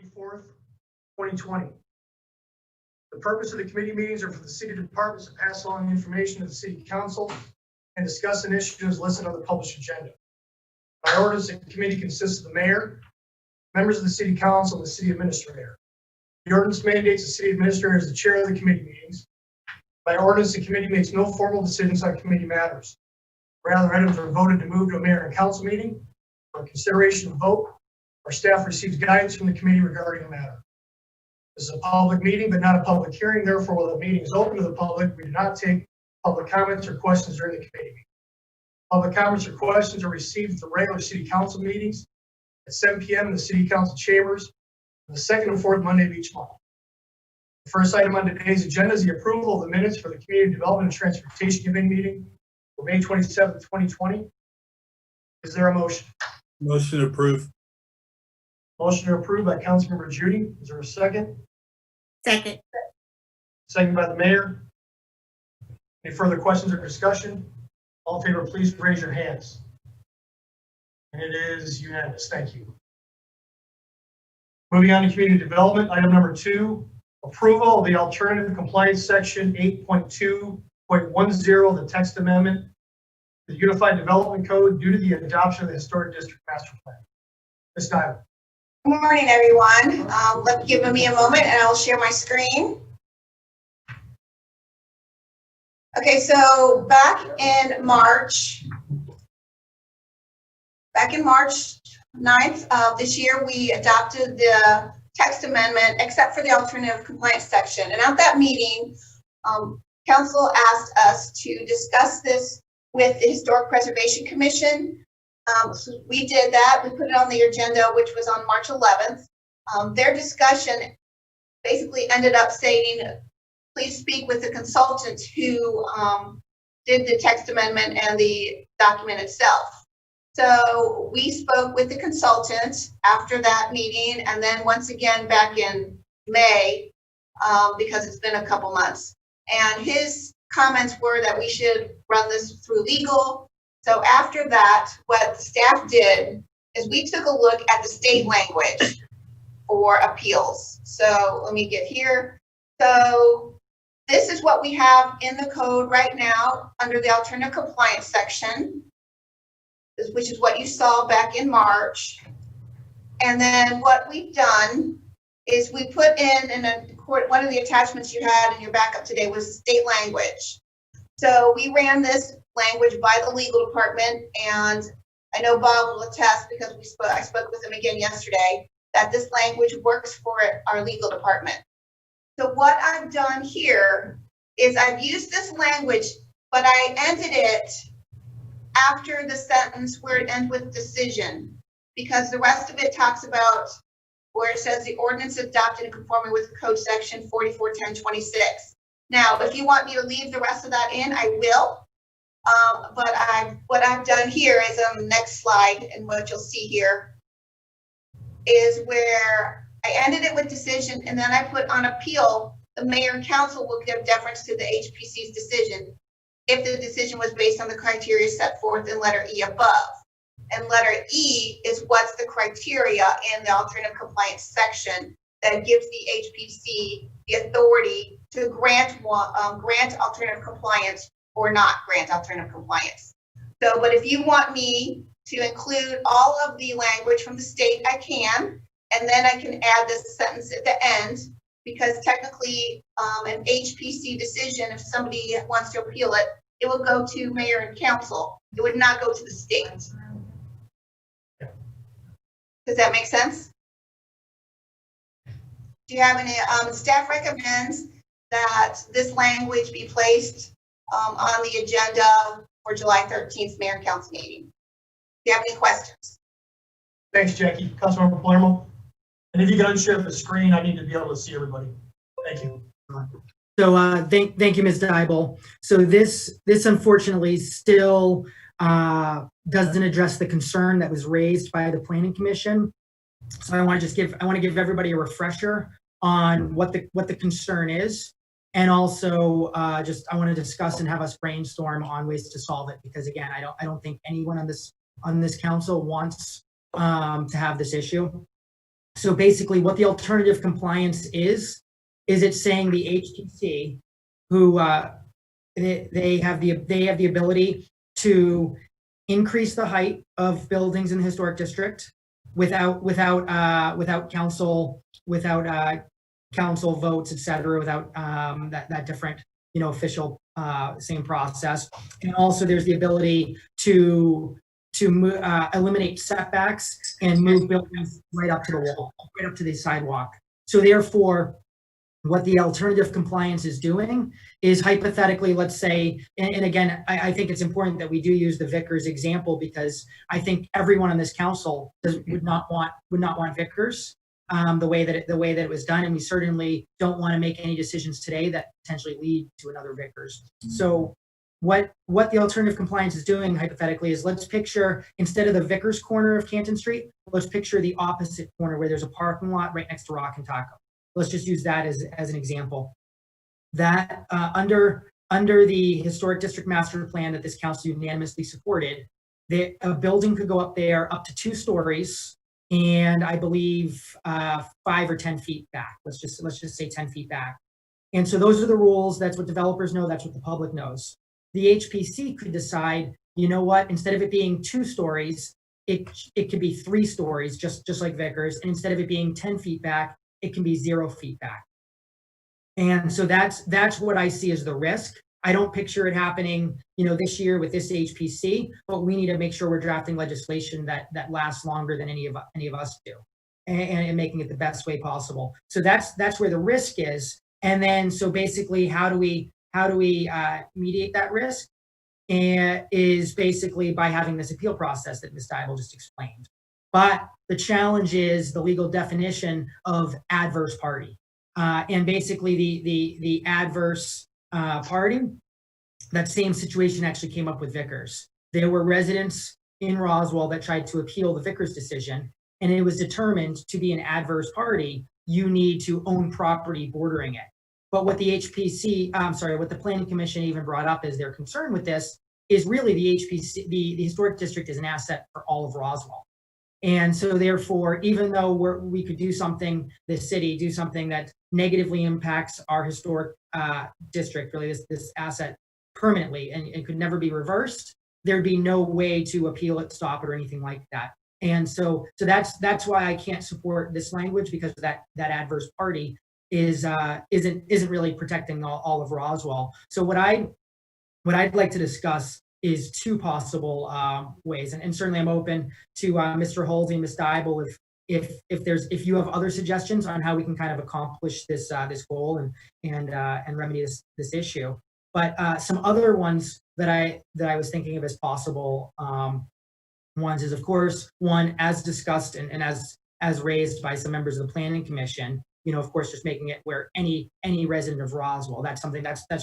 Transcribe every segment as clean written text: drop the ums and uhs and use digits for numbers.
24th, 2020. The purpose of the committee meetings are for the city departments to pass along information to the city council and discuss initiatives listed on the published agenda. By ordinance, the committee consists of the mayor, members of the city council, and the city administrator. The ordinance mandates the city administrator as the chair of the committee meetings. By ordinance, the committee makes no formal decisions on committee matters. Rather, items are voted to move to a mayor and council meeting for consideration and vote, or staff receives guidance from the committee regarding the matter. This is a public meeting, but not a public hearing. Therefore, while the meeting is open to the public, we do not take public comments or questions during the committee meeting. Public comments or questions are received at the regular city council meetings at 7 p.m. in the city council chambers on the second and fourth Monday of each month. The first item on today's agenda is the approval of the minutes for the Community Development and Transportation Committee meeting for May 27, 2020. Is there a motion? Motion approved. Motion to approve by Councilmember Judy. Is there a second? Second. Second by the mayor. Any further questions or discussion? All in favor, please raise your hands. And it is unanimous. Thank you. Moving on to community development, item number 2, approval of the alternative compliance section 8.2.10 of the text amendment to the Unified Development Code due to the adoption of the Historic District Master Plan. Ms. Nyla. Good morning, everyone. Give me a moment and I'll share my screen. Okay, so back in March 9th of this year, we adopted the text amendment except for the alternative compliance section. And at that meeting, council asked us to discuss this with the Historic Preservation Commission. So we did that. We put it on the agenda, which was on March 11th. Their discussion basically ended up saying, please speak with the consultant who did the text amendment and the document itself. So we spoke with the consultant after that meeting, and then once again back in May, because it's been a couple months. And his comments were that we should run this through legal. So after that, what the staff did is we took a look at the state language for appeals. So let me get here. So this is what we have in the code right now under the alternative compliance section, which is what you saw back in March. And then what we've done is we put in one of the attachments you had in your backup today was state language. So we ran this language by the legal department, and I know Bob will attest because I spoke with him again yesterday that this language works for our legal department. So what I've done here is I've used this language, but I ended it after the sentence where it ends with decision, because the rest of it talks about where it says the ordinance adopted in conformity with code section 441026. Now, if you want me to leave the rest of that in, I will. But what I've done here is on the next slide, and what you'll see here is where I ended it with decision, and then I put on appeal, the mayor and council will give deference to the HPC's decision if the decision was based on the criteria set forth in letter E above. And letter E is what's the criteria in the alternative compliance section that gives the HPC the authority to grant alternative compliance or not grant alternative compliance. So, but if you want me to include all of the language from the state, I can, and then I can add this sentence at the end, because technically an HPC decision, if somebody wants to appeal it, it will go to mayor and council. It would not go to the state. Does that make sense? Do you have any, staff recommends that this language be placed on the agenda for July 13th mayor and council meeting. Do you have any questions? Thanks, Jackie. Councilmember Palermo. And if you can unshare the screen, I need to be able to see everybody. Thank you. So thank you, Ms. Dybel. So this unfortunately still doesn't address the concern that was raised by the Planning Commission. So I want to give everybody a refresher on what the concern is, and also I want to discuss and have us brainstorm on ways to solve it, because again, I don't think anyone on this council wants to have this issue. So basically what the alternative compliance is it's saying the HTC, who they have the ability to increase the height of buildings in the historic district without council votes, et cetera, without that different, official same process. And also there's the ability to eliminate setbacks and move buildings right up to the wall, right up to the sidewalk. So therefore, what the alternative compliance is doing is hypothetically, let's say, and again, I think it's important that we do use the Vickers example, because I think everyone on this council would not want Vickers the way that it was done, and we certainly don't want to make any decisions today that potentially lead to another Vickers. So what the alternative compliance is doing hypothetically is, let's picture, instead of the Vickers corner of Canton Street, let's picture the opposite corner where there's a parking lot right next to Rock and Taco. Let's just use that as an example. That under the historic district master plan that this council unanimously supported, a building could go up there up to 2 stories, and I believe 5 or 10 feet back. Let's just say 10 feet back. And so those are the rules. That's what developers know. That's what the public knows. The HPC could decide, you know what? Instead of it being 2 stories, it could be 3 stories, just like Vickers. And instead of it being 10 feet back, it can be 0 feet back. And so that's what I see as the risk. I don't picture it happening, this year with this HPC, but we need to make sure we're drafting legislation that lasts longer than any of us do, and making it the best way possible. So that's where the risk is. And then, so basically, how do we mediate that risk? And is basically by having this appeal process that Ms. Dybel just explained. But the challenge is the legal definition of adverse party. And basically the adverse party, that same situation actually came up with Vickers. There were residents in Roswell that tried to appeal the Vickers decision, and it was determined to be an adverse party, you need to own property bordering it. But what the what the Planning Commission even brought up as their concern with this is really the HPC, the historic district is an asset for all of Roswell. And so therefore, even though we could do something, the city do something that negatively impacts our historic district, really this asset permanently, and it could never be reversed, there'd be no way to appeal it, stop it, or anything like that. And so that's why I can't support this language, because that adverse party isn't really protecting all of Roswell. So what I'd like to discuss is 2 possible ways, and certainly I'm open to Mr. Halsey and Ms. Dybel if you have other suggestions on how we can kind of accomplish this goal and remedy this issue. But some other ones that I was thinking of as possible ones is, of course, one, as discussed and as raised by some members of the Planning Commission, of course, just making it where any resident of Roswell, that's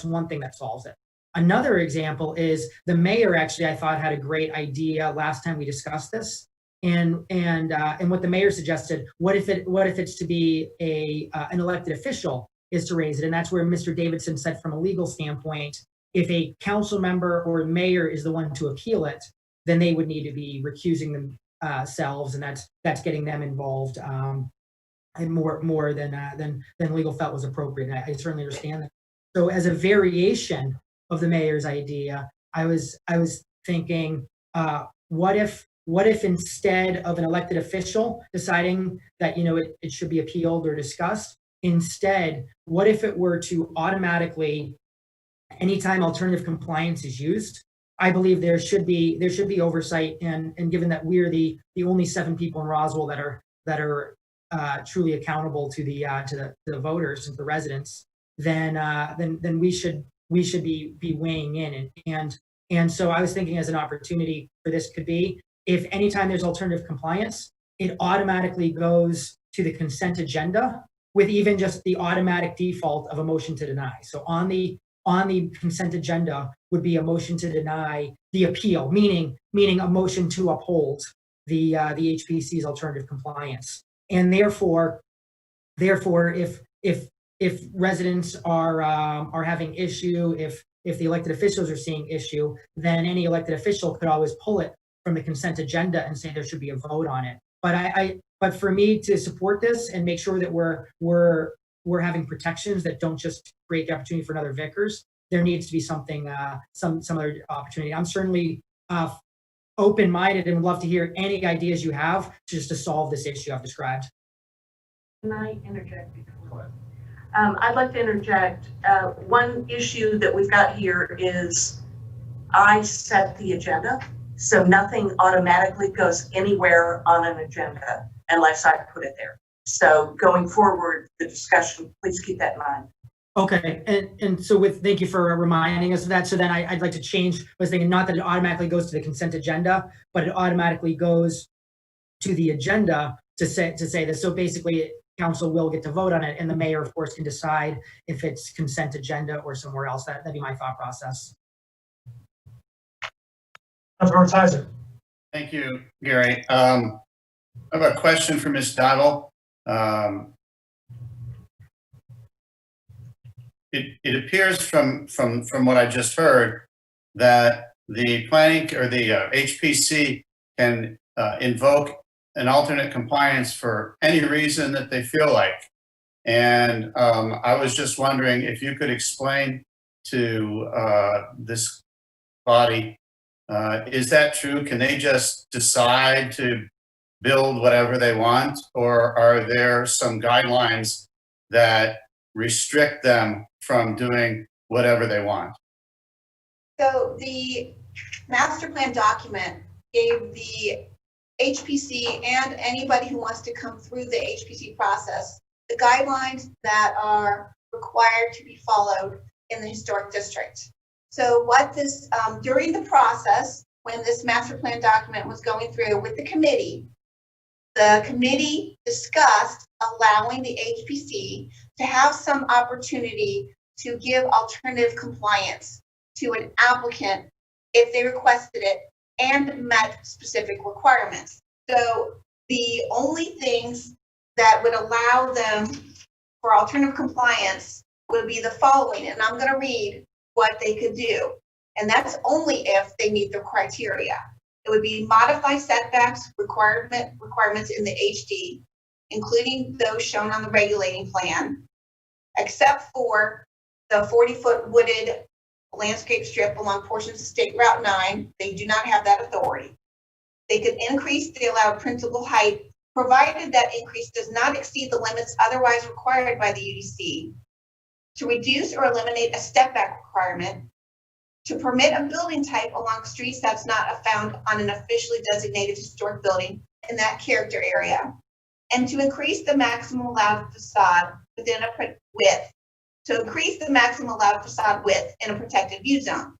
one thing that solves it. Another example is the mayor, actually, I thought had a great idea last time we discussed this. And what the mayor suggested, what if it's to be an elected official is to raise it? And that's where Mr. Davidson said, from a legal standpoint, if a council member or mayor is the one to appeal it, then they would need to be recusing themselves, and that's getting them involved and more than legal felt was appropriate. And I certainly understand that. So as a variation of the mayor's idea, I was thinking, what if instead of an elected official deciding that it should be appealed or discussed, instead, what if it were to automatically, anytime alternative compliance is used, I believe there should be oversight, and given that we're the only 7 people in Roswell that are truly accountable to the voters and to the residents, then we should be weighing in. And so I was thinking, as an opportunity for this could be, if anytime there's alternative compliance, it automatically goes to the consent agenda with even just the automatic default of a motion to deny. So on the consent agenda would be a motion to deny the appeal, meaning a motion to uphold the HPC's alternative compliance. And therefore, if residents are having issue, if the elected officials are seeing issue, then any elected official could always pull it from the consent agenda and say there should be a vote on it. But for me to support this and make sure that we're having protections that don't just create the opportunity for another Vickers, there needs to be something, some other opportunity. I'm certainly open-minded and would love to hear any ideas you have just to solve this issue I've described. Can I interject? I'd like to interject. One issue that we've got here is I set the agenda, so nothing automatically goes anywhere on an agenda unless I put it there. So going forward, the discussion, please keep that in mind. Okay, and so thank you for reminding us of that. So then I'd like to change, I was thinking not that it automatically goes to the consent agenda, but it automatically goes to the agenda to say this. So basically, council will get to vote on it, and the mayor, of course, can decide if it's consent agenda or somewhere else. That'd be my thought process. Councilmember Tizer. Thank you, Gary. I have a question for Ms. Dowdle. It appears from what I just heard that the planning or the HPC can invoke an alternate compliance for any reason that they feel like. And I was just wondering if you could explain to this body, is that true? Can they just decide to build whatever they want, or are there some guidelines that restrict them from doing whatever they want? So the master plan document gave the HPC and anybody who wants to come through the HPC process the guidelines that are required to be followed in the historic district. So what this, during the process, when this master plan document was going through with the committee discussed allowing the HPC to have some opportunity to give alternative compliance to an applicant if they requested it and met specific requirements. So the only things that would allow them for alternative compliance would be the following, and I'm going to read what they could do. And that's only if they meet the criteria. It would be modify setbacks requirements in the HD, including those shown on the regulating plan, except for the 40-foot wooded landscape strip along portions of State Route 9. They do not have that authority. They could increase the allowed principal height, provided that increase does not exceed the limits otherwise required by the UDC, to reduce or eliminate a step back requirement, to permit a building type along streets that's not found on an officially designated historic building in that character area, and to increase the maximum allowed facade within a width, to increase the maximum allowed facade width in a protected view zone.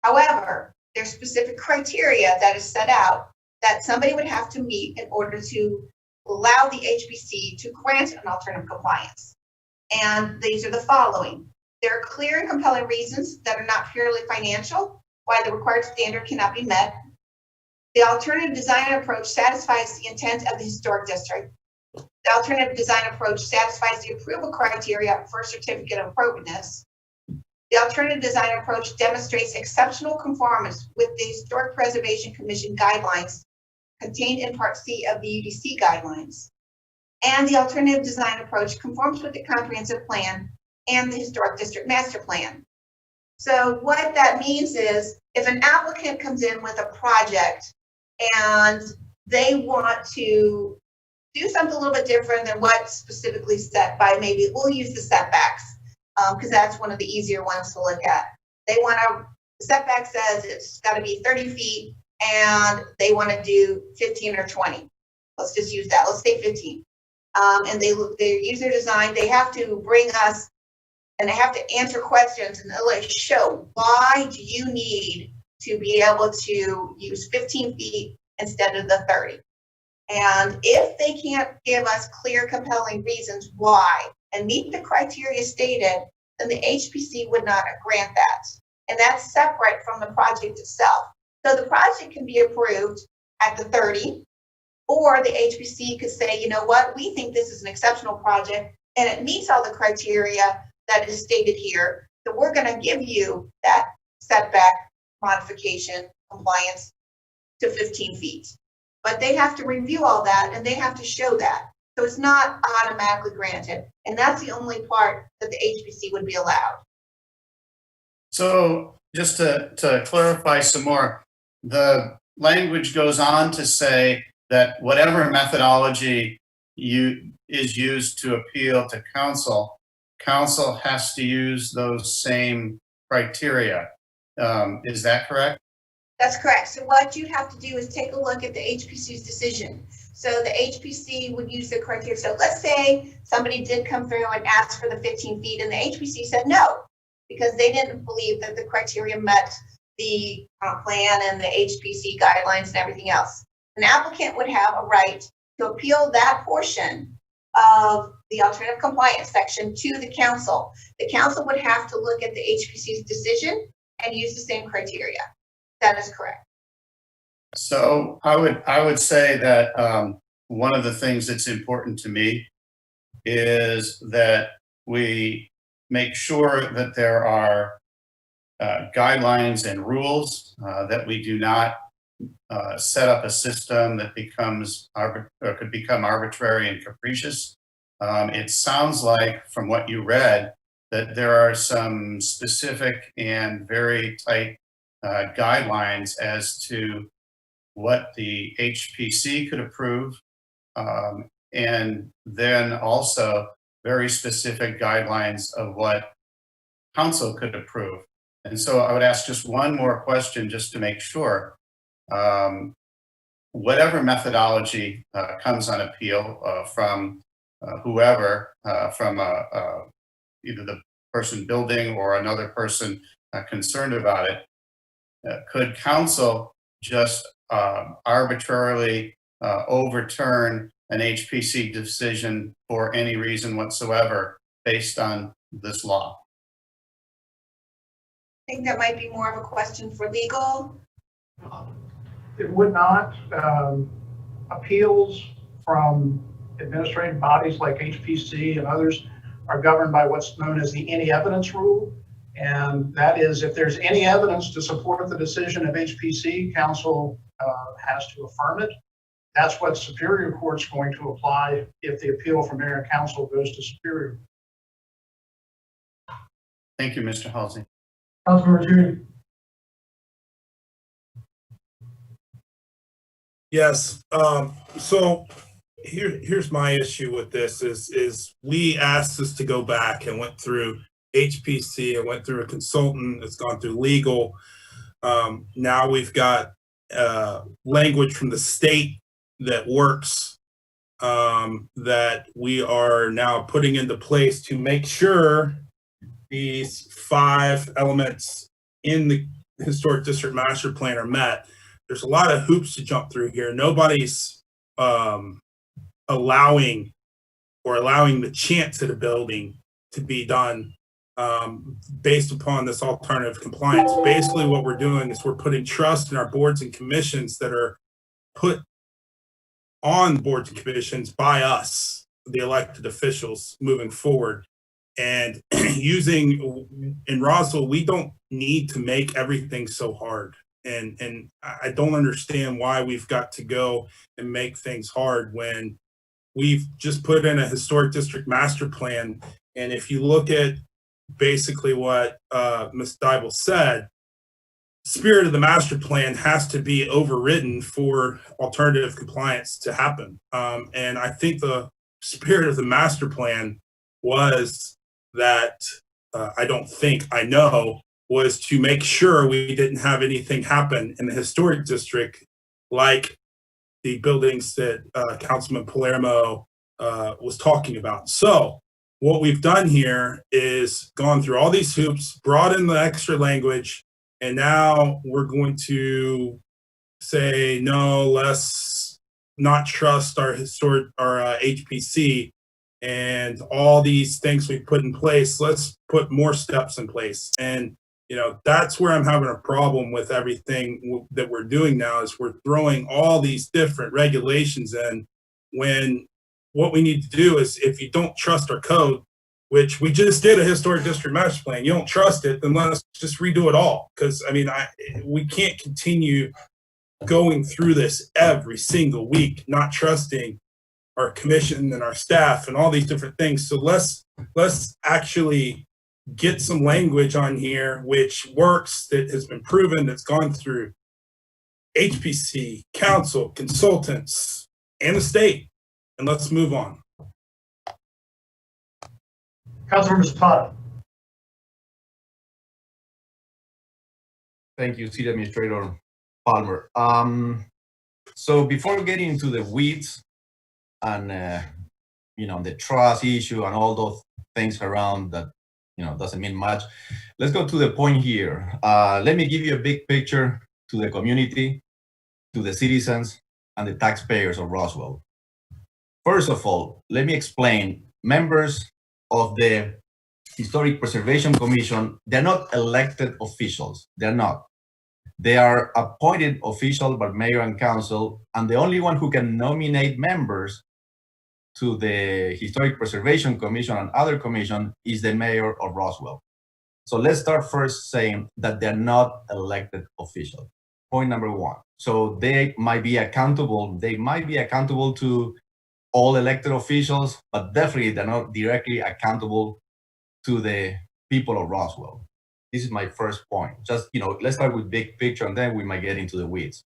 However, there's specific criteria that is set out that somebody would have to meet in order to allow the HPC to grant an alternative compliance. And these are the following. There are clear and compelling reasons that are not purely financial why the required standard cannot be met. The alternative design approach satisfies the intent of the historic district. The alternative design approach satisfies the approval criteria for a certificate of appropriateness. The alternative design approach demonstrates exceptional conformance with the Historic Preservation Commission guidelines contained in Part C of the UDC guidelines. And the alternative design approach conforms with the comprehensive plan and the historic district master plan. So what that means is if an applicant comes in with a project and they want to do something a little bit different than what's specifically set by, maybe we'll use the setbacks because that's one of the easier ones to look at. They want to, the setback says it's got to be 30 feet and they want to do 15 or 20. Let's just use that. Let's say 15. And they use their design. They have to bring us and they have to answer questions and they'll like show why do you need to be able to use 15 feet instead of the 30. And if they can't give us clear, compelling reasons why and meet the criteria stated, then the HPC would not grant that. And that's separate from the project itself. So the project can be approved at the 30, or the HPC could say, you know what, we think this is an exceptional project and it meets all the criteria that is stated here. So we're going to give you that setback modification compliance to 15 feet. but they have to review all that and they have to show that. So it's not automatically granted. And that's the only part that the HPC would be allowed. So just to clarify some more, the language goes on to say that whatever methodology is used to appeal to council, council has to use those same criteria. Is that correct? That's correct. So what you have to do is take a look at the HPC's decision. So the HPC would use the criteria. So let's say somebody did come through and ask for the 15 feet and the HPC said no, because they didn't believe that the criteria met the plan and the HPC guidelines and everything else. An applicant would have a right to appeal that portion of the alternative compliance section to the council. The council would have to look at the HPC's decision and use the same criteria. That is correct. So I would say that one of the things that's important to me is that we make sure that there are guidelines and rules, that we do not set up a system that could become arbitrary and capricious. It sounds like from what you read that there are some specific and very tight guidelines as to what the HPC could approve, and then also very specific guidelines of what council could approve. And so I would ask just one more question just to make sure. Whatever methodology comes on appeal from whoever, from either the person building or another person concerned about it, could council just arbitrarily overturn an HPC decision for any reason whatsoever based on this law? I think that might be more of a question for legal. It would not. Appeals from administrative bodies like HPC and others are governed by what's known as the any evidence rule. And that is, if there's any evidence to support the decision of HPC, council has to affirm it. That's what Superior Court's going to apply if the appeal from mayor and council goes to Superior. Thank you, Mr. Halsey. Councilmember Judy. Yes. So here's my issue with this is we asked us to go back and went through HPC and went through a consultant. It's gone through legal. Now we've got language from the state that works, that we are now putting into place to make sure these 5 elements in the historic district master plan are met. There's a lot of hoops to jump through here. Nobody's allowing the chance at a building to be done based upon this alternative compliance. Basically what we're doing is we're putting trust in our boards and commissions that are put on boards and commissions by us, the elected officials, moving forward. And in Roswell, we don't need to make everything so hard. And I don't understand why we've got to go and make things hard when we've just put in a historic district master plan. And if you look at basically what Ms. Dybel said, spirit of the master plan has to be overridden for alternative compliance to happen. And I think the spirit of the master plan was that, I know, was to make sure we didn't have anything happen in the historic district like the buildings that Councilman Palermo was talking about. So what we've done here is gone through all these hoops, brought in the extra language, and now we're going to say, no, let's not trust our HPC and all these things we put in place. Let's put more steps in place. And that's where I'm having a problem with everything that we're doing now, is we're throwing all these different regulations in, when what we need to do is, if you don't trust our code, which we just did a historic district master plan, you don't trust it, then let's just redo it all. Because we can't continue going through this every single week, not trusting our commission and our staff and all these different things. So let's actually get some language on here which works, that has been proven, that's gone through HPC, council, consultants, and the state, and let's move on. Councilmember Zapata. Thank you, City Administrator Palmer. So before getting into the weeds and the trust issue and all those things around that, doesn't mean much, let's go to the point here. Let me give you a big picture to the community, to the citizens, and the taxpayers of Roswell. First of all, let me explain. Members of the Historic Preservation Commission, they're not elected officials. They're not. They are appointed officials by mayor and council, and the only one who can nominate members to the Historic Preservation Commission and other commission is the mayor of Roswell. So let's start first saying that they're not elected officials. Point number one. So they might be accountable to all elected officials, but definitely they're not directly accountable to the people of Roswell. This is my first point. Just, let's start with big picture and then we might get into the weeds.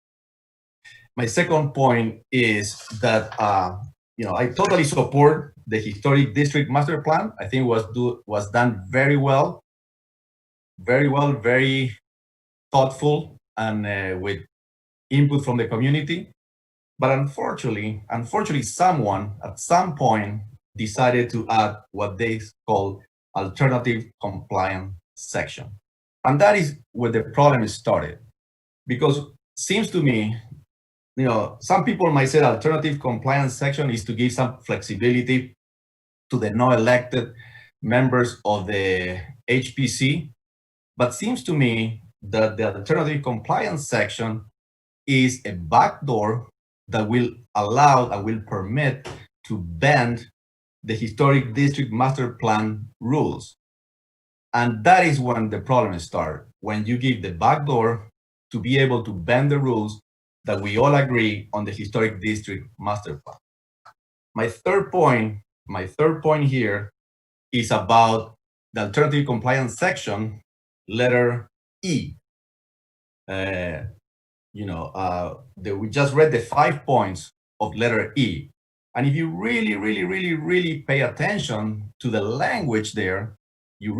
My second point is that, I totally support the Historic District Master Plan. I think it was done very well, very thoughtful, and with input from the community. But unfortunately, someone at some point decided to add what they call alternative compliance section. And that is where the problem started. Because seems to me, some people might say alternative compliance section is to give some flexibility to the no-elected members of the HPC. But seems to me that the alternative compliance section is a backdoor that will allow and will permit to bend the Historic District Master Plan rules. And that is when the problem starts, when you give the backdoor to be able to bend the rules that we all agree on the Historic District Master Plan. My third point here is about the alternative compliance section, letter E. We just read the 5 points of letter E. And if you really pay attention to the language there, you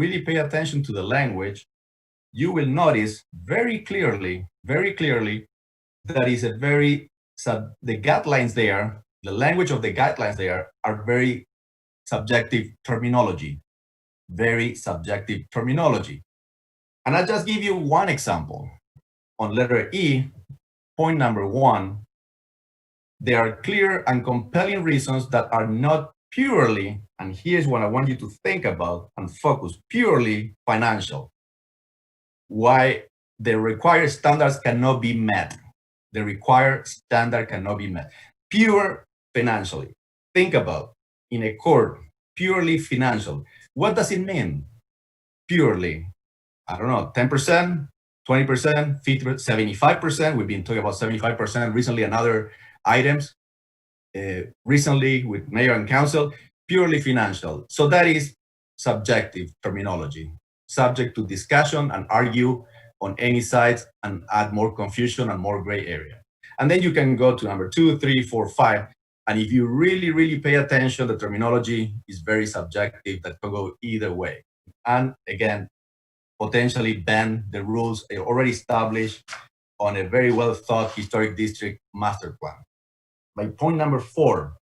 will notice very clearly that is the guidelines there, the language of the guidelines there are very subjective terminology. And I'll just give you one example. On letter E, point number 1, there are clear and compelling reasons that are not purely, and here's what I want you to think about and focus, purely financial. Why the required standards cannot be met. The required standard cannot be met. Pure financially. Think about, in a court, purely financial. What does it mean? Purely, I don't know, 10%, 20%, 50%, 75%. We've been talking about 75% recently and other items. Recently with mayor and council, purely financial. So that is subjective terminology, subject to discussion and argue on any sides and add more confusion and more gray area. And then you can go to number 2, 3, 4, 5. And if you really pay attention, the terminology is very subjective, that can go either way. And again, potentially bend the rules already established on a very well thought historic district master plan. My point number 4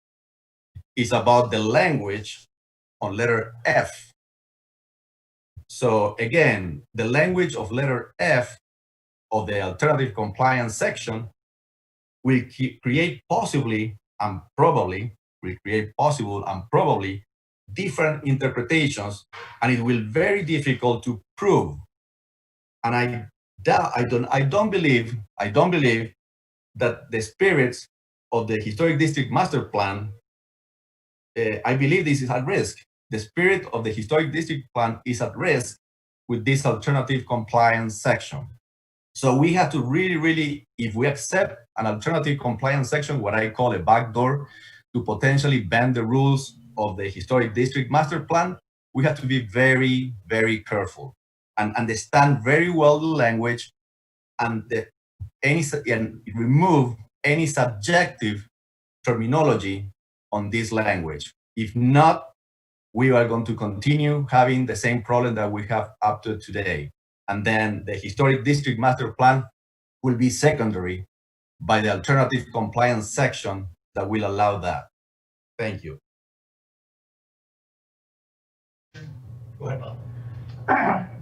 is about the language on letter F. So again, the language of letter F of the alternative compliance section will create possibly and probably different interpretations, and it will be very difficult to prove. And I don't believe that the spirits of the historic district master plan, I believe this is at risk. The spirit of the historic district plan is at risk with this alternative compliance section. So we have to really, if we accept an alternative compliance section, what I call a backdoor, to potentially bend the rules of the historic district master plan, we have to be very careful and understand very well the language and remove any subjective terminology on this language. If not, we are going to continue having the same problem that we have up to today. And then the historic district master plan will be secondary by the alternative compliance section that will allow that. Thank you. Go ahead,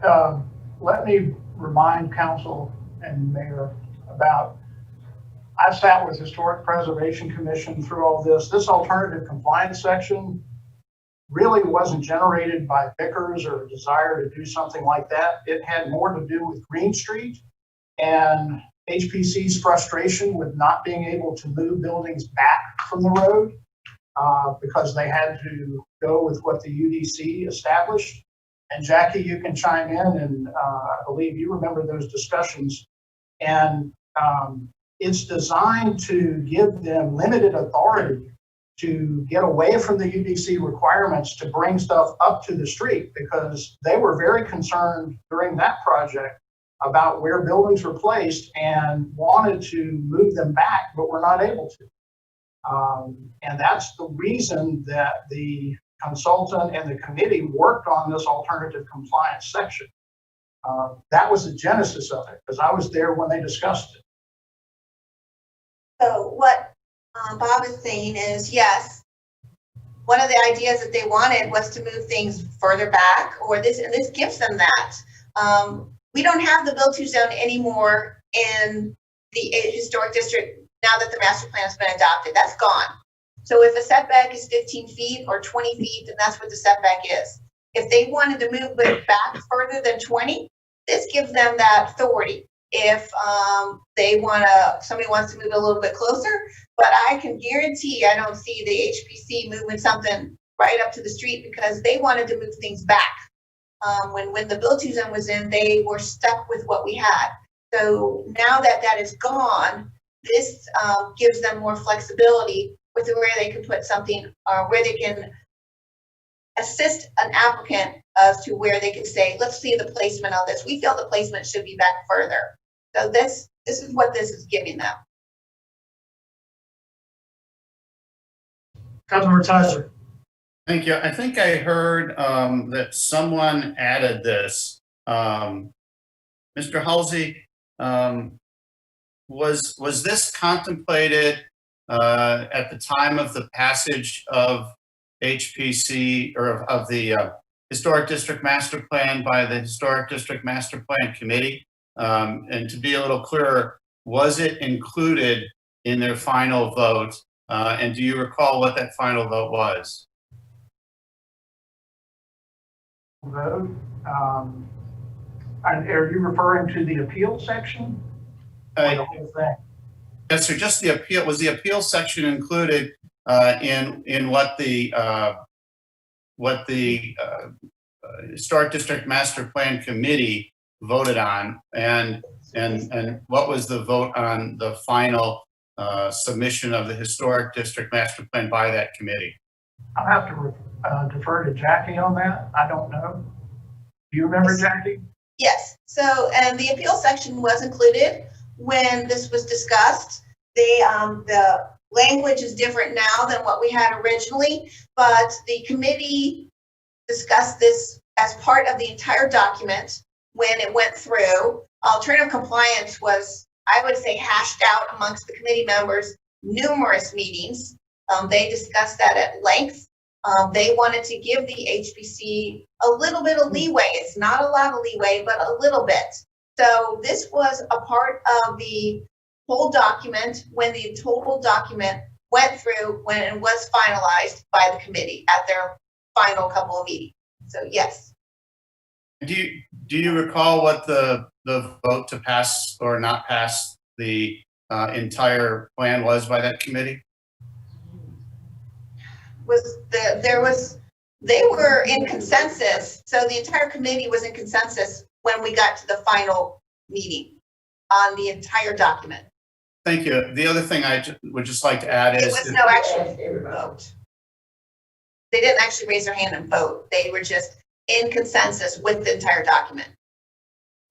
Bob. Let me remind council and mayor about, I sat with Historic Preservation Commission through all this. This alternative compliance section really wasn't generated by Vickers or a desire to do something like that. It had more to do with Green Street and HPC's frustration with not being able to move buildings back from the road because they had to go with what the UDC established. And Jackie, you can chime in, and I believe you remember those discussions. And it's designed to give them limited authority to get away from the UDC requirements to bring stuff up to the street, because they were very concerned during that project about where buildings were placed and wanted to move them back, but were not able to. And that's the reason that the consultant and the committee worked on this alternative compliance section. That was the genesis of it, because I was there when they discussed it. So what Bob is saying is, yes, one of the ideas that they wanted was to move things further back, or this, and this gives them that. We don't have the build to zone anymore in the historic district now that the master plan has been adopted. That's gone. So if a setback is 15 feet or 20 feet, then that's what the setback is. If they wanted to move it back further than 20, this gives them that authority. If they somebody wants to move a little bit closer, but I can guarantee I don't see the HPC moving something right up to the street, because they wanted to move things back. When the build to zone was in, they were stuck with what we had. So now that that is gone, this gives them more flexibility with where they can put something, or where they can assist an applicant as to where they can say, let's see the placement on this. We feel the placement should be back further. So this is what this is giving them. Councilmember Tizer. Thank you. I think I heard that someone added this. Mr. Halsey, was this contemplated at the time of the passage of HPC, or of the Historic District Master Plan by the Historic District Master Plan Committee? And to be a little clearer, was it included in their final vote? And do you recall what that final vote was? Vote. And are you referring to the appeal section? Or the whole thing? Yes, sir. Just the appeal. Was the appeal section included in what the Historic District Master Plan Committee voted on, and what was the vote on the final submission of the Historic District Master Plan by that committee? I'll have to defer to Jackie on that. I don't know. Do you remember, Jackie? Yes. So, and the appeal section was included when this was discussed. The language is different now than what we had originally, but the committee discussed this as part of the entire document when it went through. Alternative compliance was, I would say, hashed out amongst the committee members numerous meetings. They discussed that at length. They wanted to give the HPC a little bit of leeway. It's not a lot of leeway, but a little bit. So this was a part of the whole document when the total document went through, when it was finalized by the committee at their final couple of meetings. So yes. Do you recall what the vote to pass or not pass the entire plan was by that committee? They were in consensus. So the entire committee was in consensus when we got to the final meeting. on the entire document. Thank you. The other thing I would just like to add It is. was no actual vote. They didn't actually raise their hand and vote. They were just in consensus with the entire document.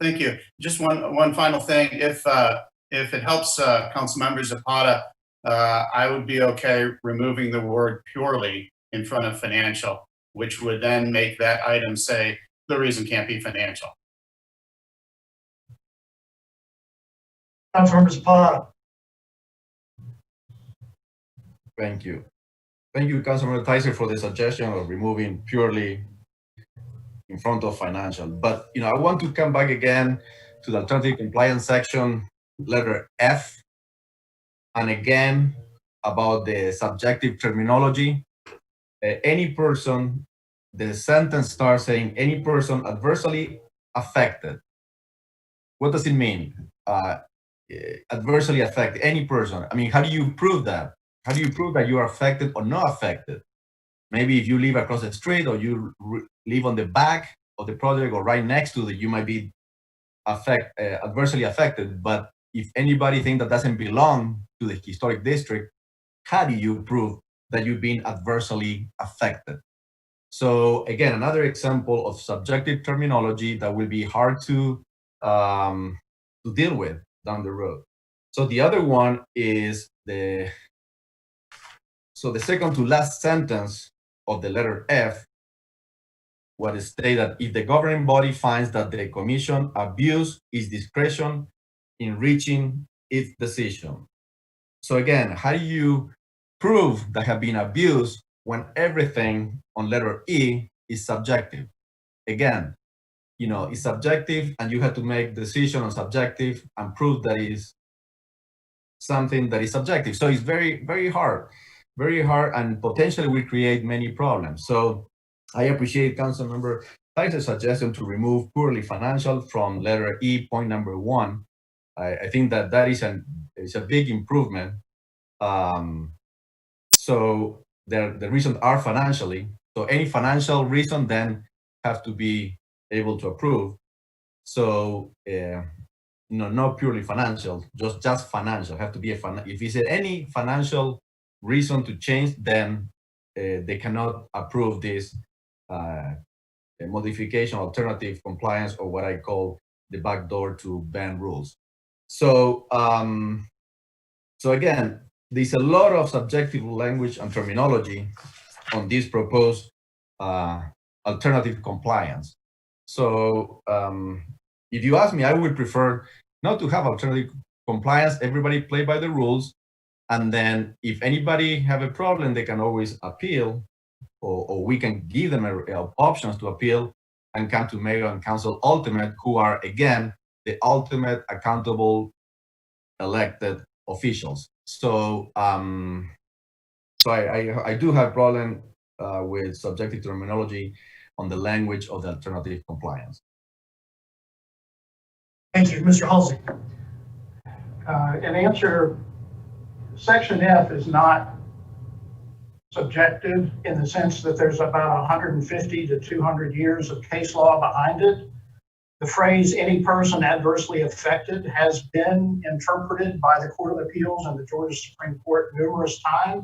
Thank you. Just one final thing. If it helps council members Zapata, I would be okay removing the word purely in front of financial, which would then make that item say the reason can't be financial. Councilmember Zapata. Thank you. Thank you, Councilmember Tyson, for the suggestion of removing purely in front of financial. But, I want to come back again to the alternative compliance section, letter F, and again about the subjective terminology. Any person, the sentence starts saying any person adversely affected. What does it mean? Adversely affect any person. I mean, how do you prove that? How do you prove that you are affected or not affected? Maybe if you live across the street or you live on the back of the project or right next to it, you might be adversely affected. But if anybody thinks that doesn't belong to the historic district, how do you prove that you've been adversely affected? So again, another example of subjective terminology that will be hard to deal with down the road. So the other one is the second to last sentence of the letter F, what is stated that if the governing body finds that the commission abused its discretion in reaching its decision. So again, how do you prove that have been abused when everything on letter E is subjective? Again, it's subjective and you have to make decision on subjective and prove that is something that is subjective. So it's very, very hard, and potentially will create many problems. So I appreciate Councilmember Tyson's suggestion to remove purely financial from letter E, point number 1. I think that is a big improvement. So the reasons are financially. So any financial reason then have to be able to approve. So not purely financial, just financial. Have to be if it's any financial reason to change, then they cannot approve this modification, alternative compliance, or what I call the backdoor to ban rules. So again, there's a lot of subjective language and terminology on this proposed alternative compliance. So if you ask me, I would prefer not to have alternative compliance. Everybody play by the rules. And then if anybody have a problem, they can always appeal, or we can give them options to appeal and come to mayor and council ultimate, who are, again, the ultimate accountable elected officials. So I do have problem with subjective terminology on the language of the alternative compliance. Thank you, Mr. Halsey. In answer, section F is not subjective in the sense that there's about 150 to 200 years of case law behind it. The phrase "any person adversely affected" has been interpreted by the Court of Appeals and the Georgia Supreme Court numerous times.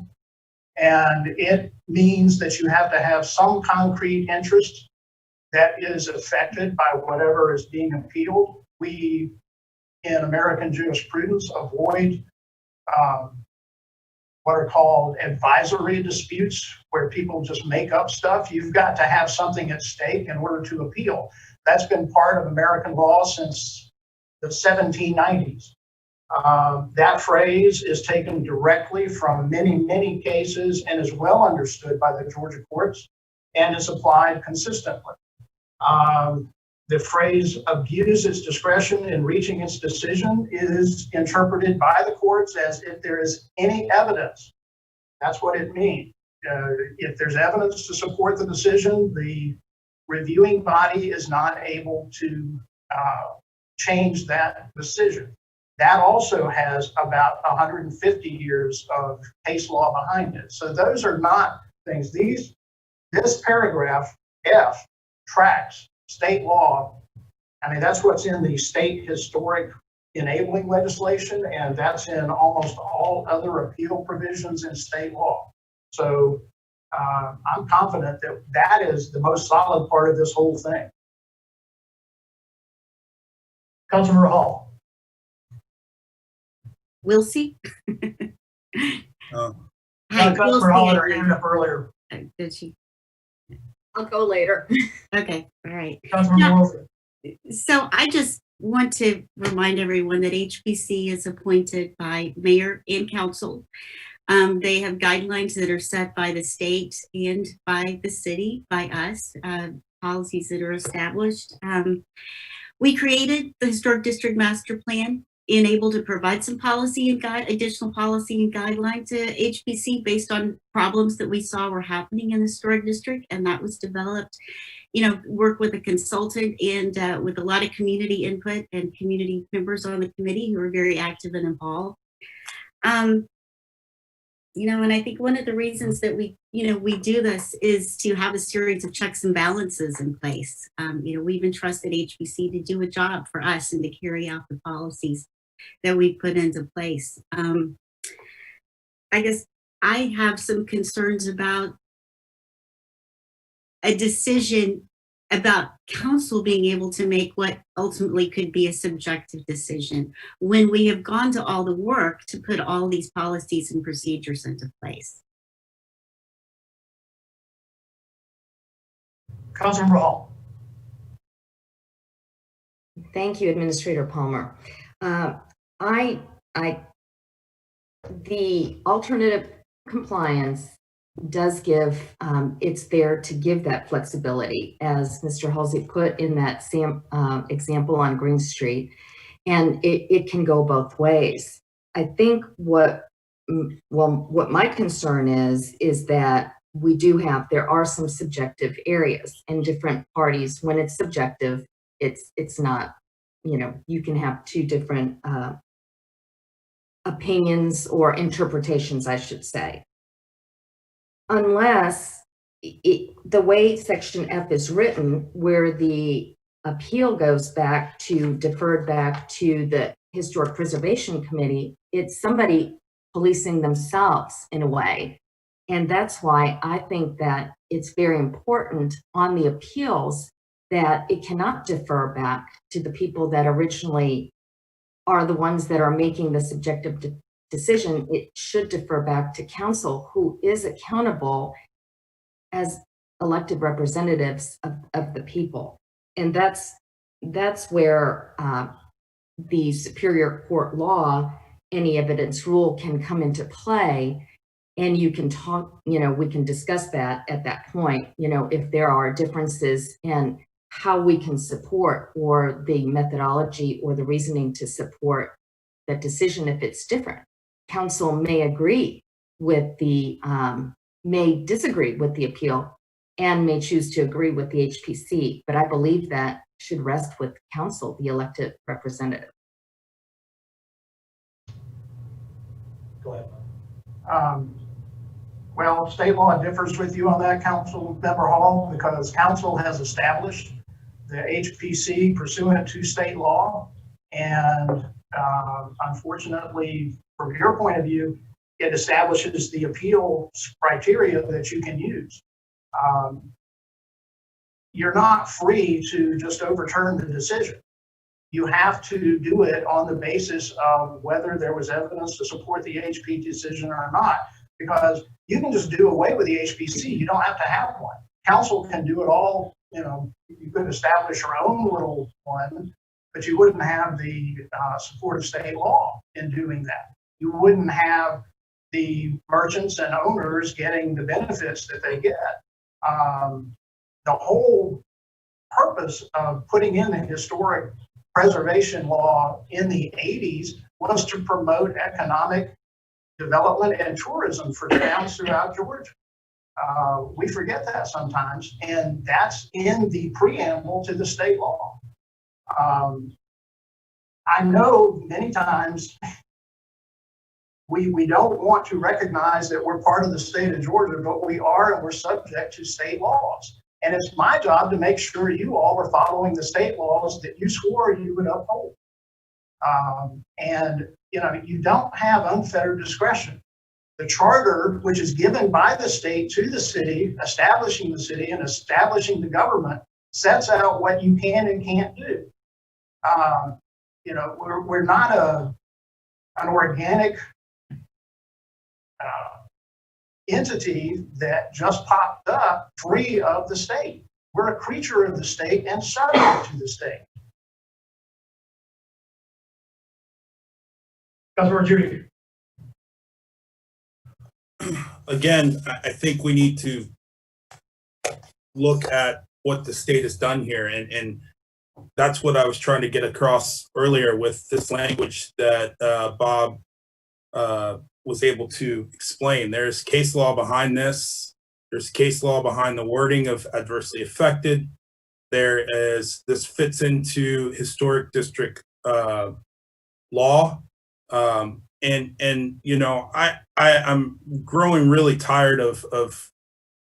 And it means that you have to have some concrete interest that is affected by whatever is being appealed. We, in American jurisprudence, avoid what are called advisory disputes, where people just make up stuff. You've got to have something at stake in order to appeal. That's been part of American law since the 1790s. That phrase is taken directly from many, many cases and is well understood by the Georgia courts and is applied consistently. The phrase "abuse its discretion in reaching its decision" is interpreted by the courts as if there is any evidence. That's what it means. If there's evidence to support the decision, the reviewing body is not able to change that decision. That also has about 150 years of case law behind it. So those are not things. This paragraph F tracks state law. I mean, that's what's in the state historic enabling legislation, and that's in almost all other appeal provisions in state law. So I'm confident that that is the most solid part of this whole thing. Councilmember Hall. We'll see. Oh. Hi, we'll Councilmember Hall had her see. hand up earlier. Did she? I'll go later. Okay, all right. Councilmember Wilson. So I just want to remind everyone that HPC is appointed by mayor and council. They have guidelines that are set by the state and by the city, by us, policies that are established. We created the Historic District Master Plan and able to provide some policy and additional policy and guidelines to HPC based on problems that we saw were happening in the historic district, and that was developed, work with a consultant and with a lot of community input and community members on the committee who are very active and involved. And I think one of the reasons that we do this is to have a series of checks and balances in place. We've entrusted HPC to do a job for us and to carry out the policies that we put into place. I guess I have some concerns about a decision about council being able to make what ultimately could be a subjective decision when we have gone to all the work to put all these policies and procedures into place. Councilmember Hall. Thank you, Administrator Palmer. The alternative compliance does give, it's there to give that flexibility, as Mr. Halsey put in that same example on Green Street, and it can go both ways. I think what my concern is that there are some subjective areas in different parties. When it's subjective, it's not, you can have two different opinions or interpretations, I should say. Unless the way Section F is written, where the appeal goes back to, deferred back to the Historic Preservation Committee, it's somebody policing themselves in a way. And that's why I think that it's very important on the appeals that it cannot defer back to the people that originally are the ones that are making the subjective decision. It should defer back to council, who is accountable as elected representatives of the people. And that's where the Superior Court law, any evidence rule, can come into play. And you can talk, we can discuss that at that point, if there are differences in how we can support, or the methodology or the reasoning to support that decision if it's different. Council may agree with may disagree with the appeal and may choose to agree with the HPC, but I believe that should rest with council, the elected representative. Go ahead. Well, state law differs with you on that, Councilmember Hall, because council has established the HPC pursuant to state law. And unfortunately, from your point of view, it establishes the appeal criteria that you can use. You're not free to just overturn the decision. You have to do it on the basis of whether there was evidence to support the HP decision or not, because you can just do away with the HPC. You don't have to have one. Council can do it all. You could establish your own little one, but you wouldn't have the support of state law in doing that. You wouldn't have the merchants and owners getting the benefits that they get. The whole purpose of putting in the historic preservation law in the 80s was to promote economic development and tourism for towns throughout Georgia. We forget that sometimes, and that's in the preamble to the state law. I know many times we don't want to recognize that we're part of the state of Georgia, but we are, and we're subject to state laws. And it's my job to make sure you all are following the state laws that you swore you would uphold. And, you know, you don't have unfettered discretion. The charter, which is given by the state to the city, establishing the city and establishing the government, sets out what you can and can't do. You know, we're not an organic entity that just popped up free of the state. We're a creature of the state and subject to the state. Councilmember Judy. Again, I think we need to look at what the state has done here, and that's what I was trying to get across earlier with this language that Bob was able to explain. There's case law behind this. There's case law behind the wording of adversely affected. This fits into historic district law. And you know, I'm growing really tired of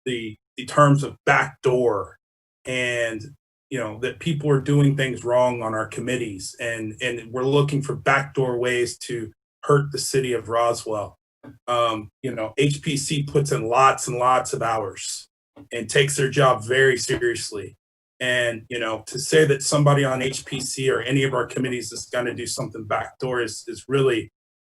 the terms of backdoor, and you know, that people are doing things wrong on our committees, and we're looking for backdoor ways to hurt the city of Roswell. You know, HPC puts in lots and lots of hours and takes their job very seriously. And, you know, to say that somebody on HPC or any of our committees is going to do something backdoor is really,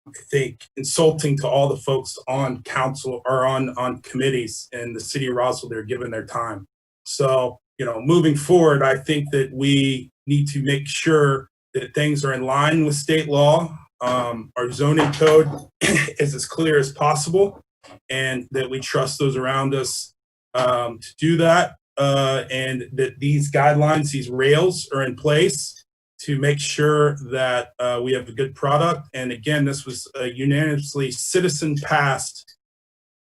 I think, insulting to all the folks on council or on committees in the city of Roswell that are given their time. So, you know, moving forward, I think that we need to make sure that things are in line with state law. Our zoning code is as clear as possible, and that we trust those around us to do that, and that these guidelines, these rails are in place to make sure that we have a good product. And again, this was a unanimously citizen passed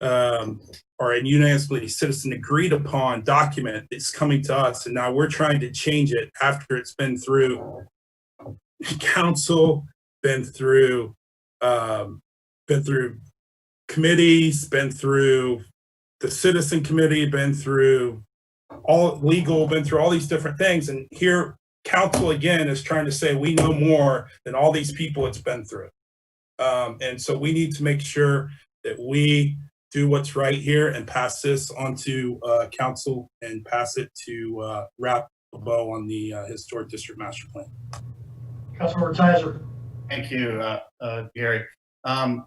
or a unanimously citizen agreed upon document that's coming to us, and now we're trying to change it after it's been through council, been through committees, been through the citizen committee, been through all legal, been through all these different things. And here council again is trying to say we know more than all these people it's been through. And so we need to make sure that we do what's right here and pass this on to council and pass it to wrap a bow on the historic district master plan. Councilmember Tizer. Thank you, Gary.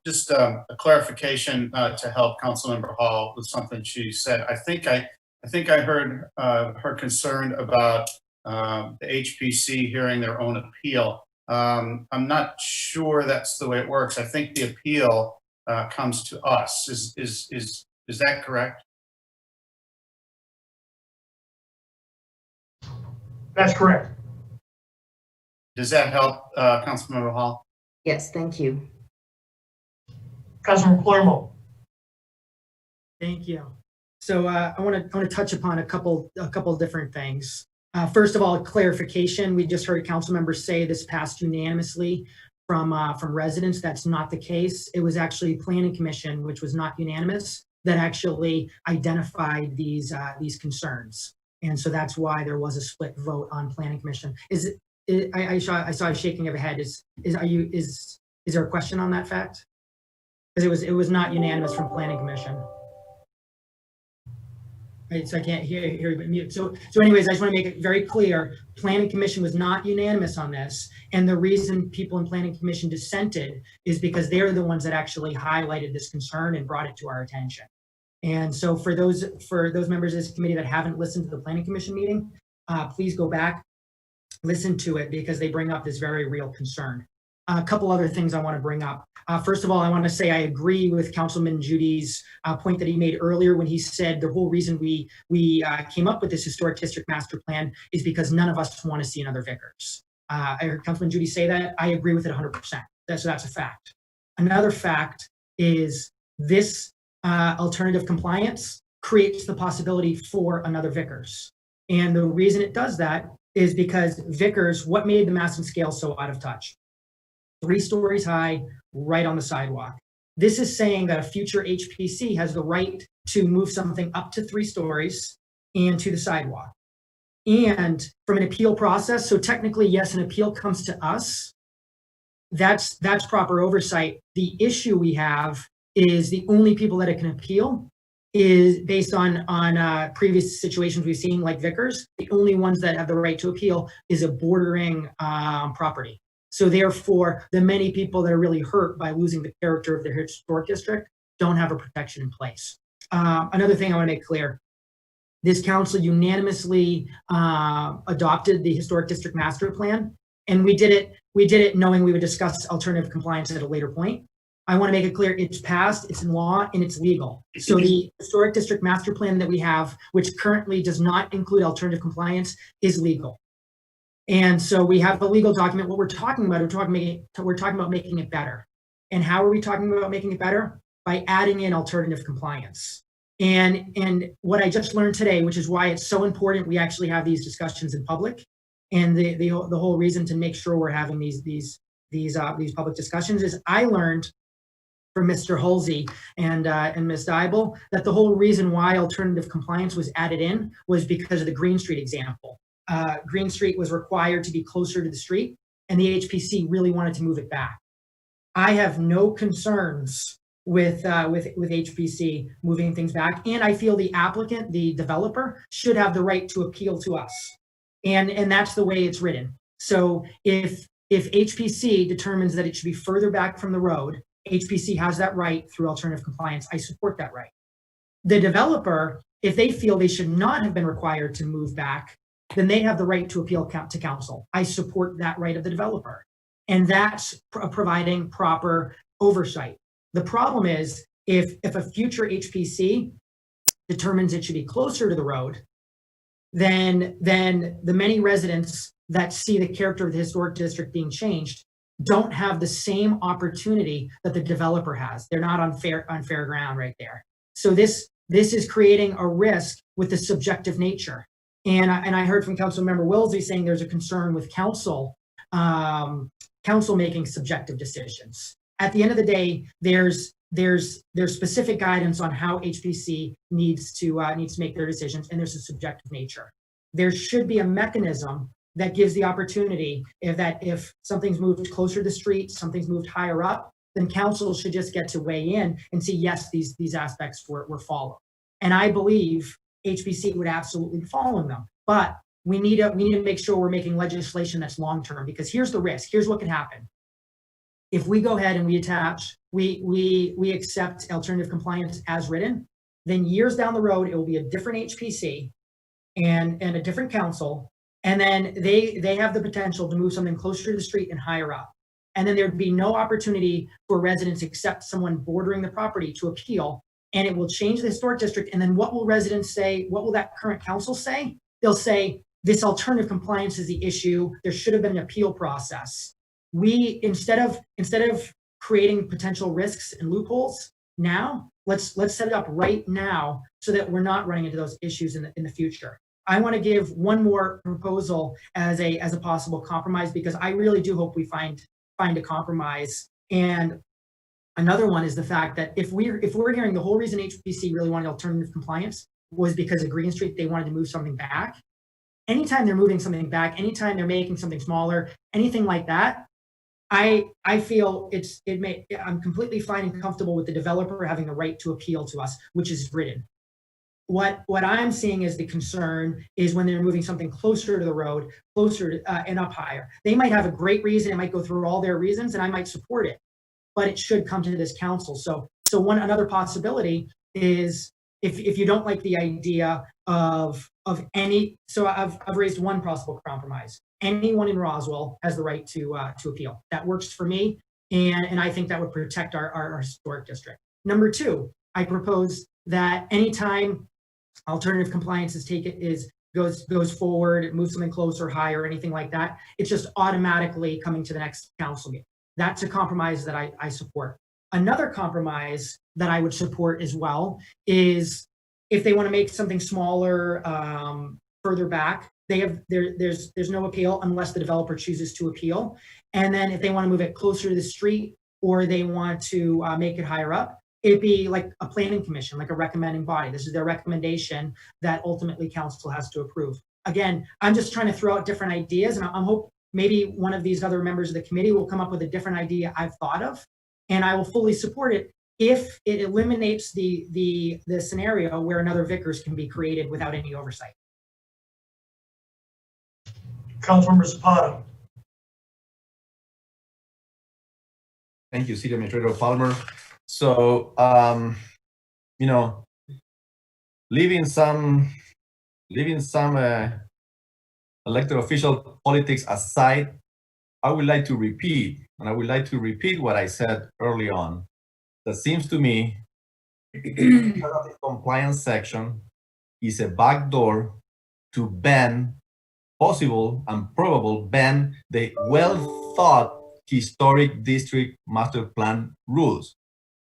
Just a clarification to help Councilmember Hall with something she said. I think I heard her concern about the HPC hearing their own appeal. I'm not sure that's the way it works. I think the appeal comes to us. Is that correct? That's correct. Does that help, Councilmember Hall? Yes, thank you. Councilmember Palermo. Thank you. So I want to touch upon a couple different things. First of all, clarification. We just heard council members say this passed unanimously from residents. That's not the case. It was actually Planning Commission, which was not unanimous, that actually identified these concerns, and so that's why there was a split vote on Planning Commission. I saw a shaking of a head. Is there a question on that fact? Because it was not unanimous from Planning Commission. Right, so I can't hear you but mute. So anyways, I just want to make it very clear, Planning Commission was not unanimous on this. And the reason people in Planning Commission dissented is because they're the ones that actually highlighted this concern and brought it to our attention. And so for those members of this committee that haven't listened to the Planning Commission meeting, please go back, listen to it, because they bring up this very real concern. A couple other things I want to bring up. First of all, I want to say I agree with Councilman Judy's point that he made earlier when he said the whole reason we came up with this historic district master plan is because none of us want to see another Vickers. I heard Councilman Judy say that. I agree with it 100%. That's a fact. Another fact is this alternative compliance creates the possibility for another Vickers. And the reason it does that is because Vickers, what made the mass and scale so out of touch? 3 stories high, right on the sidewalk. This is saying that a future HPC has the right to move something up to 3 stories and to the sidewalk. And from an appeal process, so technically, yes, an appeal comes to us, that's proper oversight. The issue we have is the only people that it can appeal is based on previous situations we've seen, like Vickers. The only ones that have the right to appeal is a bordering property. So therefore, the many people that are really hurt by losing the character of their historic district don't have a protection in place. Another thing I want to make clear, this council unanimously adopted the historic district master plan, and we did it knowing we would discuss alternative compliance at a later point. I want to make it clear, it's passed, it's in law, and it's legal. So the historic district master plan that we have, which currently does not include alternative compliance, is legal. And so we have a legal document. What we're talking about, we're talking about making it better. And how are we talking about making it better? By adding in alternative compliance. And what I just learned today, which is why it's so important we actually have these discussions in public, and the whole reason to make sure we're having these public discussions, is I learned from Mr. Halsey and Ms. Dybel that the whole reason why alternative compliance was added in was because of the Green Street example. Green Street was required to be closer to the street, and the HPC really wanted to move it back. I have no concerns with HPC moving things back, and I feel the applicant, the developer, should have the right to appeal to us, and that's the way it's written. So if HPC determines that it should be further back from the road, HPC has that right through alternative compliance. I support that right. The developer, if they feel they should not have been required to move back, then they have the right to appeal to council. I support that right of the developer. And that's providing proper oversight. The problem is if a future HPC determines it should be closer to the road, then the many residents that see the character of the historic district being changed don't have the same opportunity that the developer has. They're not on fair ground right there. So this is creating a risk with the subjective nature. And I heard from Councilmember Wilsey saying there's a concern with council making subjective decisions. At the end of the day, there's specific guidance on how HPC needs to make their decisions, and there's a subjective nature. There should be a mechanism that gives the opportunity if something's moved closer to the street, something's moved higher up, then council should just get to weigh in and see, yes, these aspects were followed. And I believe HPC would absolutely be following them. But we need to make sure we're making legislation that's long-term, because here's the risk. Here's what can happen. If we go ahead and we accept alternative compliance as written, then years down the road, it will be a different HPC and a different council. And then they have the potential to move something closer to the street and higher up. And then there'd be no opportunity for residents except someone bordering the property to appeal, and it will change the historic district. And then what will residents say? What will that current council say? They'll say, this alternative compliance is the issue. There should have been an appeal process. We, instead of creating potential risks and loopholes now, let's set it up right now so that we're not running into those issues in the future. I want to give one more proposal as a possible compromise, because I really do hope we find a compromise. And another one is the fact that if we're hearing the whole reason HPC really wanted alternative compliance was because of Green Street, they wanted to move something back. Anytime they're moving something back, anytime they're making something smaller, anything like that, I feel I'm completely fine and comfortable with the developer having the right to appeal to us, which is written. What I'm seeing as the concern is when they're moving something closer to the road, and up higher. They might have a great reason. It might go through all their reasons, and I might support it, but it should come to this council. So another possibility is if you don't like the idea of any, so I've raised one possible compromise. Anyone in Roswell has the right to appeal. That works for me, and I think that would protect our historic district. Number two, I propose that anytime alternative compliance goes forward, it moves something closer, higher, anything like that, it's just automatically coming to the next council meeting. That's a compromise that I support. Another compromise that I would support as well is if they want to make something smaller, further back, there's no appeal unless the developer chooses to appeal. And then if they want to move it closer to the street, or they want to make it higher up, it'd be like a planning commission, like a recommending body. This is their recommendation that ultimately council has to approve. Again, I'm just trying to throw out different ideas, and maybe one of these other members of the committee will come up with a different idea I've thought of, and I will fully support it if it eliminates the scenario where another Vickers can be created without any oversight. Councilmember Zapata. Thank you, City Administrator Palmer. So, you know, leaving some elected official politics aside, I would like to repeat, what I said early on. That seems to me the compliance section is a backdoor to ban possible and probable ban the well-thought historic district master plan rules.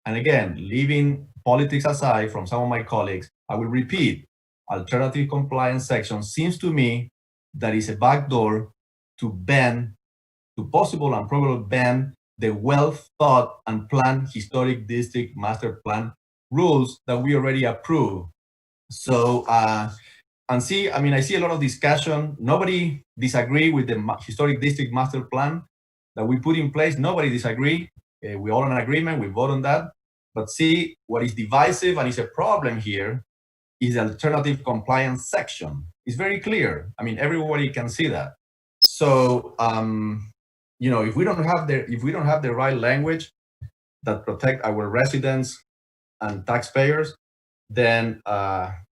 And again, leaving politics aside from some of my colleagues, I will repeat, alternative compliance section seems to me that is a backdoor to ban, to possible and probable ban the well-thought and planned historic district master plan rules that we already approved. So, and see, I mean, I see a lot of discussion. Nobody disagree with the historic district master plan that we put in place. Nobody disagree. We all in agreement. We vote on that. But see, what is divisive and is a problem here is the alternative compliance section. It's very clear. I mean, everybody can see that. So, you know, if we don't have the right language that protect our residents and taxpayers, then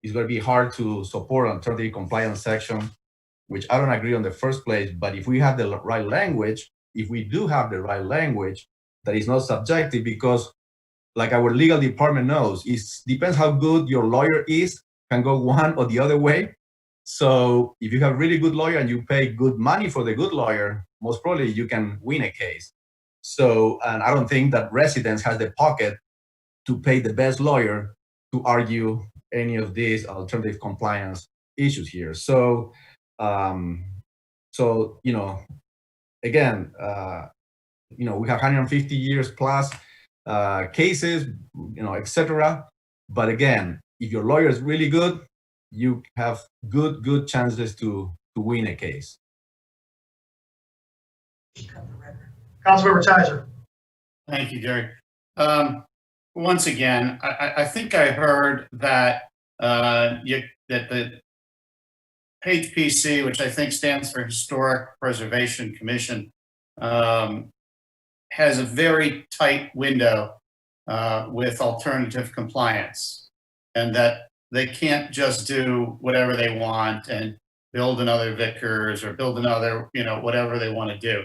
it's going to be hard to support alternative compliance section, which I don't agree on the first place. But if we have the right language, if we do have the right language that is not subjective, because like our legal department knows, it depends how good your lawyer is, can go one or the other way. So if you have a really good lawyer and you pay good money for the good lawyer, most probably you can win a case. So, and I don't think that residents has the pocket to pay the best lawyer to argue any of these alternative compliance issues here. So, so you know, again, you know, we have 150 years plus cases, you know, etc. But again, if your lawyer is really good, you have good chances to win a case. Councilmember Tizer. Thank you, Gary. Once again, I think I heard that that the HPC, which I think stands for Historic Preservation Commission, has a very tight window with alternative compliance, and that they can't just do whatever they want and build another Vickers or build another, you know, whatever they want to do.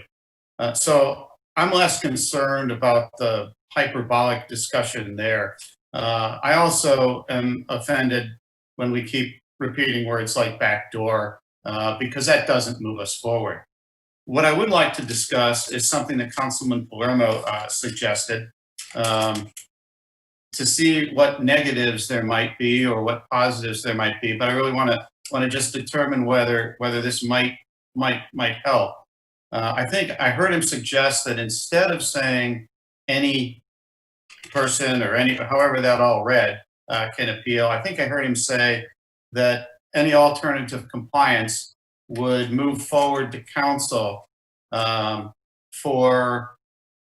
So I'm less concerned about the hyperbolic discussion there. I also am offended when we keep repeating words like backdoor, because that doesn't move us forward. What I would like to discuss is something that Councilman Palermo suggested, to see what negatives there might be or what positives there might be. But I really want to just determine whether this might help. I think I heard him suggest that instead of saying any person or however that all read can appeal, I think I heard him say that any alternative compliance would move forward to council for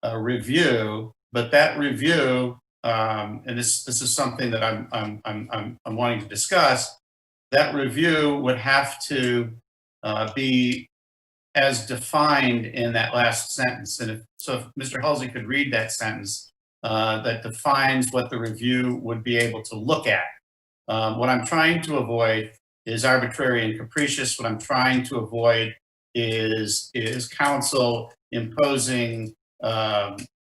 a review, but that review, and this is something that I'm wanting to discuss. That review would have to be as defined in that last sentence. And if Mr. Halsey could read that sentence that defines what the review would be able to look at. What I'm trying to avoid is arbitrary and capricious. What I'm trying to avoid is council imposing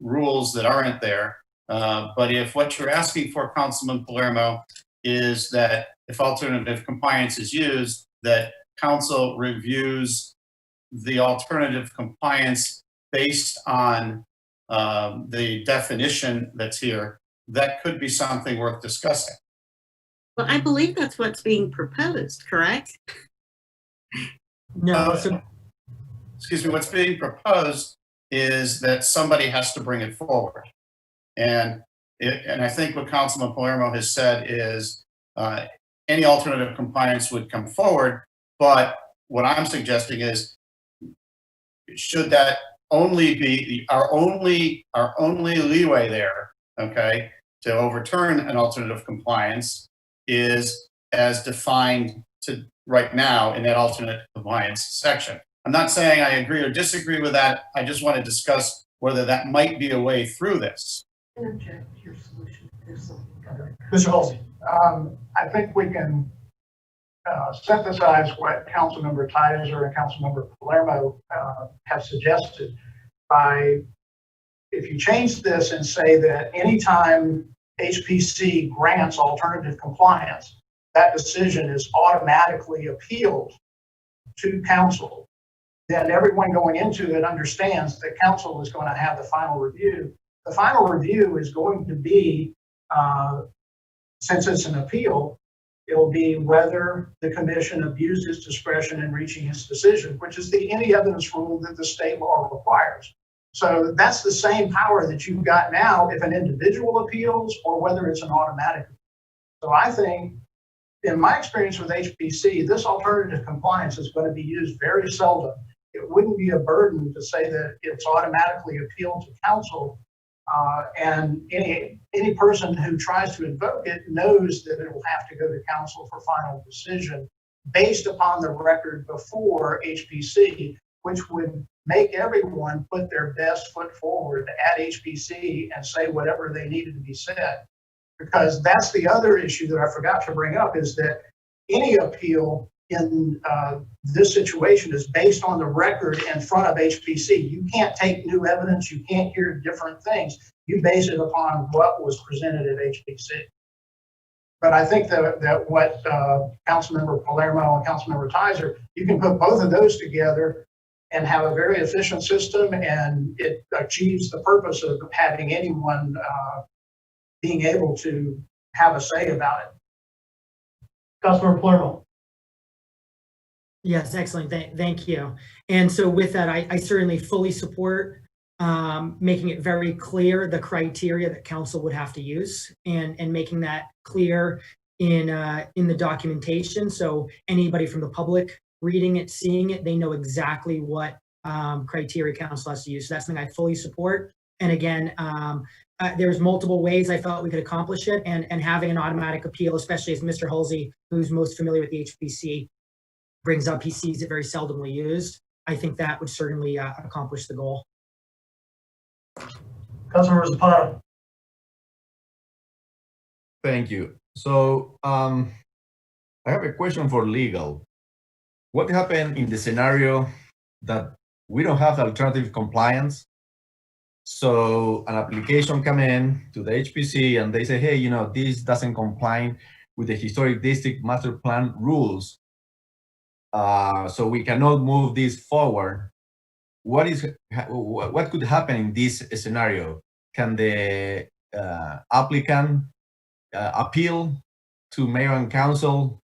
rules that aren't there. But if what you're asking for, Councilman Palermo, is that if alternative compliance is used, that council reviews the alternative compliance based on the definition that's here, that could be something worth discussing. Well, I believe that's what's being proposed, correct? No, Excuse me, what's being proposed is that somebody has to bring it forward. And I think what Councilman Palermo has said is any alternative compliance would come forward, but what I'm suggesting is should that only be our only leeway there, okay, to overturn an alternative compliance is as defined to right now in that alternate compliance section. I'm not saying I agree or disagree with that. I just want to discuss whether that might be a way through this. Interject your solution. There's something. Mr. Halsey. I think we can synthesize what Councilmember Tizer and Councilmember Palermo have suggested by, if you change this and say that anytime HPC grants alternative compliance, that decision is automatically appealed to council, then everyone going into it understands that council is going to have the final review. The final review is going to be, since it's an appeal, it'll be whether the commission abused its discretion in reaching its decision, which is the any evidence rule that the state law requires. So that's the same power that you've got now if an individual appeals or whether it's an automatic. So I think, in my experience with HPC, this alternative compliance is going to be used very seldom. It wouldn't be a burden to say that it's automatically appealed to council. And any person who tries to invoke it knows that it will have to go to council for final decision based upon the record before HPC, which would make everyone put their best foot forward at HPC and say whatever they needed to be said. Because that's the other issue that I forgot to bring up, is that any appeal in this situation is based on the record in front of HPC. You can't take new evidence. You can't hear different things. You base it upon what was presented at HPC. But I think that what Councilmember Palermo and Councilmember Tizer, you can put both of those together and have a very efficient system, and it achieves the purpose of having anyone being able to have a say about it. Councilmember Palermo. Yes, excellent. Thank you. And so with that, I certainly fully support making it very clear the criteria that council would have to use, and making that clear in the documentation. So anybody from the public reading it, seeing it, they know exactly what criteria council has to use. So that's something I fully support. And again, there's multiple ways I felt we could accomplish it, and having an automatic appeal, especially as Mr. Halsey, who's most familiar with the HPC, brings up, he sees it very seldomly used. I think that would certainly accomplish the goal. Councilmember Zapata. Thank you. So I have a question for legal. What happened in the scenario that we don't have alternative compliance? So an application come in to the HPC and they say, hey, you know, this doesn't comply with the historic district master plan rules. So we cannot move this forward. What could happen in this scenario? Can the applicant appeal to mayor and council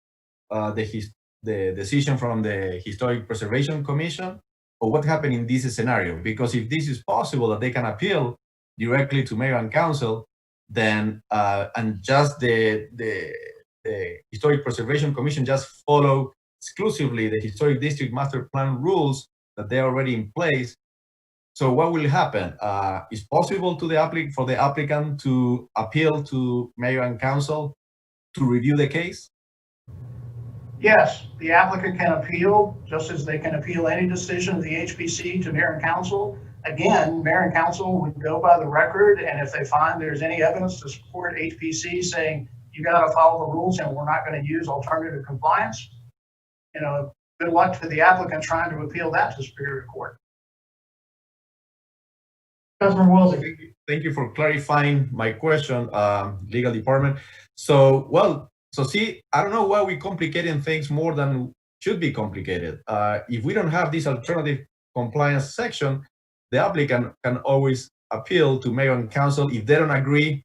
the decision from the Historic Preservation Commission? Or what happened in this scenario? Because if this is possible that they can appeal directly to mayor and council, then and just the Historic Preservation Commission just follow exclusively the Historic District Master Plan rules that they're already in place. So what will happen? Is possible to for the applicant to appeal to mayor and council to review the case? Yes, the applicant can appeal, just as they can appeal any decision of the HPC to mayor and council. Again, mayor and council would go by the record, and if they find there's any evidence to support HPC saying you got to follow the rules and we're not going to use alternative compliance, you know, good luck to the applicant trying to appeal that to Superior Court. Councilmember Wilson. Thank you for clarifying my question, legal department. So see, I don't know why we're complicating things more than should be complicated. If we don't have this alternative compliance section, the applicant can always appeal to mayor and council if they don't agree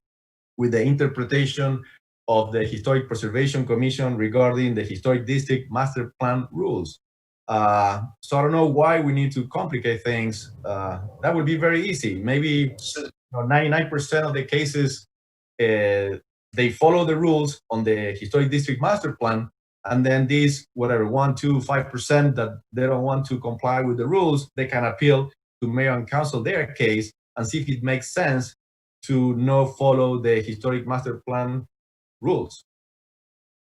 with the interpretation of the Historic Preservation Commission regarding the Historic District Master Plan rules. So I don't know why we need to complicate things. That would be very easy. Maybe 99% of the cases, they follow the rules on the Historic District Master Plan, And then these, whatever, 1, 2, 5% that they don't want to comply with the rules, they can appeal to mayor and council their case and see if it makes sense to not follow the historic master plan rules.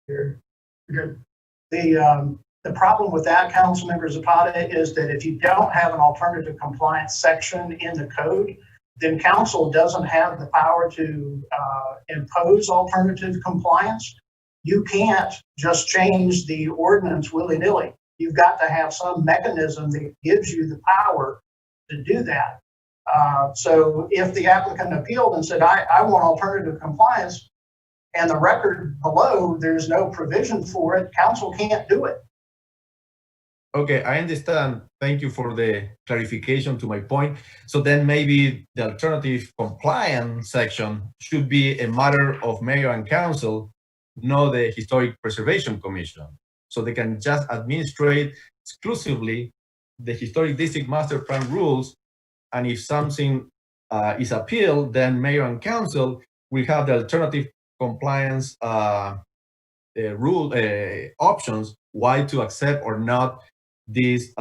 Good. The problem with that, Councilmember Zapata, is that if you don't have an alternative compliance section in the code, then council doesn't have the power to impose alternative compliance. You can't just change the ordinance willy-nilly. You've got to have some mechanism that gives you the power to do that. So if the applicant appealed and said, I want alternative compliance, and the record below, there's no provision for it, council can't do it. Okay, I understand. Thank you for the clarification to my point. So then maybe the alternative compliance section should be a matter of mayor and council, not the Historic Preservation Commission. So they can just administrate exclusively the Historic District Master Plan rules. And if something is appealed, then mayor and council will have the alternative compliance rule options, why to accept or not this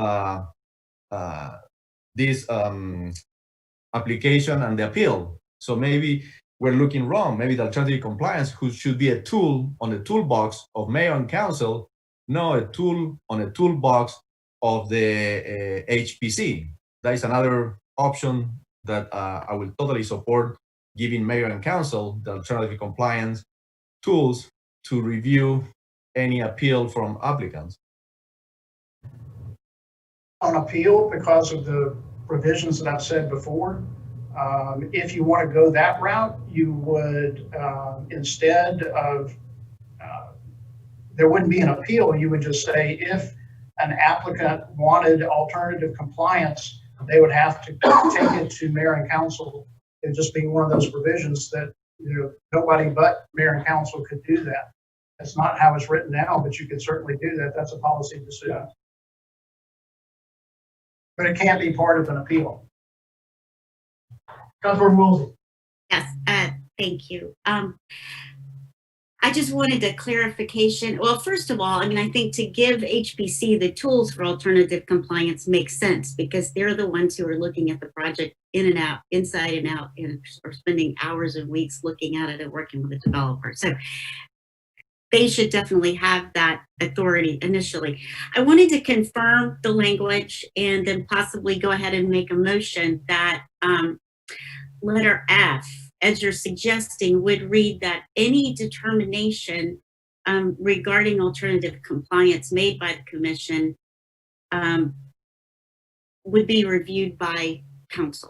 application and the appeal. So maybe we're looking wrong. Maybe the alternative compliance should be a tool on the toolbox of mayor and council, not a tool on a toolbox of the HPC. That is another option that I will totally support, giving mayor and council the alternative compliance tools to review any appeal from applicants. On appeal, because of the provisions that I've said before, if you want to go that route, you would, instead of, there wouldn't be an appeal, you would just say if an applicant wanted alternative compliance, they would have to take it to mayor and council. It'd just be one of those provisions that, nobody but mayor and council could do that. That's not how it's written now, but you could certainly do that. That's a policy decision. But it can't be part of an appeal. Councilmember Woolsey. Yes, thank you. I just wanted a clarification. Well, first of all, I think to give HPC the tools for alternative compliance makes sense because they're the ones who are looking at the project in and out, inside and out, and are spending hours and weeks looking at it and working with the developer. So they should definitely have that authority initially. I wanted to confirm the language and then possibly go ahead and make a motion that letter F, as you're suggesting, would read that any determination regarding alternative compliance made by the commission would be reviewed by council.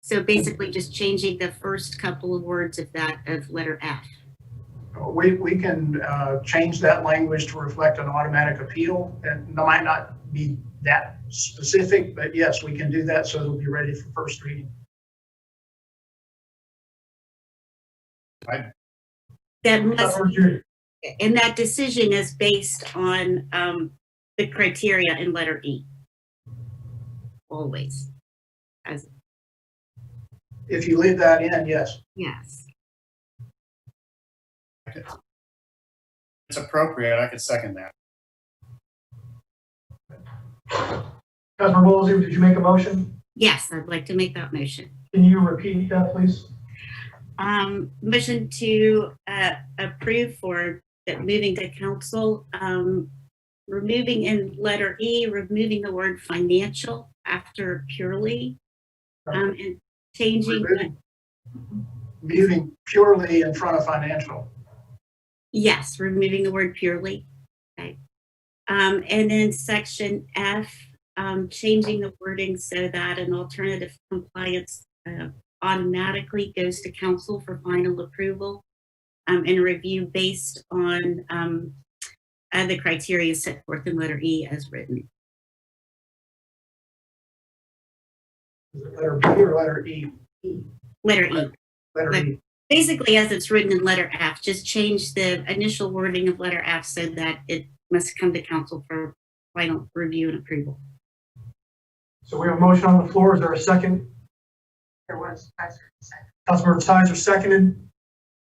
So basically just changing the first couple of words of that, of letter F. We can change that language to reflect an automatic appeal, and it might not be that specific, but yes, we can do that so it'll be ready for first reading. Right. That must, and that decision is based on the criteria in letter E. Always. As if you leave that in, yes. yes. It's appropriate. I could second that. Councilmember Woolsey, did you make a motion? Yes, I'd like to make that motion. Can you repeat that, please? Motion to approve for moving to council, removing in letter E, removing the word financial after purely, and changing. Moving purely in front of financial. Yes, removing the word purely. Okay. And then section F, changing the wording so that an alternative compliance automatically goes to council for final approval and review based on the criteria set forth in letter E as written. Is it letter B or letter E? Letter E. Letter E. Basically, as it's written in letter F, just change the initial wording of letter F so that it must come to council for final review and approval. So we have a motion on the floor. Is there a second? There was. Councilmember Sizer seconded.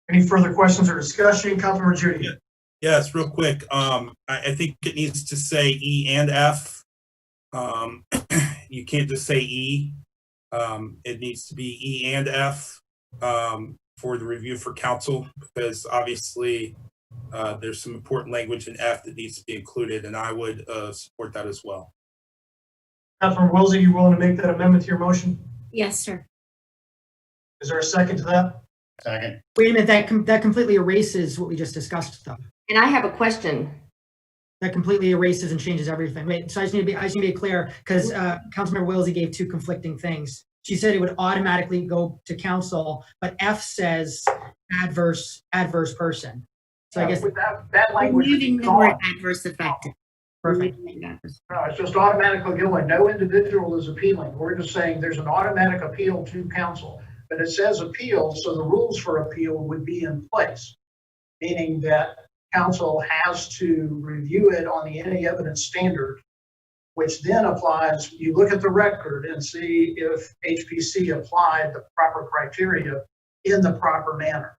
Any further questions or discussion? Councilmember Judy. Yes, real quick. I think it needs to say E and F. You can't just say E. It needs to be E and F for the review for council, because obviously there's some important language in F that needs to be included, and I would support that as well. Councilmember Wilson, you willing to make that amendment to your motion? Yes, sir. Is there a second to that? Second. Wait a minute, that completely erases what we just discussed, though. And I have a question. That completely erases and changes everything. Wait, so I just need to be clear, because Councilmember Wilsey gave two conflicting things. She said it would automatically go to council, but F says adverse person. So I guess With that language. Removing the word adverse effect. perfect. No, it's just automatically going. No individual is appealing. We're just saying there's an automatic appeal to council, but it says appeal, so the rules for appeal would be in place, meaning that council has to review it on the any evidence standard, which then applies. You look at the record and see if HPC applied the proper criteria in the proper manner.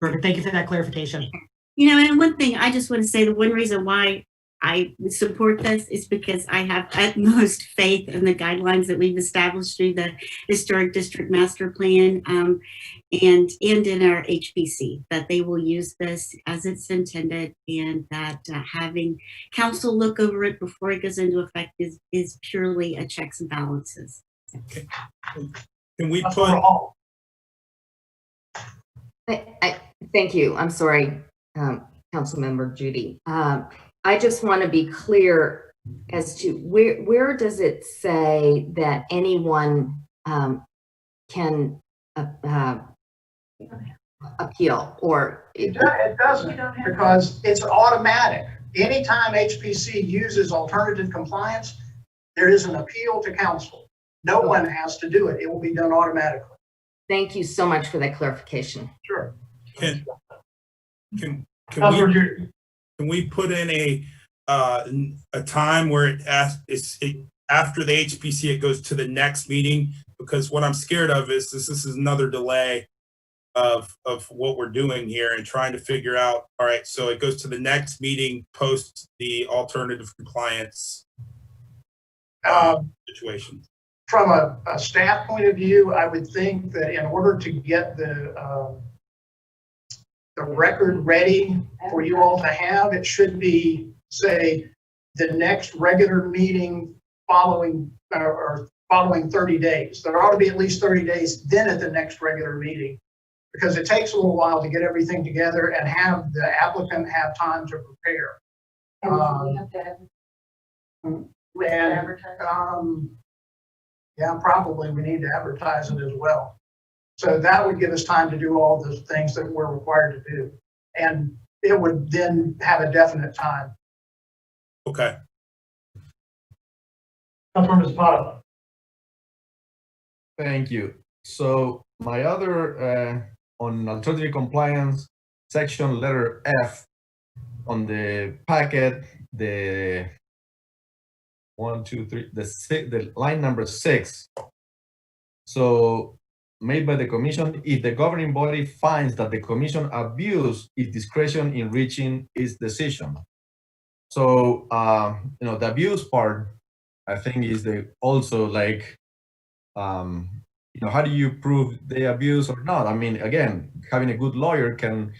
Perfect. Thank you for that clarification. You know, and one thing I just want to say, the one reason why I support this is because I have utmost faith in the guidelines that we've established through the Historic District Master Plan and in our HPC, that they will use this as it's intended, and that having council look over it before it goes into effect is purely a checks and balances. Okay. Can we That's put? all. Thank you. I'm sorry, Councilmember Judy. I just want to be clear as to where does it say that anyone can appeal, or It doesn't, because it's automatic. Anytime HPC uses alternative compliance, there is an appeal to council. No one has to do it. It will be done automatically. Thank you so much for that clarification. Sure. Can we put in a time where it after the HPC it goes to the next meeting? Because what I'm scared of is this is another delay of what we're doing here and trying to figure out, all right, so it goes to the next meeting post the alternative compliance situation. From a staff point of view, I would think that in order to get the record ready for you all to have, it should be, say, the next regular meeting following 30 days. There ought to be at least 30 days then at the next regular meeting, because it takes a little while to get everything together and have the applicant have time to prepare. Yeah, probably we need to advertise it as well. So that would give us time to do all the things that we're required to do. And it would then have a definite time. Okay. Councilmember Zapata. Thank you. So my other on alternative compliance section, letter F on the packet, the the line number 6. So made by the commission if the governing body finds that the commission abused its discretion in reaching its decision. So the abuse part, I think, is also like how do you prove they abuse or not? I mean, again, having a good lawyer can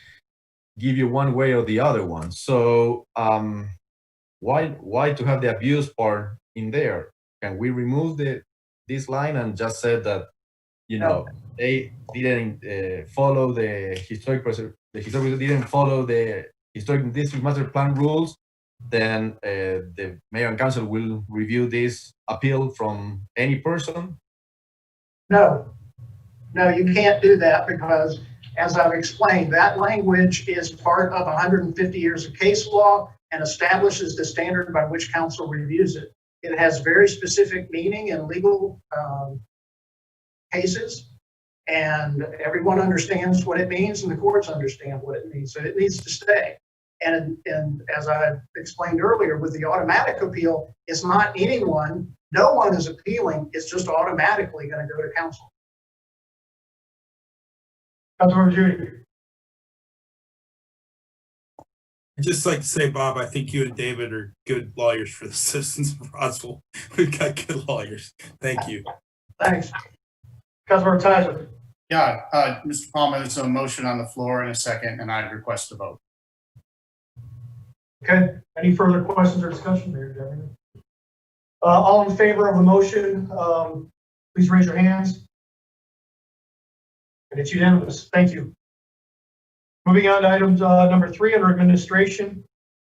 give you one way or the other one. So why to have the abuse part in there? Can we remove this line and just say that they didn't follow the historic didn't follow the historic district master plan rules? Then the mayor and council will review this appeal from any person? No, you can't do that, because as I've explained, that language is part of 150 years of case law and establishes the standard by which council reviews it. It has very specific meaning in legal cases, and everyone understands what it means, and the courts understand what it means, so it needs to stay. And as I explained earlier, with the automatic appeal, it's not anyone, no one is appealing, it's just automatically going to go to council. Councilmember Judy. I'd just like to say, Bob, I think you and David are good lawyers for the citizens of Roswell. We've got good lawyers. Thank you. Thanks. Councilmember Tyson. Yeah, Mr. Palmer, there's a motion on the floor in a second, and I'd request a vote. Okay, any further questions or discussion? Mayor Jeffrey? All in favor of the motion, please raise your hands. And it's unanimous. Thank you. Moving on to item number 3 under administration,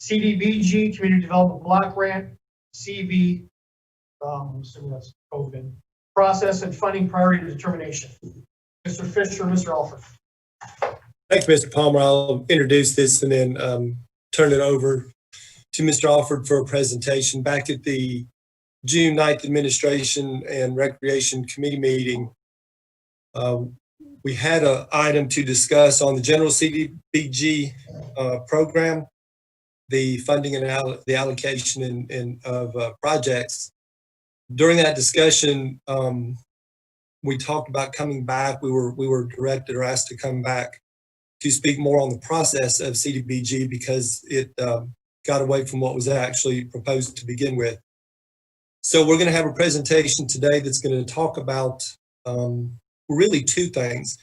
CDBG Community Development Block Grant, CV, assuming that's COVID, process and funding priority determination. Mr. Fisher, Mr. Alford. Thank you, Mr. Palmer. I'll introduce this and then turn it over to Mr. Alford for a presentation. Back at the June 9th Administration and Recreation Committee meeting, we had an item to discuss on the general CDBG program, the funding and the allocation of projects. During that discussion, we talked about coming back. We were directed or asked to come back to speak more on the process of CDBG because it got away from what was actually proposed to begin with. So we're going to have a presentation today that's going to talk about really 2 things.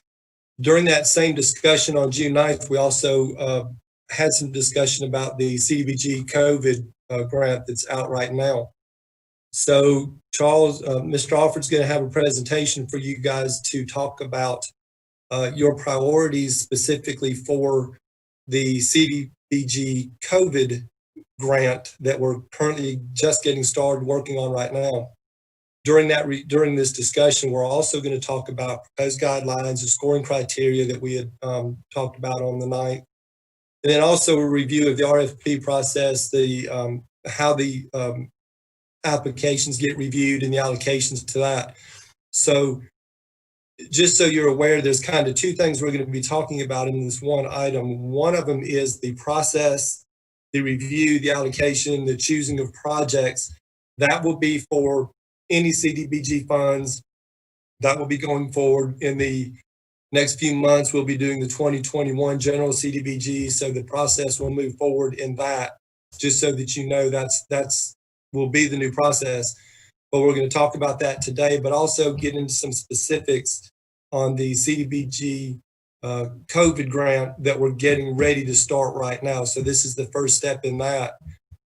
During that same discussion on June 9th, we also had some discussion about the CDBG COVID grant that's out right now. So Charles, Mr. Alford's going to have a presentation for you guys to talk about your priorities specifically for the CDBG COVID grant that we're currently just getting started working on right now. During this discussion, we're also going to talk about proposed guidelines, the scoring criteria that we had talked about on the 9th, and then also a review of the RFP process, how the applications get reviewed and the allocations to that. So just so you're aware, there's kind of 2 things we're going to be talking about in this one item. One of them is the process, the review, the allocation, the choosing of projects. That will be for any CDBG funds that will be going forward in the next few months. We'll be doing the 2021 general CDBG. So the process will move forward in that, just so that you know that's will be the new process. But we're going to talk about that today, but also get into some specifics on the CDBG COVID grant that we're getting ready to start right now. So this is the first step in that.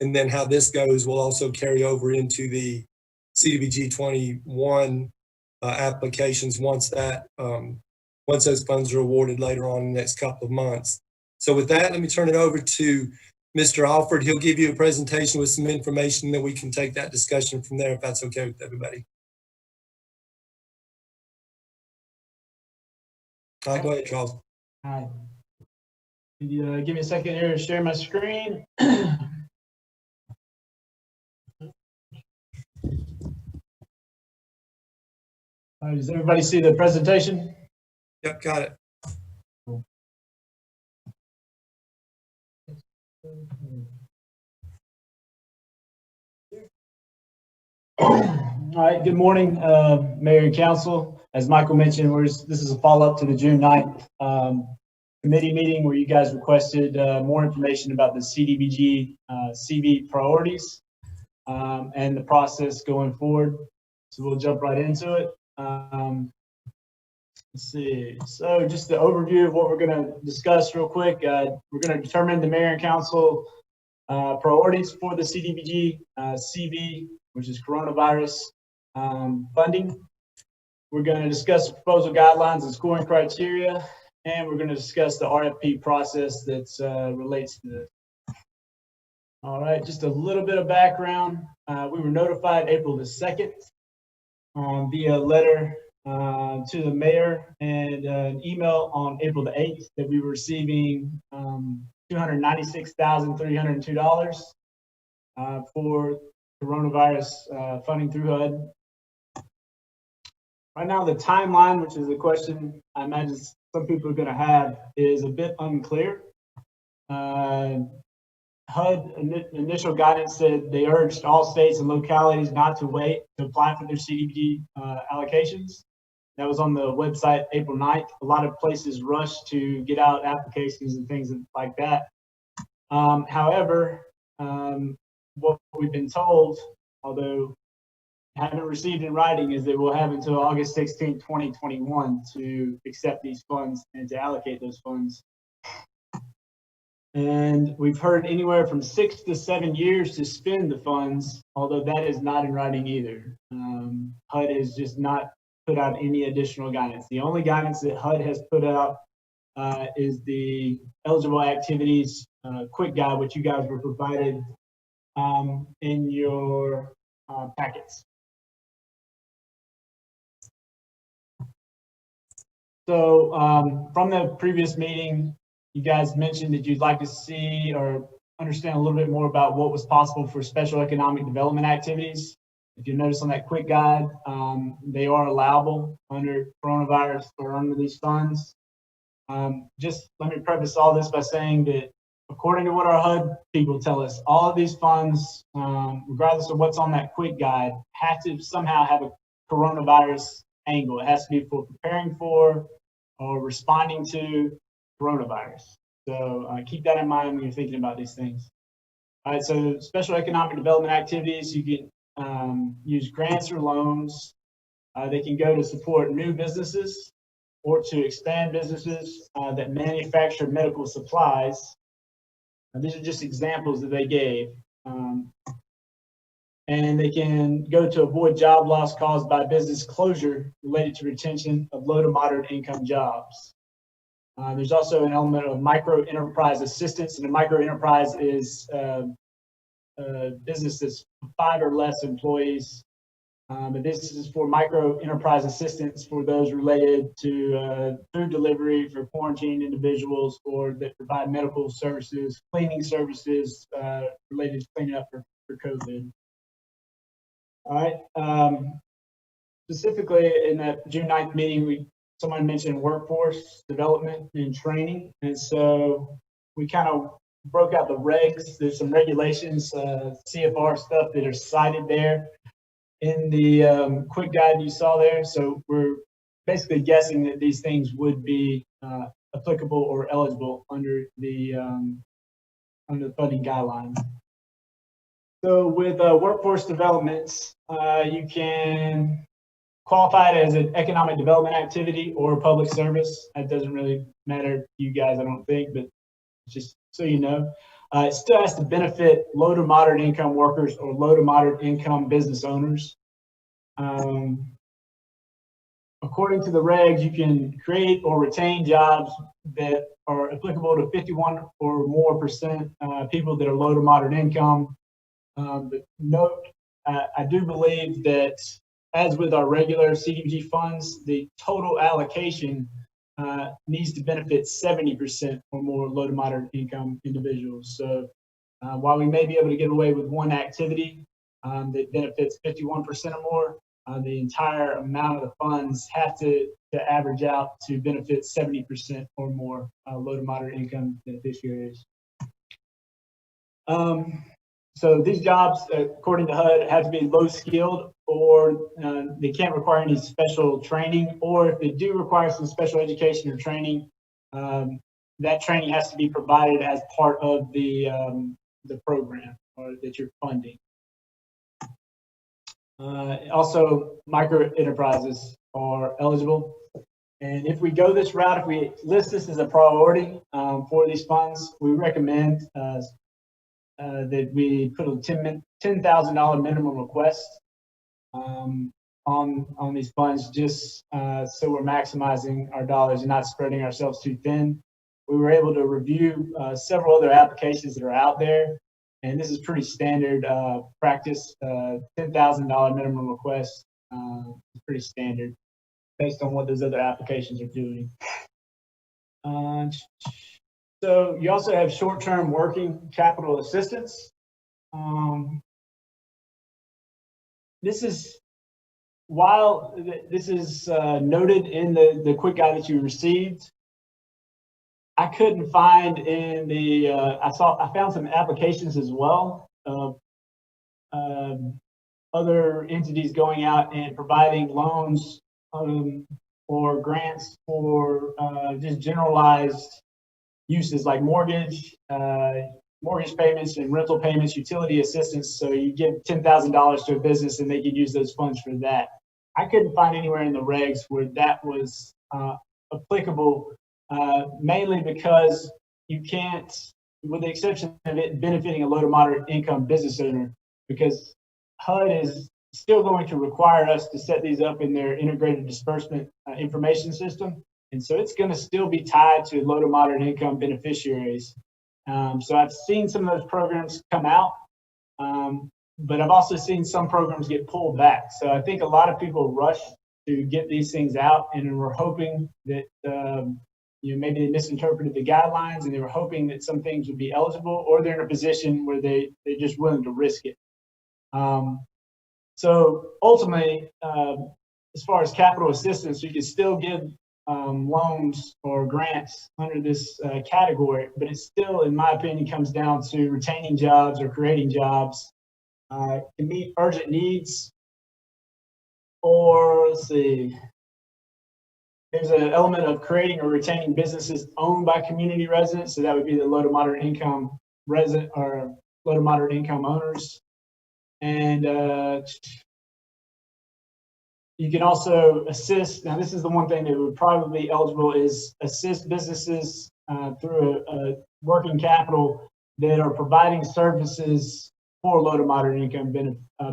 And then how this goes will also carry over into the CDBG 21 applications once those funds are awarded later on in the next couple of months. So with that, let me turn it over to Mr. Alford. He'll give you a presentation with some information that we can take that discussion from there, if that's okay with everybody. All right, go ahead, Charles. Hi. Can you give me a second here to share my screen? All right, does everybody see the presentation? Yep, got it. All right, good morning, Mayor and Council. As Michael mentioned, this is a follow-up to the June 9th committee meeting where you guys requested more information about the CDBG CV priorities and the process going forward. So we'll jump right into it. Let's see. So just the overview of what we're going to discuss real quick. We're going to determine the Mayor and Council priorities for the CDBG CV, which is coronavirus funding. We're going to discuss the proposal guidelines and scoring criteria, and we're going to discuss the RFP process that relates to this. All right, just a little bit of background. We were notified April the 2nd via letter to the mayor and an email on April the 8th that we were receiving $296,302 for coronavirus funding through HUD. Right now, the timeline, which is a question I imagine some people are going to have, is a bit unclear. HUD initial guidance said they urged all states and localities not to wait to apply for their CDBG allocations. That was on the website April 9th. A lot of places rushed to get out applications and things like that. However, what we've been told, although haven't received in writing, is that we'll have until August 16, 2021 to accept these funds and to allocate those funds. And we've heard anywhere from 6 to 7 years to spend the funds, although that is not in writing either. HUD has just not put out any additional guidance. The only guidance that HUD has put out is the eligible activities quick guide, which you guys were provided in your packets. So from the previous meeting, you guys mentioned that you'd like to see or understand a little bit more about what was possible for special economic development activities. If you notice on that quick guide, they are allowable under coronavirus or under these funds. Just let me preface all this by saying that according to what our HUD people tell us, all of these funds, regardless of what's on that quick guide, have to somehow have a coronavirus angle. It has to be for preparing for or responding to coronavirus. So keep that in mind when you're thinking about these things. All right, so special economic development activities, you can use grants or loans. They can go to support new businesses or to expand businesses that manufacture medical supplies. These are just examples that they gave. And they can go to avoid job loss caused by business closure related to retention of low to moderate income jobs. There's also an element of micro enterprise assistance, and a micro enterprise is a business that's 5 or less employees. But this is for micro enterprise assistance for those related to food delivery for quarantined individuals, or that provide medical services, cleaning services related to cleaning up for COVID. All right. Specifically in that June 9th meeting, someone mentioned workforce development and training. And so we kind of broke out the regs. There's some regulations, CFR stuff that are cited there in the quick guide you saw there. So we're basically guessing that these things would be applicable or eligible under the funding guidelines. So with workforce developments, you can qualify it as an economic development activity or public service. That doesn't really matter to you guys, I don't think, but just so you know. It still has to benefit low to moderate income workers or low to moderate income business owners. According to the regs, you can create or retain jobs that are applicable to 51% or more people that are low to moderate income. But note, I do believe that as with our regular CDBG funds, the total allocation needs to benefit 70% or more low to moderate income individuals. So while we may be able to get away with one activity that benefits 51% or more, the entire amount of the funds have to average out to benefit 70% or more low to moderate income beneficiaries. So these jobs, according to HUD, have to be low skilled, or they can't require any special training, or if they do require some special education or training, that training has to be provided as part of the program or that you're funding. Also, micro enterprises are eligible. And if we go this route, if we list this as a priority for these funds, we recommend that we put a $10,000 minimum request on these funds, just so we're maximizing our dollars and not spreading ourselves too thin. We were able to review several other applications that are out there, and this is pretty standard practice. $10,000 minimum request is pretty standard based on what those other applications are doing. So you also have short-term working capital assistance. This is, while this is noted in the quick guide that you received, I couldn't find in the, I found some applications as well of other entities going out and providing loans or grants for just generalized uses like mortgage, mortgage payments and rental payments, utility assistance. So you give $10,000 to a business and they could use those funds for that. I couldn't find anywhere in the regs where that was applicable, mainly because you can't, with the exception of it benefiting a low to moderate income business owner, because HUD is still going to require us to set these up in their integrated disbursement information system. And so it's going to still be tied to low to moderate income beneficiaries. So I've seen some of those programs come out, but I've also seen some programs get pulled back. So I think a lot of people rush to get these things out, and we're hoping that maybe they misinterpreted the guidelines and they were hoping that some things would be eligible, or they're in a position where they're just willing to risk it. So ultimately, as far as capital assistance, you can still give loans or grants under this category, but it still, in my opinion, comes down to retaining jobs or creating jobs to meet urgent needs. Or let's see, there's an element of creating or retaining businesses owned by community residents. So that would be the low to moderate income resident or low to moderate income owners. And you can also assist. Now, this is the one thing that would probably be eligible, is assist businesses through a working capital that are providing services for low to moderate income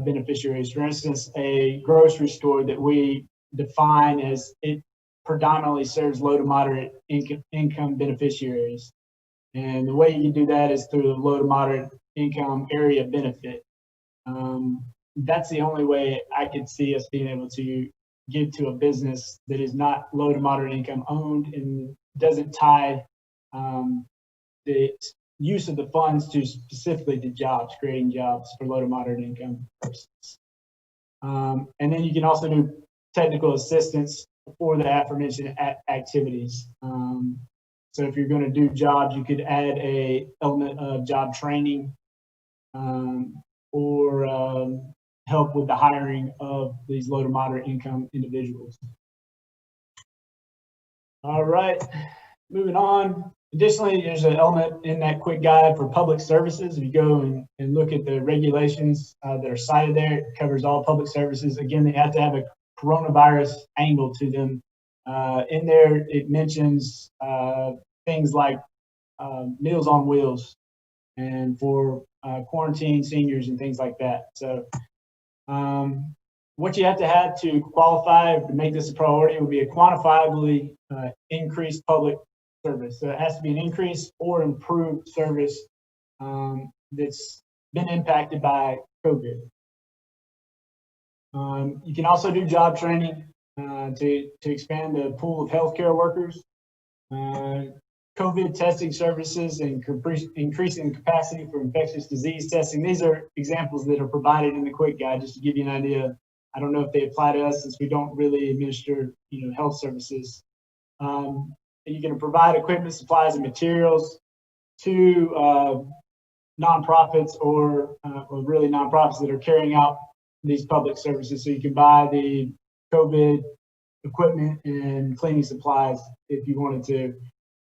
beneficiaries. For instance, a grocery store that we define as it predominantly serves low to moderate income beneficiaries. And the way you do that is through the low to moderate income area benefit. That's the only way I could see us being able to give to a business that is not low to moderate income owned and doesn't tie the use of the funds to specifically to jobs, creating jobs for low to moderate income persons. And then you can also do technical assistance for the aforementioned activities. So if you're going to do jobs, you could add a element of job training or help with the hiring of these low to moderate income individuals. All right, moving on. Additionally, there's an element in that quick guide for public services. If you go and look at the regulations that are cited there, it covers all public services. Again, they have to have a coronavirus angle to them. In there, it mentions things like Meals on Wheels and for quarantine seniors and things like that. So what you have to qualify to make this a priority would be a quantifiably increased public service. So it has to be an increased or improved service that's been impacted by COVID. You can also do job training to expand the pool of healthcare workers, COVID testing services, and increasing capacity for infectious disease testing. These are examples that are provided in the quick guide, just to give you an idea. I don't know if they apply to us since we don't really administer, health services. You can provide equipment, supplies, and materials to nonprofits or really nonprofits that are carrying out these public services. So you can buy the COVID equipment and cleaning supplies if you wanted to.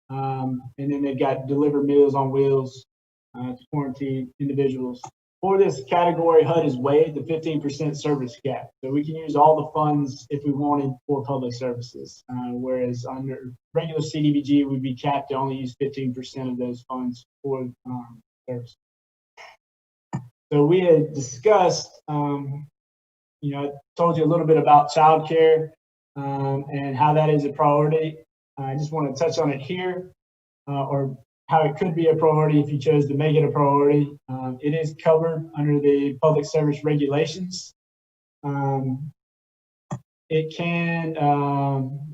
And then they've got deliver Meals on Wheels to quarantine individuals. For this category, HUD has waived the 15% service cap. So we can use all the funds if we wanted for public services, whereas under regular CDBG, we'd be capped to only use 15% of those funds for service. So we had discussed, I told you a little bit about childcare and how that is a priority. I just want to touch on it here, or how it could be a priority if you chose to make it a priority. It is covered under the public service regulations. It can,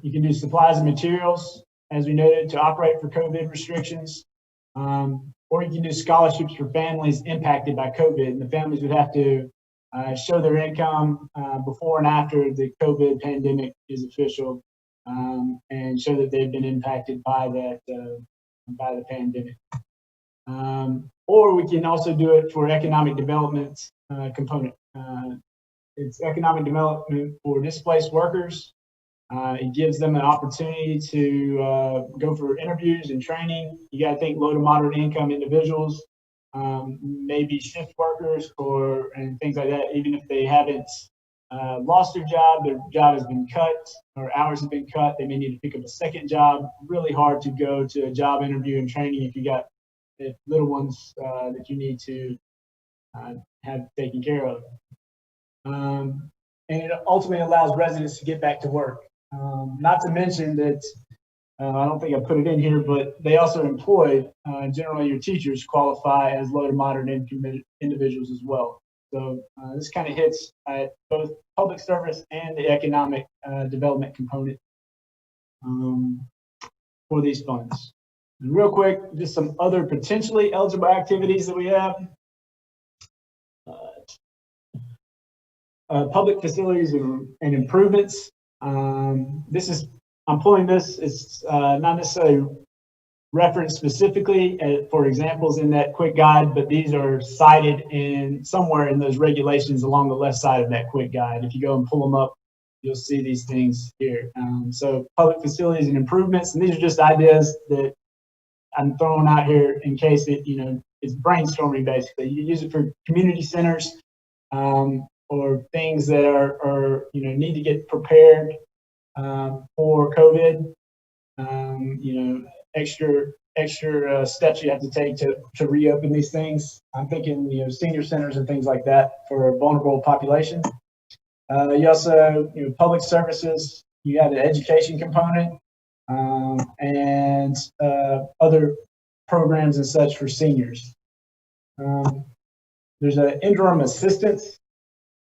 you can do supplies and materials, as we noted, to operate for COVID restrictions. Or you can do scholarships for families impacted by COVID. And the families would have to show their income before and after the COVID pandemic is official, and show that they've been impacted by that, by the pandemic. Or we can also do it for economic development component. It's economic development for displaced workers. It gives them an opportunity to go for interviews and training. You got to think low to moderate income individuals. maybe shift workers and things like that, even if they haven't lost their job has been cut or hours have been cut, they may need to pick up a second job. Really hard to go to a job interview and training if you got little ones that you need to have taken care of. And it ultimately allows residents to get back to work. Not to mention that, I don't think I put it in here, but they also employ, generally your teachers qualify as low to moderate income individuals as well. So this kind of hits at both public service and the economic development component for these funds. And real quick, just some other potentially eligible activities that we have. Public facilities and improvements. I'm pulling this, it's not necessarily referenced specifically for examples in that quick guide, but these are cited in somewhere in those regulations along the left side of that quick guide. If you go and pull them up, you'll see these things here. So public facilities and improvements, and these are just ideas that I'm throwing out here in case it's brainstorming basically. You can use it for community centers or things that are need to get prepared for COVID. Extra steps you have to take to reopen these things. I'm thinking, senior centers and things like that for a vulnerable population. You also, public services, you have the education component and other programs and such for seniors. There's an interim assistance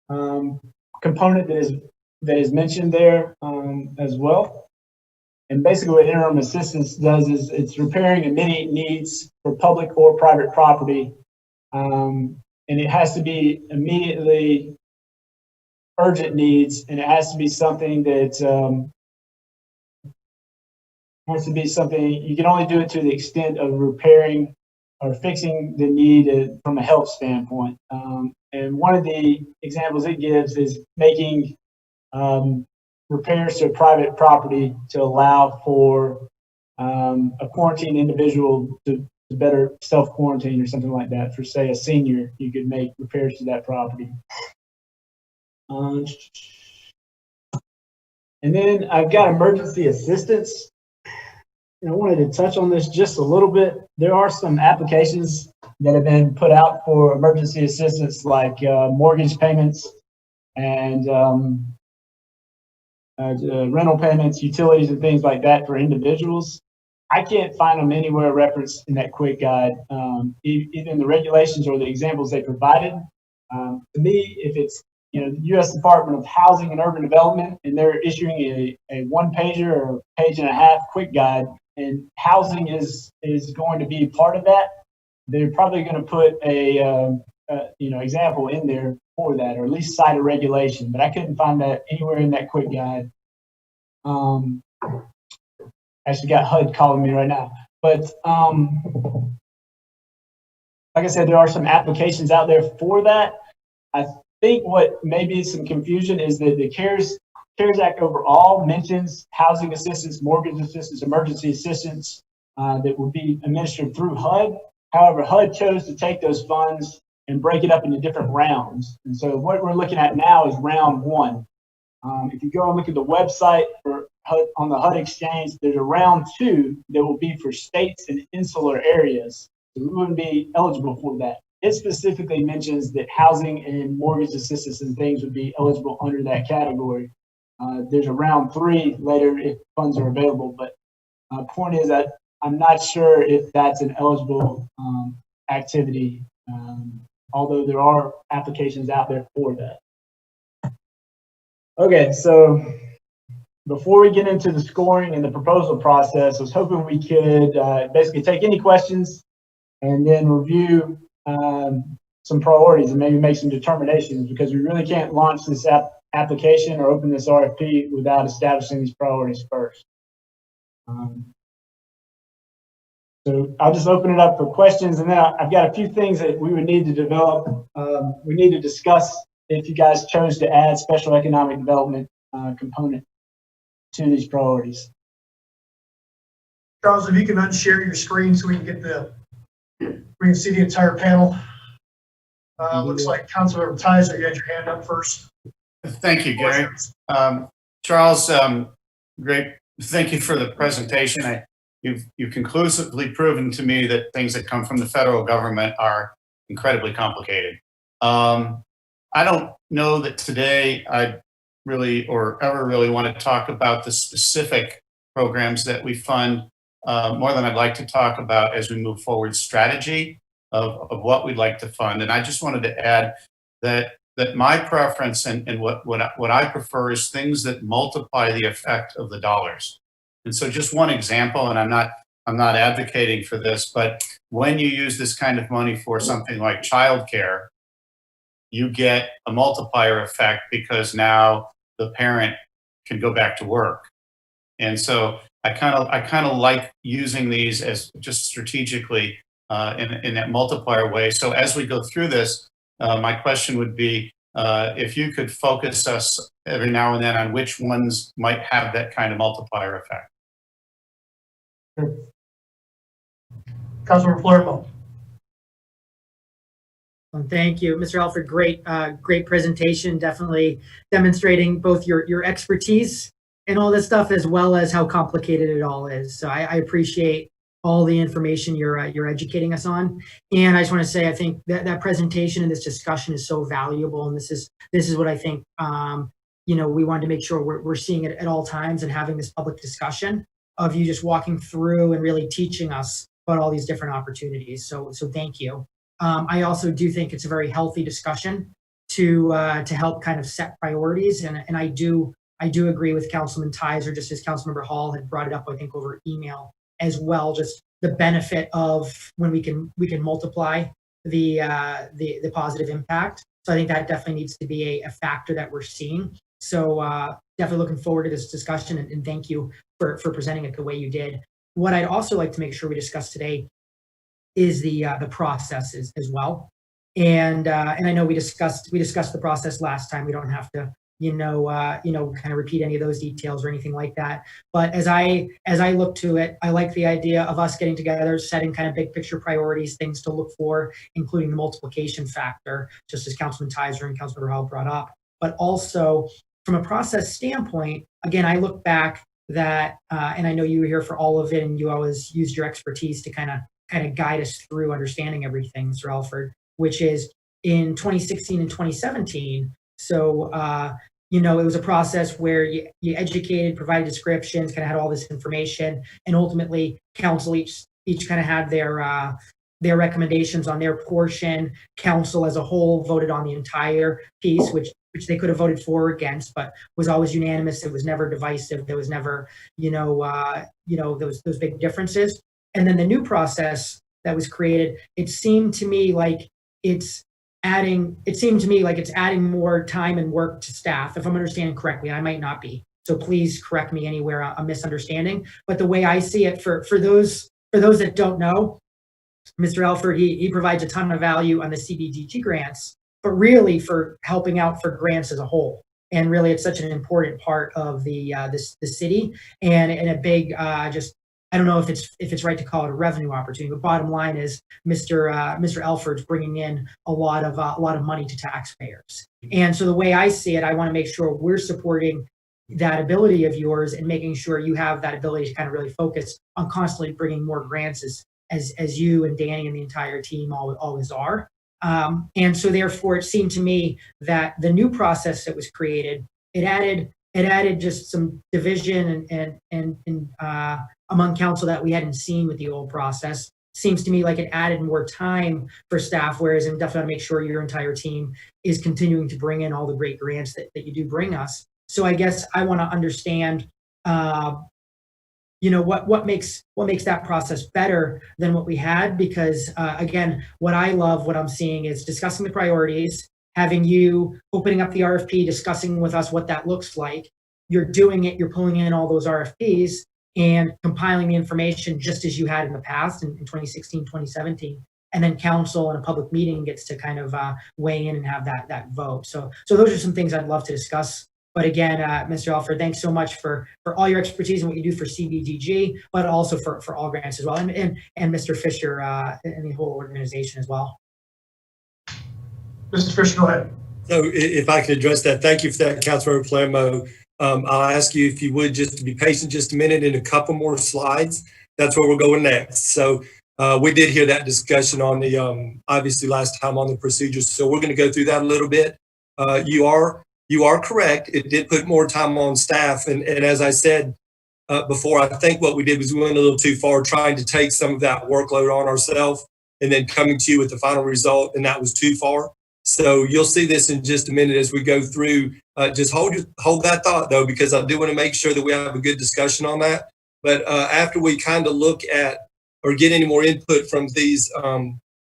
component that is mentioned there as well. And basically what interim assistance does is it's repairing immediate needs for public or private property. And it has to be immediately urgent needs, and it has to be something that you can only do it to the extent of repairing or fixing the need from a health standpoint. And one of the examples it gives is making repairs to private property to allow for a quarantined individual to better self-quarantine or something like that. For, say, a senior, you could make repairs to that property. And then I've got emergency assistance. And I wanted to touch on this just a little bit. There are some applications that have been put out for emergency assistance, like mortgage payments and rental payments, utilities, and things like that for individuals. I can't find them anywhere referenced in that quick guide, either in the regulations or the examples they provided. To me, if it's the U.S. Department of Housing and Urban Development, and they're issuing a one-pager or page and a half quick guide, and housing is going to be part of that, they're probably going to put a example in there for that, or at least cite a regulation. But I couldn't find that anywhere in that quick guide. Actually got HUD calling me right now. But like I said, there are some applications out there for that. I think what may be some confusion is that the CARES Act overall mentions housing assistance, mortgage assistance, emergency assistance that will be administered through HUD. However, HUD chose to take those funds and break it up into different rounds. And so what we're looking at now is round one. If you go and look at the website for HUD, on the HUD exchange, there's a round two that will be for states and insular areas. So we wouldn't be eligible for that. It specifically mentions that housing and mortgage assistance and things would be eligible under that category. There's a round three later if funds are available, but point is that I'm not sure if that's an eligible activity, although there are applications out there for that. Okay, so before we get into the scoring and the proposal process, I was hoping we could basically take any questions and then review some priorities and maybe make some determinations, because we really can't launch this application or open this RFP without establishing these priorities first. So I'll just open it up for questions, and then I've got a few things that we would need to develop. We need to discuss if you guys chose to add special economic development component to these priorities. Charles, if you can unshare your screen so we can get the We can see the entire panel. Looks like Councilmember Tizer, you had your hand up first. Thank you, Gary. Charles, great. Thank you for the presentation. You've conclusively proven to me that things that come from the federal government are incredibly complicated. I don't know that today I really or ever really want to talk about the specific programs that we fund more than I'd like to talk about as we move forward strategy of what we'd like to fund. And I just wanted to add that my preference and what I prefer is things that multiply the effect of the dollars. And so just one example, and I'm not advocating for this, but when you use this kind of money for something like childcare, you get a multiplier effect because now the parent can go back to work. And so I kind of like using these as just strategically in that multiplier way. So as we go through this, my question would be if you could focus us every now and then on which ones might have that kind of multiplier effect. Councilmember Florimo. Thank you, Mr. Alford. Great presentation. Definitely demonstrating both your expertise and all this stuff, as well as how complicated it all is. So I appreciate all the information you're educating us on. And I just want to say, I think that presentation and this discussion is so valuable. And this is what I think, we wanted to make sure we're seeing it at all times and having this public discussion of you just walking through and really teaching us about all these different opportunities. So thank you. I also do think it's a very healthy discussion to help kind of set priorities. And I do agree with Councilman Tizer, just as Councilmember Hall had brought it up, I think over email as well, just the benefit of when we can multiply the positive impact. So I think that definitely needs to be a factor that we're seeing. So definitely looking forward to this discussion, and thank you for presenting it the way you did. What I'd also like to make sure we discuss today is the processes as well. And I know we discussed the process last time. We don't have to kind of repeat any of those details or anything like that. But as I look to it, I like the idea of us getting together, setting kind of big picture priorities, things to look for, including the multiplication factor, just as Councilman Tizer and Councilmember Hall brought up. But also from a process standpoint, again, I look back that, and I know you were here for all of it, and you always used your expertise to kind of guide us through understanding everything, Mr. Alford, which is in 2016 and 2017. So, it was a process where you educated, provided descriptions, kind of had all this information, and ultimately council each kind of had their recommendations on their portion. Council as a whole voted on the entire piece, which they could have voted for or against, but was always unanimous. It was never divisive. There was never, those big differences. And then the new process that was created, it seemed to me like it's adding more time and work to staff, if I'm understanding correctly. I might not be, so please correct me anywhere I'm misunderstanding. But the way I see it, for those that don't know, Mr. Alford, he provides a ton of value on the CDBG grants, but really for helping out for grants as a whole. And really, it's such an important part of the city, and a big I don't know if it's right to call it a revenue opportunity, but bottom line is Mr. Alford's bringing in a lot of money to taxpayers. And so the way I see it, I want to make sure we're supporting that ability of yours and making sure you have that ability to kind of really focus on constantly bringing more grants as you and Danny and the entire team always are. And so therefore, it seemed to me that the new process that was created, it added just some division and among council that we hadn't seen with the old process. Seems to me like it added more time for staff, whereas and definitely make sure your entire team is continuing to bring in all the great grants that you do bring us. So I guess I want to understand, what makes that process better than what we had, because again, what I'm seeing is discussing the priorities, having you opening up the RFP, discussing with us what that looks like. You're doing it, you're pulling in all those RFPs and compiling the information just as you had in the past in 2016, 2017. And then council in a public meeting gets to kind of weigh in and have that vote. So those are some things I'd love to discuss. But again, Mr. Alford, thanks so much for all your expertise and what you do for CBDG, but also for all grants as well, and Mr. Fisher and the whole organization as well. Mr. Fisher, go ahead. So if I could address that, thank you for that, Councilmember Palermo. I'll ask you if you would just to be patient just a minute and a couple more slides. That's where we're going next. So we did hear that discussion on the, obviously last time on the procedures. So we're going to go through that a little bit. You are correct. It did put more time on staff. And as I said before, I think what we did was we went a little too far trying to take some of that workload on ourselves and then coming to you with the final result. And that was too far. So you'll see this in just a minute as we go through. Just hold that thought though, because I do want to make sure that we have a good discussion on that. But after we kind of look at or get any more input from these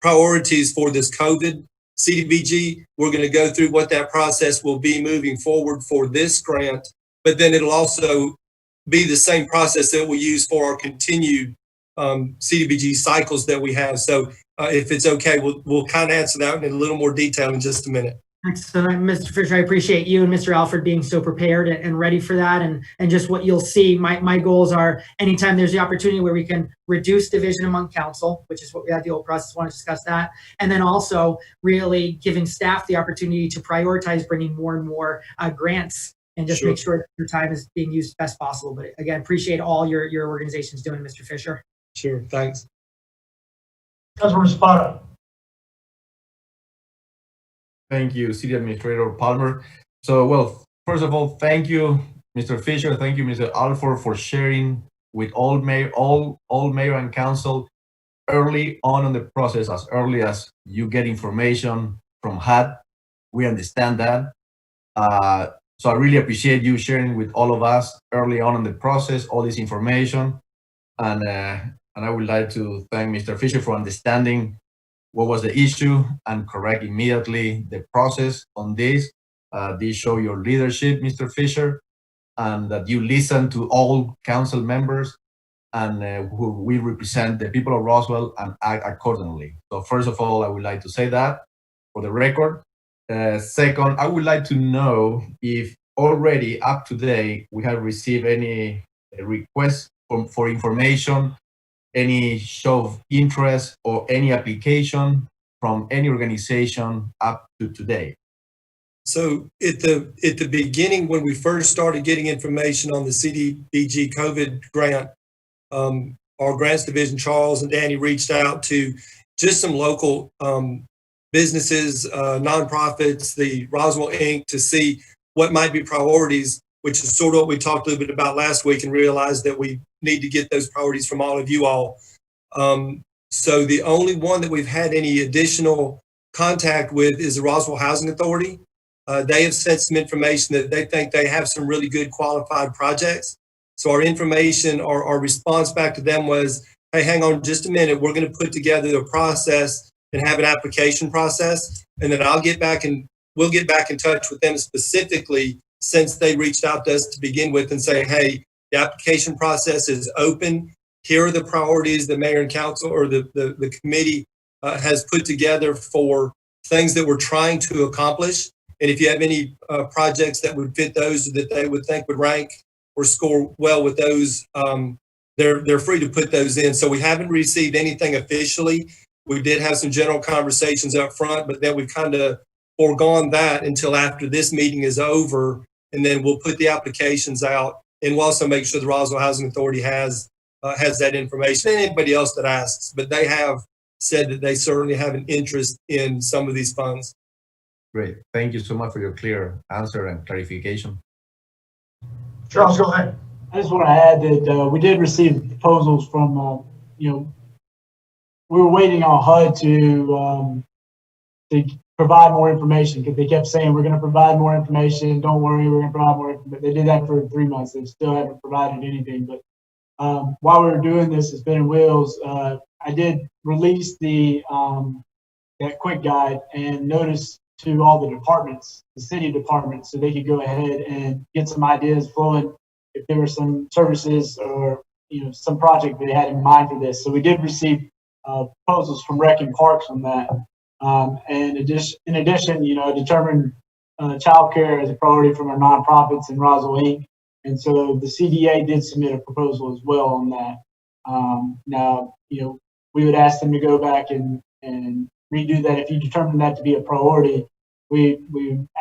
priorities for this COVID CDBG, we're going to go through what that process will be moving forward for this grant. But then it'll also be the same process that we use for our continued CDBG cycles that we have. So if it's okay, we'll kind of answer that in a little more detail in just a minute. Excellent, Mr. Fisher. I appreciate you and Mr. Alford being so prepared and ready for that. And just what you'll see, my goals are anytime there's the opportunity where we can reduce division among council, which is what we had the old process, want to discuss that. And then also really giving staff the opportunity to prioritize bringing more and more grants and just make sure that your time is being used best possible. But again, appreciate all your organization's doing, Mr. Fisher. Sure, thanks. Councilmember Spada. Thank you, City Administrator Palmer. So, well, first of all, thank you, Mr. Fisher. Thank you, Mr. Alford, for sharing with all mayor and council early on in the process, as early as you get information from HUD. We understand that. So I really appreciate you sharing with all of us early on in the process, all this information. And I would like to thank Mr. Fisher for understanding what was the issue and correct immediately the process on this. This show your leadership, Mr. Fisher, and that you listen to all council members and who we represent the people of Roswell and act accordingly. So first of all, I would like to say that for the record. Second, I would like to know if already up to date we have received any requests for information, any show of interest or any application from any organization up to today. So at the beginning, when we first started getting information on the CDBG COVID grant, our grants division, Charles and Danny, reached out to just some local businesses, nonprofits, the Roswell Inc., to see what might be priorities, which is sort of what we talked a little bit about last week, and realized that we need to get those priorities from all of you all. So the only one that we've had any additional contact with is the Roswell Housing Authority. They have sent some information that they think they have some really good qualified projects. So our information, our response back to them was, hey, hang on just a minute. We're going to put together a process and have an application process. And then we'll get back in touch with them specifically, since they reached out to us to begin with and say, hey, the application process is open. Here are the priorities the mayor and council or the committee has put together for things that we're trying to accomplish. And if you have any projects that would fit those that they would think would rank or score well with those, they're free to put those in. So we haven't received anything officially. We did have some general conversations up front, but then we've kind of foregone that until after this meeting is over, and then we'll put the applications out, and we'll also make sure the Roswell Housing Authority has that information, and anybody else that asks. But they have said that they certainly have an interest in some of these funds. Great. Thank you so much for your clear answer and clarification. Charles, go ahead. I just want to add that we did receive proposals from, we were waiting on HUD to provide more information, because they kept saying, we're going to provide more information. Don't worry, we're going to provide more information. They did that for 3 months. They still haven't provided anything. But while we were doing this, it's been in wheels. I did release that quick guide and notice to all the departments, the city departments, so they could go ahead and get some ideas flowing if there were some services or some project they had in mind for this. So we did receive proposals from Rec and Parks on that. And in addition, determined childcare as a priority from our nonprofits in Roswell, Inc. And so the CDA did submit a proposal as well on that. Now, we would ask them to go back and redo that. If you determine that to be a priority, we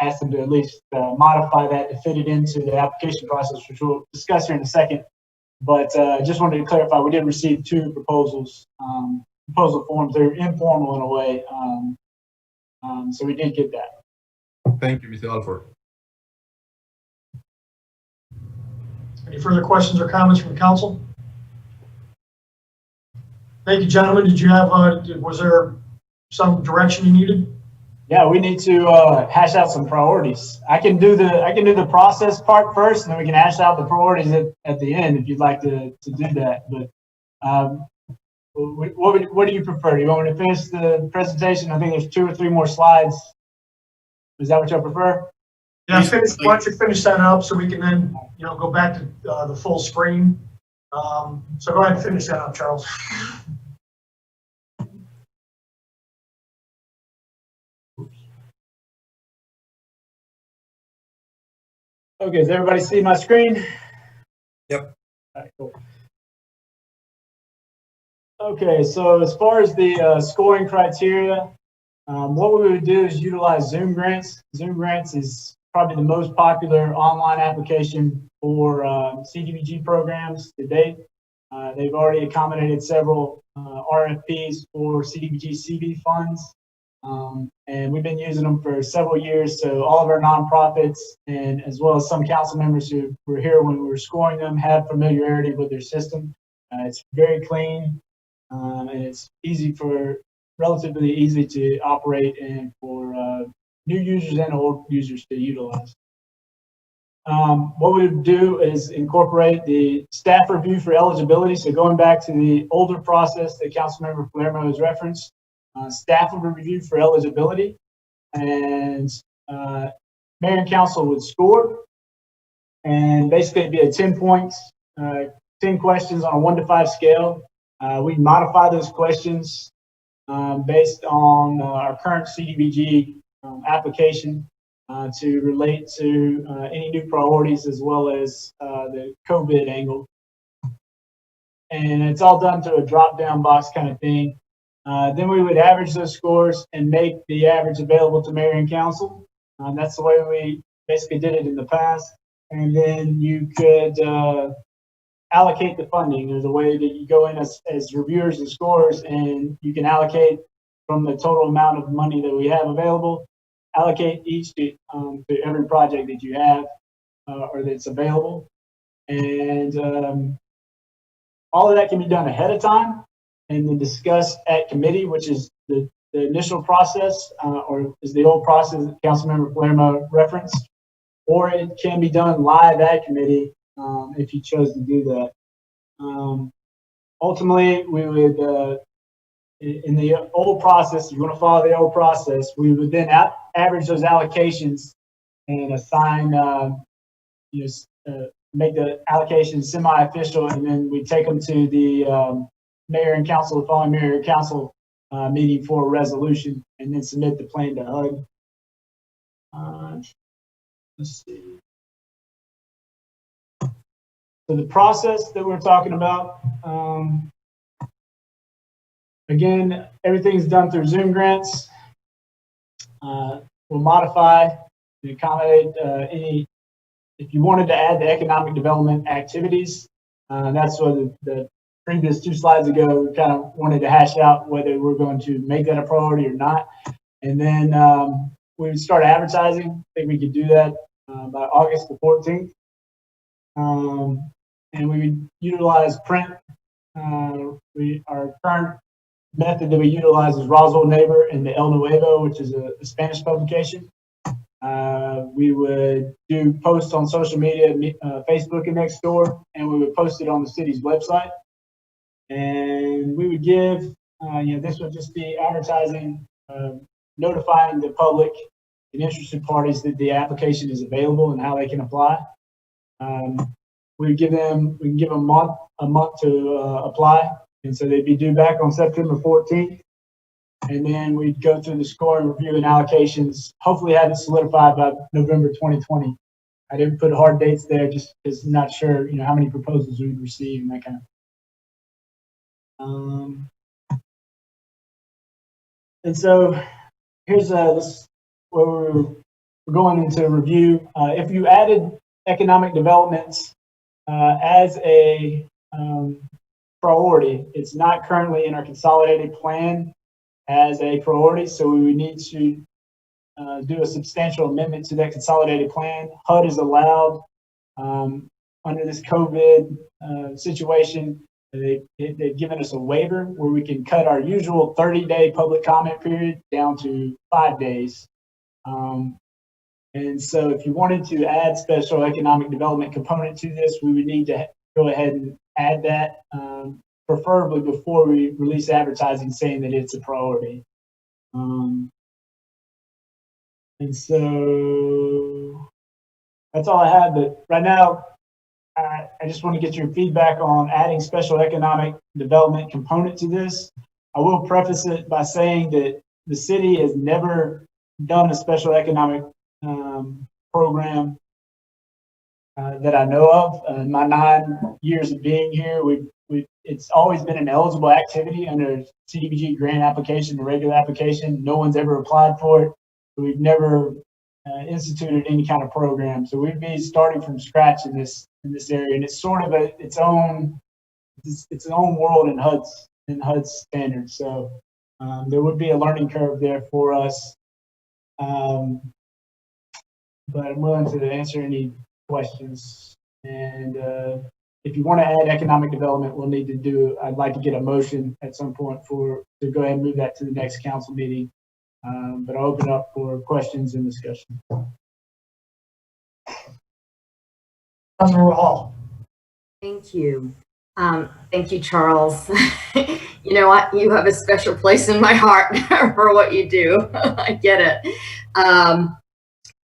asked them to at least modify that to fit it into the application process, which we'll discuss here in a second. But just wanted to clarify, we did receive 2 proposals, proposal forms. They're informal in a way. So we did get that. Thank you, Mr. Alford. Any further questions or comments from the council? Thank you, gentlemen. Did you have, was there some direction you needed? Yeah, we need to hash out some priorities. I can do the process part first, and then we can hash out the priorities at the end if you'd like to do that. But what do you prefer? Do you want me to finish the presentation? I think there's 2 or 3 more slides. Is that what you prefer? Yeah, why don't you finish that up so we can then, go back to the full screen. So go ahead and finish that up, Charles. Okay, does everybody see my screen? Yep. All right, cool. Okay, so as far as the scoring criteria, what we would do is utilize Zoom Grants. Zoom Grants is probably the most popular online application for CDBG programs to date. They've already accommodated several RFPs for CDBG CV funds. And we've been using them for several years. So all of our nonprofits and as well as some council members who were here when we were scoring them have familiarity with their system. It's very clean and it's relatively easy to operate and for new users and old users to utilize. What we would do is incorporate the staff review for eligibility. So going back to the older process that Councilmember Palermo has referenced, staff would review for eligibility, and mayor and council would score, and basically it'd be a 10 points, 10 questions on a 1 to 5 scale. We'd modify those questions based on our current CDBG application to relate to any new priorities as well as the COVID angle. And it's all done through a drop-down box kind of thing. Then we would average those scores and make the average available to mayor and council. That's the way we basically did it in the past. And then you could allocate the funding. There's a way that you go in as reviewers and scorers, and you can allocate from the total amount of money that we have available, allocate each to every project that you have or that's available. And all of that can be done ahead of time and then discussed at committee, which is the initial process or is the old process that Councilmember Palermo referenced, or it can be done live at committee if you chose to do that. Ultimately, we would, in the old process, if you want to follow the old process, we would then average those allocations and assign, make the allocation semi-official, and then we take them to the mayor and council, the following mayor and council meeting for a resolution, and then submit the plan to HUD. Let's see. So the process that we're talking about, again, everything's done through Zoom Grants. We'll modify to accommodate any, if you wanted to add the economic development activities, that's what the previous 2 slides ago, we kind of wanted to hash out whether we're going to make that a priority or not. And then we would start advertising. I think we could do that by August the 14th. And we would utilize print. Our current method that we utilize is Roswell Neighbor and the El Nuevo, which is a Spanish publication. We would do posts on social media, Facebook and Nextdoor, and we would post it on the city's website. And we would give, this would just be advertising, notifying the public and interested parties that the application is available and how they can apply. We can give them a month to apply. And so they'd be due back on September 14th. And then we'd go through the score and review and allocations, hopefully have it solidified by November 2020. I didn't put hard dates there just because I'm not sure, how many proposals we'd receive and that kind of. And so here's this where we're going into review. If you added economic developments as a priority, it's not currently in our consolidated plan as a priority, so we would need to do a substantial amendment to that consolidated plan. HUD is allowed under this COVID situation. They've given us a waiver where we can cut our usual 30-day public comment period down to 5 days. And so if you wanted to add special economic development component to this, we would need to go ahead and add that, preferably before we release advertising saying that it's a priority. And so that's all I had. But right now, I just want to get your feedback on adding special economic development component to this. I will preface it by saying that the city has never done a special economic program that I know of. In my 9 years of being here, it's always been an eligible activity under CDBG grant application, the regular application. No one's ever applied for it. We've never instituted any kind of program. So we'd be starting from scratch in this area, and it's sort of its own world in HUD's standards. So there would be a learning curve there for us. But I'm willing to answer any questions. And if you want to add economic development, I'd like to get a motion at some point to go ahead and move that to the next council meeting. But I'll open up for questions and discussion. Councilmember Hall. Thank you. Thank you, Charles. You know what? You have a special place in my heart for what you do. I get it.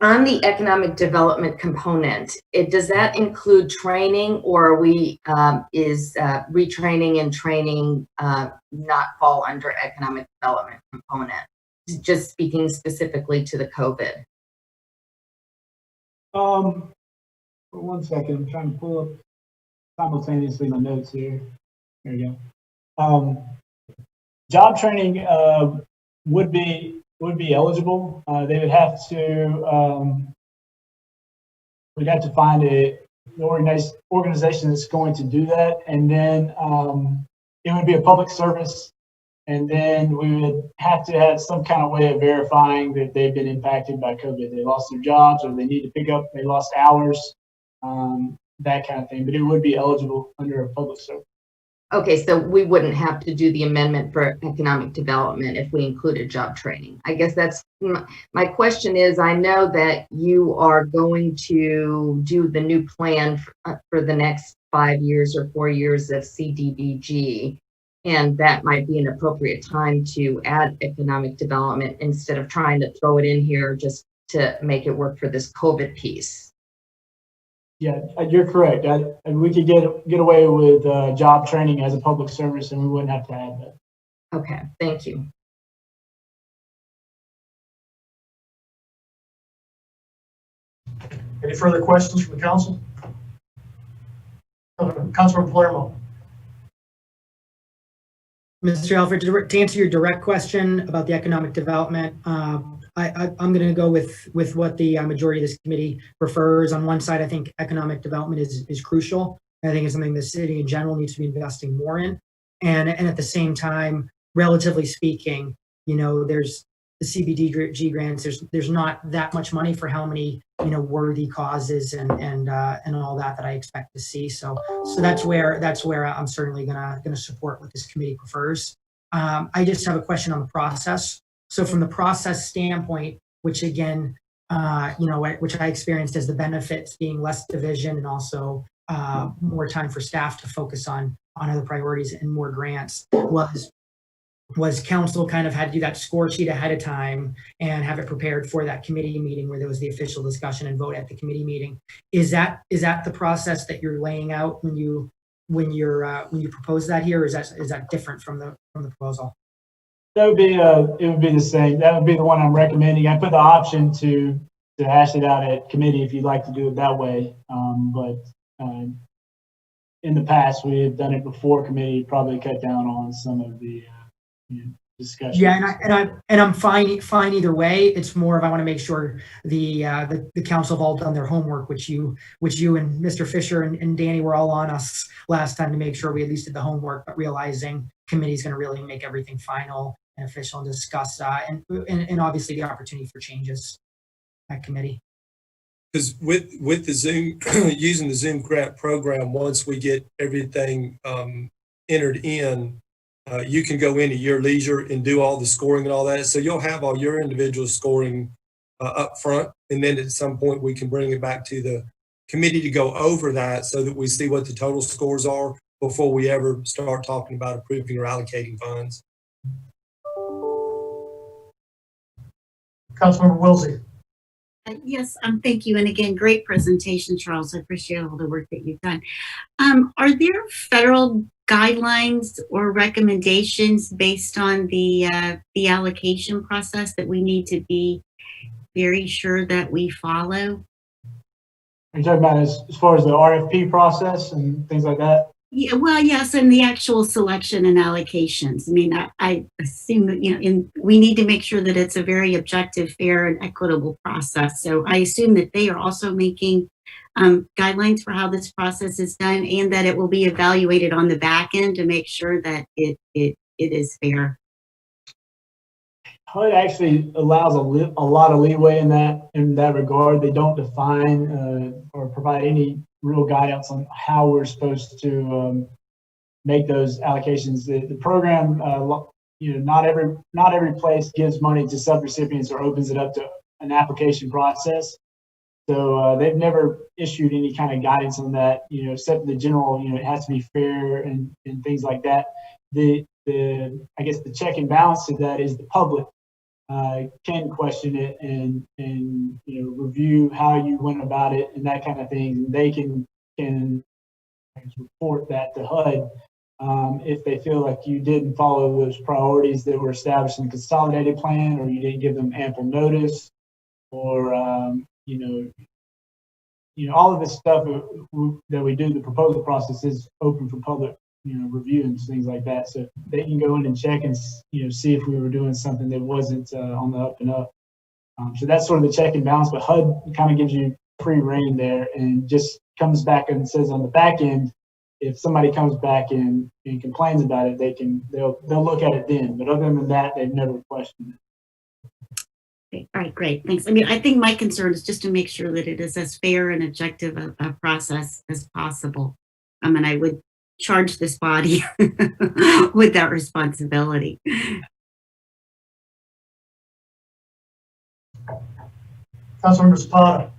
On the economic development component, does that include training, or are is retraining and training not fall under economic development component? Just speaking specifically to the COVID. For 1 second, I'm trying to pull up simultaneously my notes here. There you go. Job training would be eligible. They would have to. We'd have to find an organization that's going to do that, and then it would be a public service. And then we would have to have some kind of way of verifying that they've been impacted by COVID. They lost their jobs, or they need to pick up, they lost hours, that kind of thing. But it would be eligible under a public service. Okay, so we wouldn't have to do the amendment for economic development if we included job training. I guess that's my question is, I know that you are going to do the new plan for the next 5 years or 4 years of CDBG. And that might be an appropriate time to add economic development instead of trying to throw it in here just to make it work for this COVID piece. Yeah, you're correct. We could get away with job training as a public service, and we wouldn't have to add that. Okay, thank you. Any further questions from the council? Councilmember Palermo. Mr. Alfred, to answer your direct question about the economic development, I'm going to go with what the majority of this committee prefers. On one side, I think economic development is crucial. I think it's something the city in general needs to be investing more in. And at the same time, relatively speaking, there's the CBDG grants. There's not that much money for how many worthy causes and all that I expect to see. So that's where I'm certainly gonna support what this committee prefers. I just have a question on the process. So from the process standpoint, which again, which I experienced as the benefits being less division and also more time for staff to focus on other priorities and more grants, was council kind of had to do that score sheet ahead of time and have it prepared for that committee meeting where there was the official discussion and vote at the committee meeting. Is that the process that you're laying out when you propose that here, or is that different from the proposal? That would be, it would be the same. That would be the one I'm recommending. I put the option to hash it out at committee if you'd like to do it that way. But in the past, we had done it before committee, probably cut down on some of the discussion. Yeah, and I'm fine either way. It's more of I want to make sure the council have all done their homework, which you and Mr. Fisher and Danny were all on us last time to make sure we at least did the homework, but realizing committee's going to really make everything final and official and discuss and obviously the opportunity for changes at committee. Because with the Zoom, using the Zoom grant program, once we get everything entered in, you can go into your leisure and do all the scoring and all that. So you'll have all your individual scoring up front. And then at some point we can bring it back to the committee to go over that so that we see what the total scores are before we ever start talking about approving or allocating funds. Councilmember Wilsey. Yes, thank you. And again, great presentation, Charles. I appreciate all the work that you've done. Are there federal guidelines or recommendations based on the allocation process that we need to be very sure that we follow? Are you talking about as far as the RFP process and things like that? Yeah, well, yes, and the actual selection and allocations. I mean, I assume that, we need to make sure that it's a very objective, fair, and equitable process. So I assume that they are also making guidelines for how this process is done and that it will be evaluated on the back end to make sure that it is fair. HUD actually allows a lot of leeway in that regard. They don't define or provide any real guidance on how we're supposed to make those allocations. The program, not every place gives money to subrecipients or opens it up to an application process. So they've never issued any kind of guidance on that, except the general, it has to be fair and things like that. I guess the check and balance to that is the public can question it and review how you went about it and that kind of thing. They can report that to HUD if they feel like you didn't follow those priorities that were established in the consolidated plan, or you didn't give them ample notice, or all of this stuff that we do. The proposal process is open for public review and things like that, so they can go in and check and see if we were doing something that wasn't on the up and up. So that's sort of the check and balance, but HUD kind of gives you free reign there and just comes back and says on the back end, if somebody comes back and complains about it, they'll look at it then. But other than that, they've never questioned it. Okay. All right, great, thanks. I mean, I think my concern is just to make sure that it is as fair and objective a process as possible. And I would charge this body with that responsibility. Councilmember Zapata.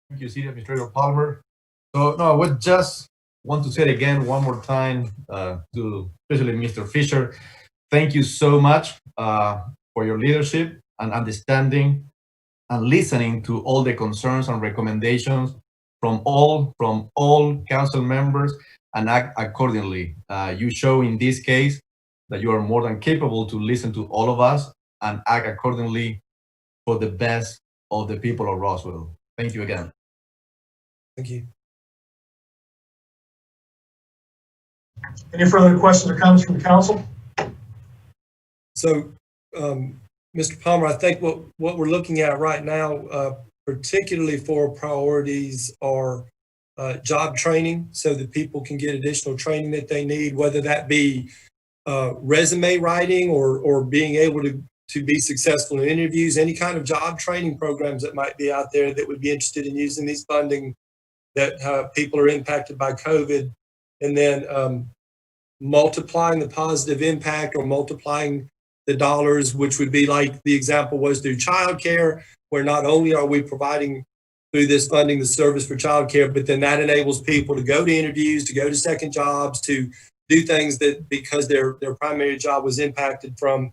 Thank you, City Administrator Palmer. So, no, I would just want to say it again one more time to especially Mr. Fisher. Thank you so much for your leadership and understanding and listening to all the concerns and recommendations from all council members and act accordingly. You show in this case that you are more than capable to listen to all of us and act accordingly for the best of the people of Roswell. Thank you again. Thank you. Any further questions or comments from the council? So, Mr. Palmer, I think what we're looking at right now, particularly for priorities, are job training so that people can get additional training that they need, whether that be resume writing or being able to be successful in interviews, any kind of job training programs that might be out there that would be interested in using these funding that people are impacted by COVID, and then multiplying the positive impact or multiplying the dollars, which would be like the example was through childcare, where not only are we providing through this funding the service for childcare, but then that enables people to go to interviews, to go to second jobs, to do things that because their primary job was impacted from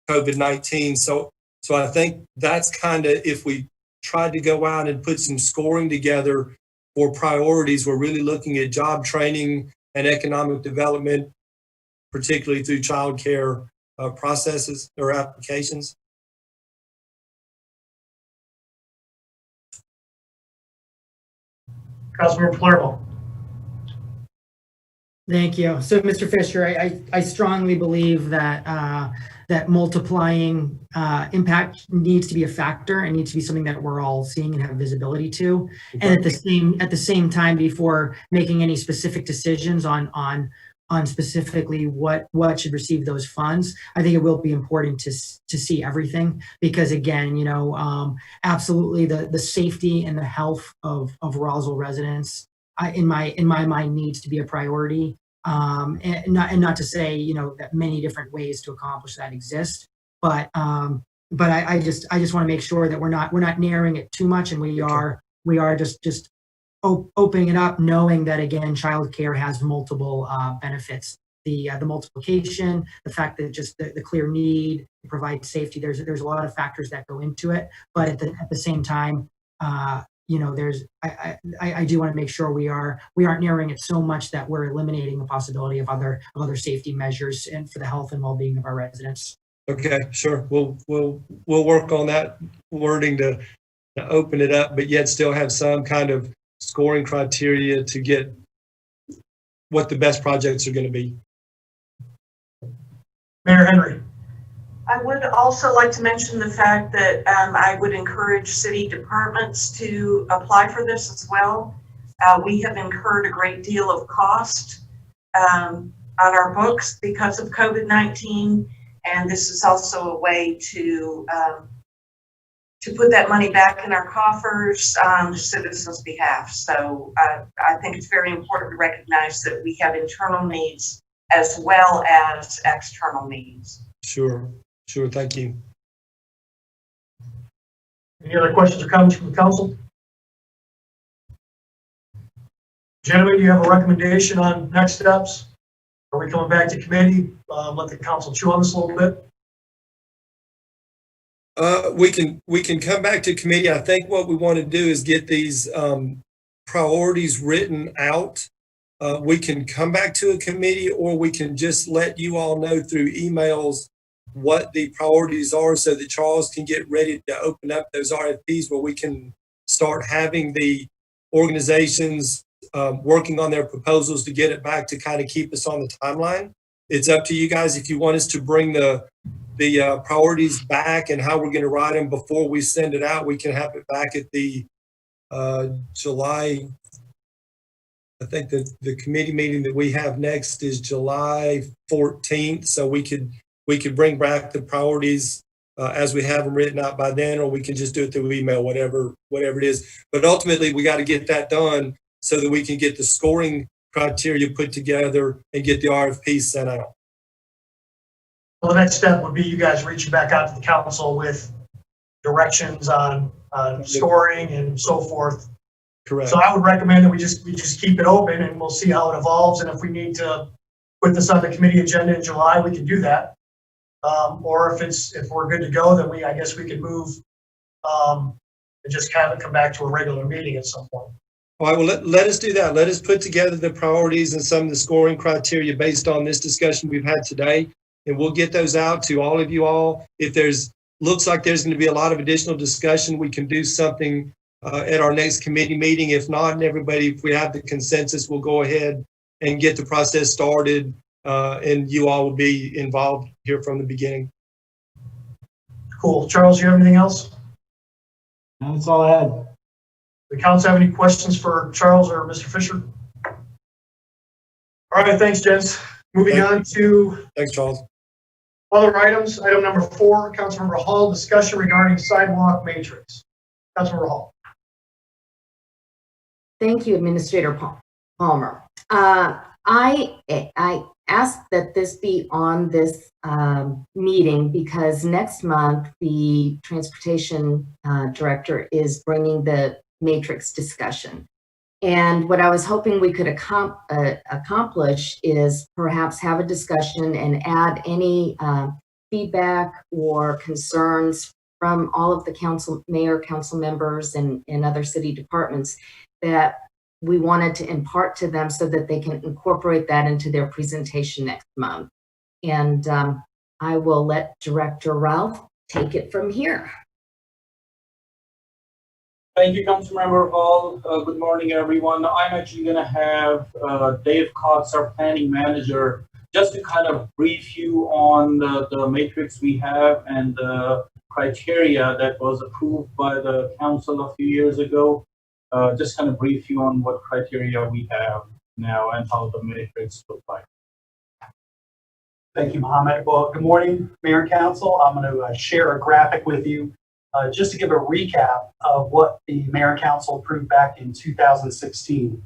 COVID-19. So I think that's kind of, if we tried to go out and put some scoring together for priorities, we're really looking at job training and economic development particularly through childcare processes or applications. Councilmember Palermo. Thank you. So, Mr. Fisher, I strongly believe that that multiplying impact needs to be a factor and needs to be something that we're all seeing and have visibility to. Okay. And at the same time, before making any specific decisions on specifically what should receive those funds, I think it will be important to see everything, because again, you know, absolutely the safety and the health of Roswell residents, in my mind, needs to be a priority. And not to say, you know, that many different ways to accomplish that exist, but I just want to make sure that we're not narrowing it too much, and we are just opening it up, knowing that again, childcare has multiple benefits. The multiplication, the fact that just the clear need to provide safety. There's a lot of factors that go into it, but at the same time, you know, I do want to make sure we aren't narrowing it so much that we're eliminating the possibility of other safety measures and for the health and well-being of our residents. Okay, sure. We'll work on that wording to open it up, but yet still have some kind of scoring criteria to get what the best projects are going to be. Mayor Henry. I would also like to mention the fact that I would encourage city departments to apply for this as well. We have incurred a great deal of cost on our books because of COVID-19, and this is also a way to put that money back in our coffers on the citizens' behalf. So I think it's very important to recognize that we have internal needs as well as external needs. Sure, thank you. Any other questions or comments from the council? Gentlemen, do you have a recommendation on next steps? Are we coming back to committee? Let the council chew on this a little bit. We can come back to committee. I think what we want to do is get these priorities written out. We can come back to a committee, or we can just let you all know through emails what the priorities are, so that Charles can get ready to open up those RFPs where we can start having the organizations working on their proposals to get it back to kind of keep us on the timeline. It's up to you guys if you want us to bring the priorities back and how we're going to write them before we send it out. We can have it back at the July. I think the committee meeting that we have next is July 14th. So we could bring back the priorities as we have them written out by then, or we can just do it through email, whatever it is. But ultimately, we got to get that done so that we can get the scoring criteria put together and get the RFP sent out. Well, the next step would be you guys reaching back out to the council with directions on scoring and so forth. Correct. So I would recommend that we just keep it open, and we'll see how it evolves. And if we need to put this on the committee agenda in July, we can do that. Or if we're good to go, then I guess we can move and just kind of come back to a regular meeting at some point. All right, well, let us do that. Let us put together the priorities and some of the scoring criteria based on this discussion we've had today, and we'll get those out to all of you all. If looks like there's going to be a lot of additional discussion, we can do something at our next committee meeting. If not, and everybody, if we have the consensus, we'll go ahead and get the process started, and you all will be involved here from the beginning. Cool. Charles, you have anything else? No, that's all I had. The council have any questions for Charles or Mr. Fisher? All right, thanks, gents. Moving on to Thanks, Charles. other items. Item number 4, Councilmember Hall, discussion regarding sidewalk matrix. Councilmember Hall. Thank you, Administrator Palmer. I asked that this be on this meeting because next month the transportation director is bringing the matrix discussion. And what I was hoping we could accomplish is perhaps have a discussion and add any feedback or concerns from all of the mayor, council members, and other city departments that we wanted to impart to them so that they can incorporate that into their presentation next month. And I will let Director Ralph take it from here. Thank you, Councilmember Hall. Good morning, everyone. I'm actually going to have Dave Cox, our planning manager, just to kind of brief you on the matrix we have and the criteria that was approved by the council a few years ago. Just kind of brief you on what criteria we have now and how the matrix look like. Thank you, Mohammed. Well, good morning, Mayor and Council. I'm going to share a graphic with you just to give a recap of what the Mayor and Council approved back in 2016.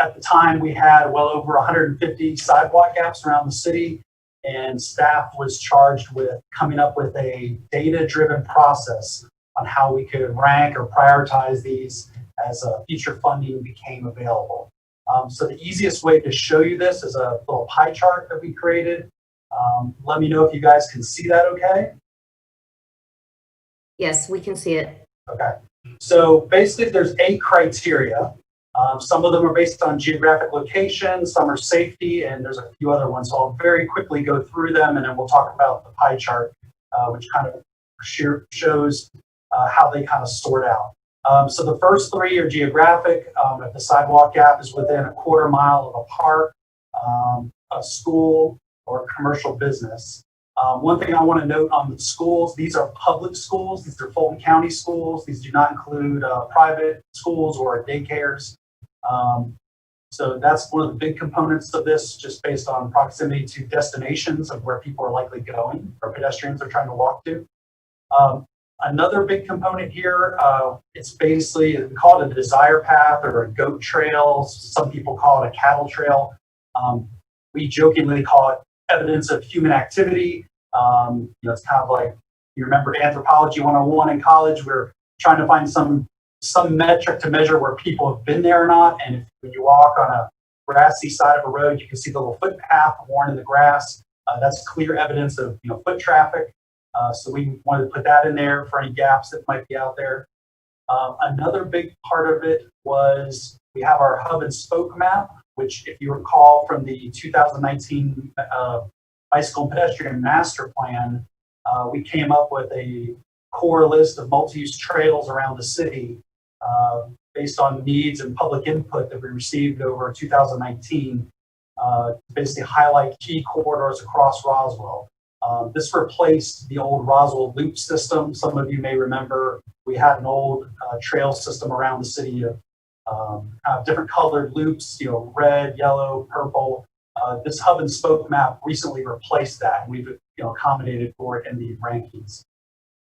At the time, we had well over 150 sidewalk gaps around the city, and staff was charged with coming up with a data-driven process on how we could rank or prioritize these as future funding became available. So the easiest way to show you this is a little pie chart that we created. Let me know if you guys can see that okay. Yes, we can see it. Okay. So basically there's 8 criteria. Some of them are based on geographic location, some are safety, and there's a few other ones. So I'll very quickly go through them and then we'll talk about the pie chart, which kind of shows how they kind of sort out. So the first 3 are geographic. If the sidewalk gap is within a quarter mile of a park, a school, or a commercial business. One thing I want to note on the schools, these are public schools. These are Fulton County schools. These do not include private schools or daycares. So that's one of the big components of this, just based on proximity to destinations of where people are likely going or pedestrians are trying to walk to. Another big component here, it's basically, we call it a desire path or a goat trail. Some people call it a cattle trail. We jokingly call it evidence of human activity. It's kind of like, you remember Anthropology 101 in college, we're trying to find some metric to measure where people have been there or not. And when you walk on a grassy side of a road, you can see the little footpath worn in the grass. That's clear evidence of foot traffic. So we wanted to put that in there for any gaps that might be out there. Another big part of it was we have our hub and spoke map, which if you recall from the 2019 Bicycle and Pedestrian Master Plan, we came up with a core list of multi-use trails around the city based on needs and public input that we received over 2019 to basically highlight key corridors across Roswell. This replaced the old Roswell loop system. Some of you may remember we had an old trail system around the city of different colored loops, red, yellow, purple. This hub and spoke map recently replaced that, and we've accommodated for it in the rankings.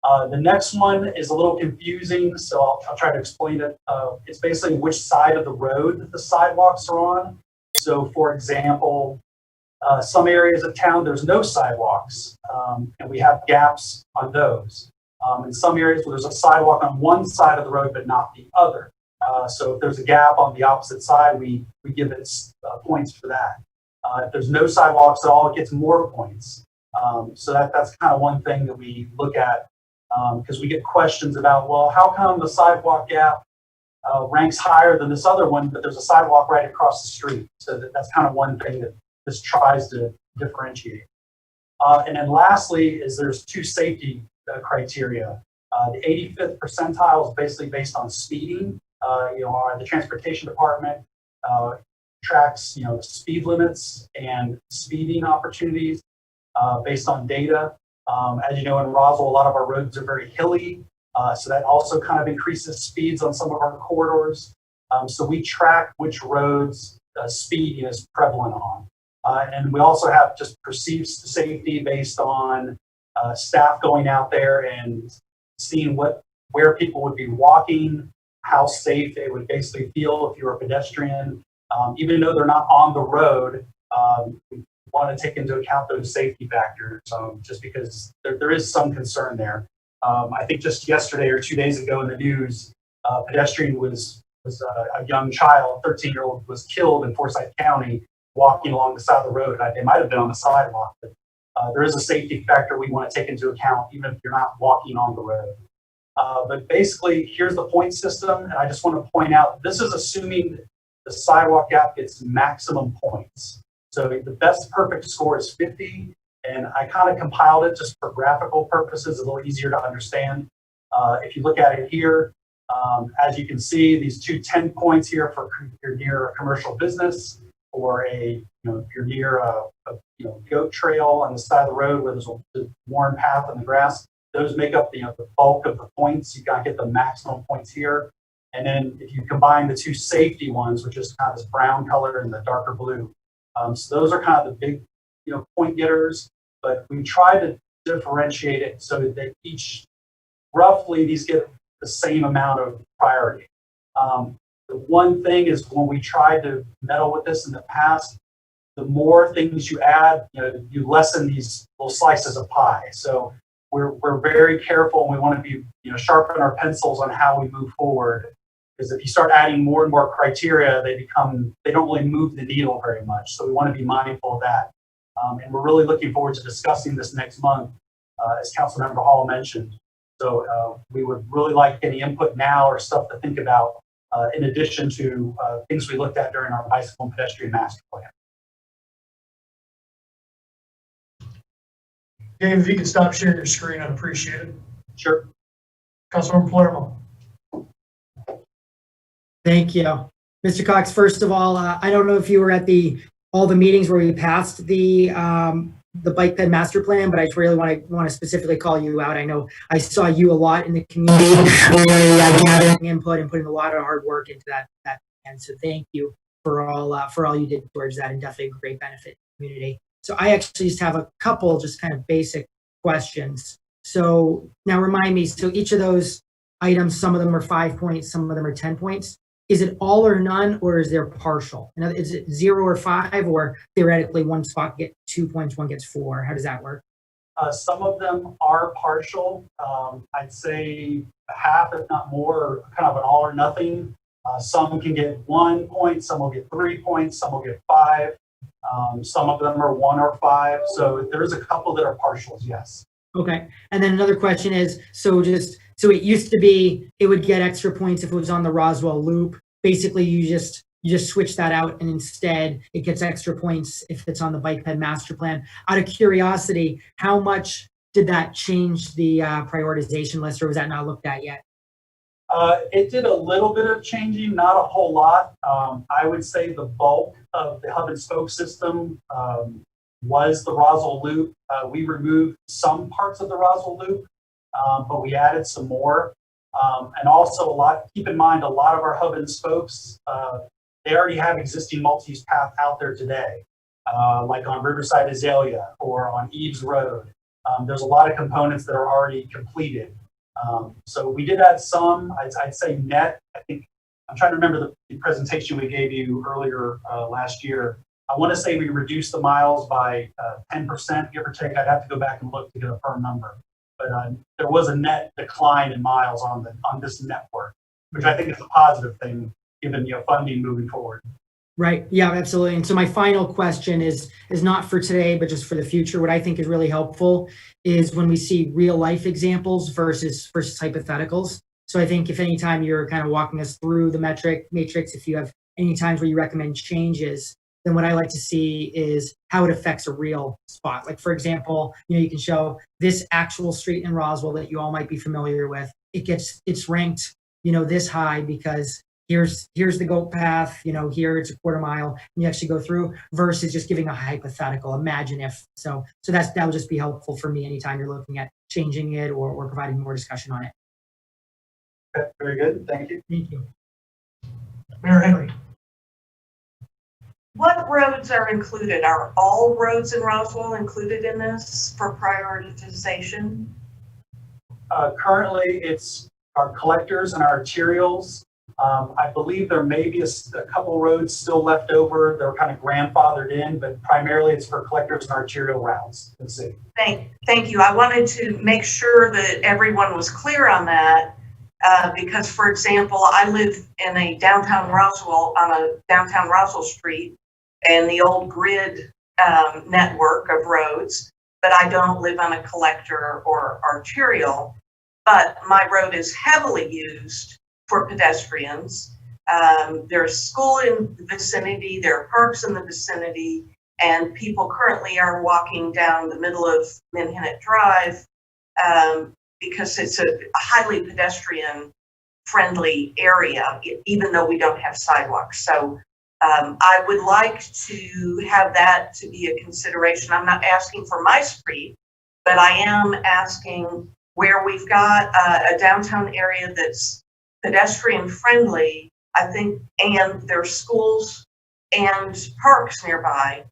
The next one is a little confusing, so I'll try to explain it. It's basically which side of the road that the sidewalks are on. So for example, some areas of town, there's no sidewalks, and we have gaps on those. In some areas where there's a sidewalk on one side of the road, but not the other. So if there's a gap on the opposite side, we give it points for that. If there's no sidewalks at all, it gets more points. So that's kind of one thing that we look at because we get questions about, well, how come the sidewalk gap ranks higher than this other one, but there's a sidewalk right across the street? So that's kind of one thing that this tries to differentiate. And then lastly is there's 2 safety criteria. The 85th percentile is basically based on speeding. The transportation department tracks, speed limits and speeding opportunities based on data. As you know, in Roswell, a lot of our roads are very hilly, so that also kind of increases speeds on some of our corridors. So we track which roads speeding is prevalent on. And we also have just perceived safety based on staff going out there and seeing where people would be walking, how safe they would basically feel if you're a pedestrian. Even though they're not on the road, we want to take into account those safety factors just because there is some concern there. I think just yesterday or 2 days ago in the news, a pedestrian was a young child, 13-year-old, was killed in Forsyth County walking along the side of the road. They might have been on the sidewalk, but there is a safety factor we want to take into account even if you're not walking on the road. But basically, here's the point system, and I just want to point out, this is assuming the sidewalk gap gets maximum points. So the best perfect score is 50, and I kind of compiled it just for graphical purposes, a little easier to understand. If you look at it here, as you can see, these 10 points here for you're near a commercial business, or you're near a goat trail on the side of the road where there's a worn path in the grass. Those make up the bulk of the points. You gotta get the maximum points here. And then if you combine the two safety ones, which is kind of this brown color and the darker blue, so those are kind of the big point getters. But we try to differentiate it so that each roughly these get the same amount of priority. The one thing is when we tried to meddle with this in the past, the more things you add, you lessen these little slices of pie. So we're very careful, and we want to be, sharpen our pencils on how we move forward. Because if you start adding more and more criteria, they don't really move the needle very much. So we want to be mindful of that. And we're really looking forward to discussing this next month, as Councilmember Hall mentioned. So we would really like any input now or stuff to think about, in addition to things we looked at during our bicycle and pedestrian master plan. Dave, if you could stop sharing your screen, I'd appreciate it. Sure. Councilmember Palermo. Thank you. Mr. Cox, first of all, I don't know if you were at all the meetings where we passed the bike ped master plan, but I just really want to specifically call you out. I know I saw you a lot in the community, gathering input and putting a lot of hard work into that and so thank you for all you did towards that, and definitely a great benefit to the community. So I actually just have a couple just kind of basic questions. So now remind me, so each of those items, some of them are 5 points, some of them are 10 points. Is it all or none, or is there partial? Is it 0 or 5, or theoretically one spot gets 2 points, one gets 4? How does that work? Some of them are partial. I'd say half, if not more, kind of an all or nothing. Some can get 1 point, some will get 3 points, some will get 5. Some of them are 1 or 5. So there's a couple that are partials, yes. Okay. And then another question is, so it used to be it would get extra points if it was on the Roswell loop. Basically, you just switch that out, and instead it gets extra points if it's on the bike ped master plan. Out of curiosity, how much did that change the prioritization list, or was that not looked at yet? It did a little bit of changing, not a whole lot. I would say the bulk of the hub and spoke system was the Roswell loop. We removed some parts of the Roswell loop, but we added some more. And also keep in mind, a lot of our hub and spokes, they already have existing multi-use path out there today, like on Riverside Azalea or on Eves Road. There's a lot of components that are already completed. So we did add some. I'd say net, I think, I'm trying to remember the presentation we gave you earlier last year. I want to say we reduced the miles by 10%, give or take. I'd have to go back and look to get a firm number. But there was a net decline in miles on this network, which I think is a positive thing, given funding moving forward. Right. Yeah, absolutely. And so my final question is not for today, but just for the future. What I think is really helpful is when we see real life examples versus hypotheticals. So I think if anytime you're kind of walking us through the matrix, if you have any times where you recommend changes, then what I like to see is how it affects a real spot. Like, for example, you can show this actual street in Roswell that you all might be familiar with. It's ranked, this high because here's the goat path, here it's a quarter mile, and you actually go through, versus just giving a hypothetical, imagine if. So that will just be helpful for me anytime you're looking at changing it or providing more discussion on it. Okay, very good. Thank you. Thank you. Mayor Henry. What roads are included? Are all roads in Roswell included in this for prioritization? Currently, it's our collectors and our arterials. I believe there may be a couple roads still left over. They're kind of grandfathered in, but primarily it's for collectors and arterial routes in the city. Thank you. I wanted to make sure that everyone was clear on that. Because, for example, I live in a downtown Roswell, on a downtown Roswell street, and the old grid network of roads, but I don't live on a collector or arterial. But my road is heavily used for pedestrians. There's school in the vicinity, there are parks in the vicinity, And people currently are walking down the middle of Manhattan Drive because it's a highly pedestrian friendly area, even though we don't have sidewalks. So I would like to have that to be a consideration. I'm not asking for my street, but I am asking where we've got a downtown area that's pedestrian friendly, I think, and there's schools and parks nearby.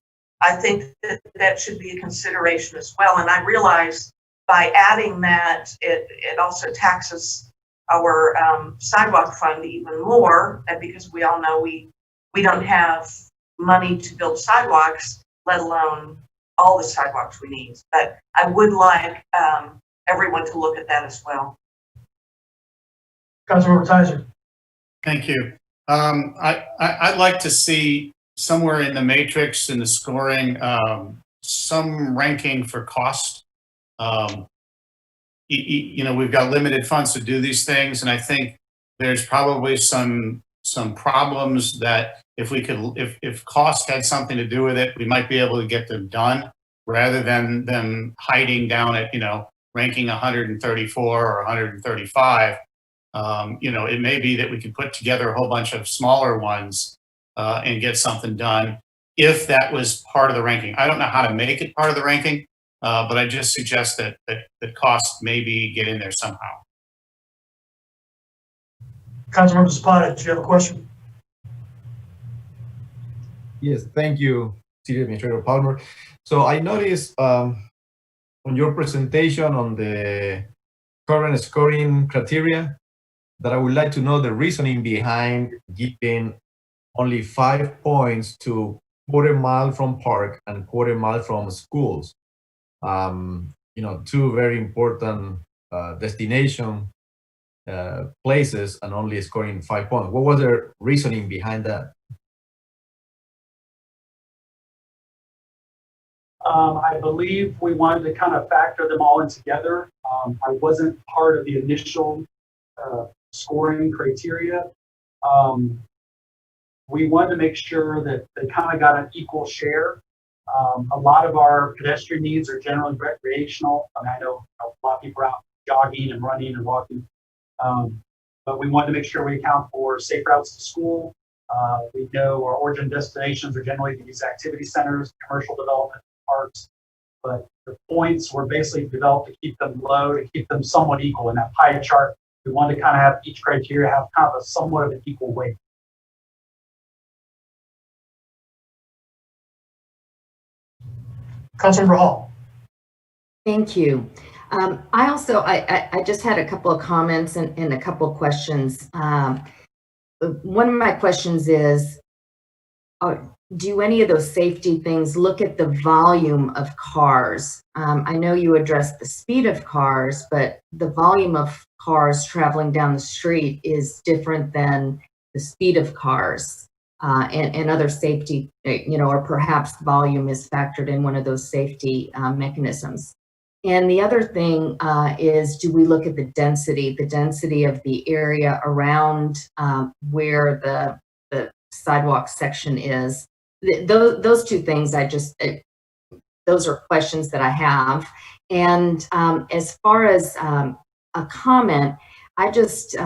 I think that that should be a consideration as well. And I realize by adding that, it also taxes our sidewalk fund even more, and because we all know we don't have money to build sidewalks, let alone all the sidewalks we need. But I would like everyone to look at that as well. Councilmember Tizer. Thank you. I'd like to see somewhere in the matrix in the scoring, some ranking for cost. You know, we've got limited funds to do these things, and I think there's probably some problems that if cost had something to do with it, we might be able to get them done rather than them hiding down at, you know, ranking 134 or 135. You know, it may be that we could put together a whole bunch of smaller ones and get something done if that was part of the ranking. I don't know how to make it part of the ranking, but I just suggest that cost maybe get in there somehow. Councilmember Zapata, do you have a question? Yes, thank you, City Administrator Palmer. So I noticed on your presentation on the current scoring criteria that I would like to know the reasoning behind giving only 5 points to quarter-mile from park and quarter-mile from schools. You know, two very important destination places, and only scoring 5 points. What was the reasoning behind that? I believe we wanted to kind of factor them all in together. I wasn't part of the initial scoring criteria. We wanted to make sure that they kind of got an equal share. A lot of our pedestrian needs are generally recreational. I mean, I know a lot of people are out jogging and running and walking, but we wanted to make sure we account for safe routes to school. We know our origin destinations are generally these activity centers, commercial development, parks, but the points were basically developed to keep them low, to keep them somewhat equal. In that pie chart, we wanted to kind of have each criteria have kind of a somewhat of an equal weight. Councilmember Hall. Thank you. I just had a couple of comments and a couple of questions. One of my questions is, do any of those safety things look at the volume of cars? I know you addressed the speed of cars, but the volume of cars traveling down the street is different than the speed of cars. And other safety, you know, or perhaps volume is factored in one of those safety mechanisms. And the other thing is, do we look at the density of the area around where the sidewalk section is? Those two things, those are questions that I have. And as far as a comment, I just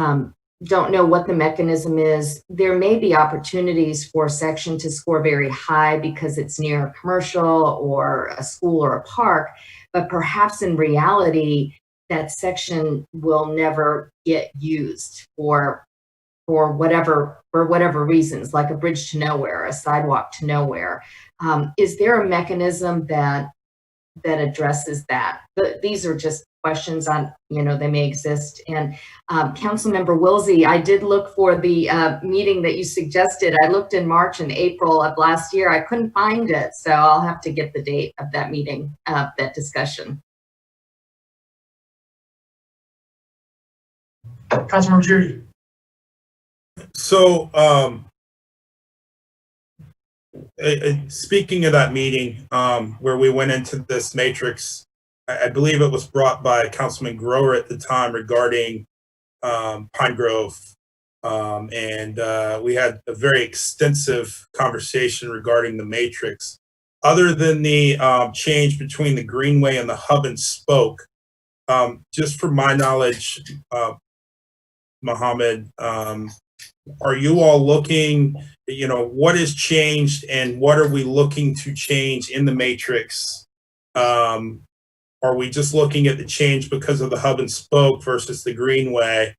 don't know what the mechanism is. There may be opportunities for a section to score very high because it's near a commercial or a school or a park, but perhaps in reality, that section will never get used for whatever reasons, like a bridge to nowhere, a sidewalk to nowhere. Is there a mechanism that addresses that? These are just questions on, you know, they may exist. And Councilmember Wilsey, I did look for the meeting that you suggested. I looked in March and April of last year. I couldn't find it, so I'll have to get the date of that meeting, that discussion. Councilmember Judy. So, speaking of that meeting, where we went into this matrix, I believe it was brought by Councilman Grower at the time regarding Pine Grove. And we had a very extensive conversation regarding the matrix. other than the change between the greenway and the hub and spoke, just for my knowledge, Mohammed, are you all looking, what has changed and what are we looking to change in the matrix? Are we just looking at the change because of the hub and spoke versus the greenway?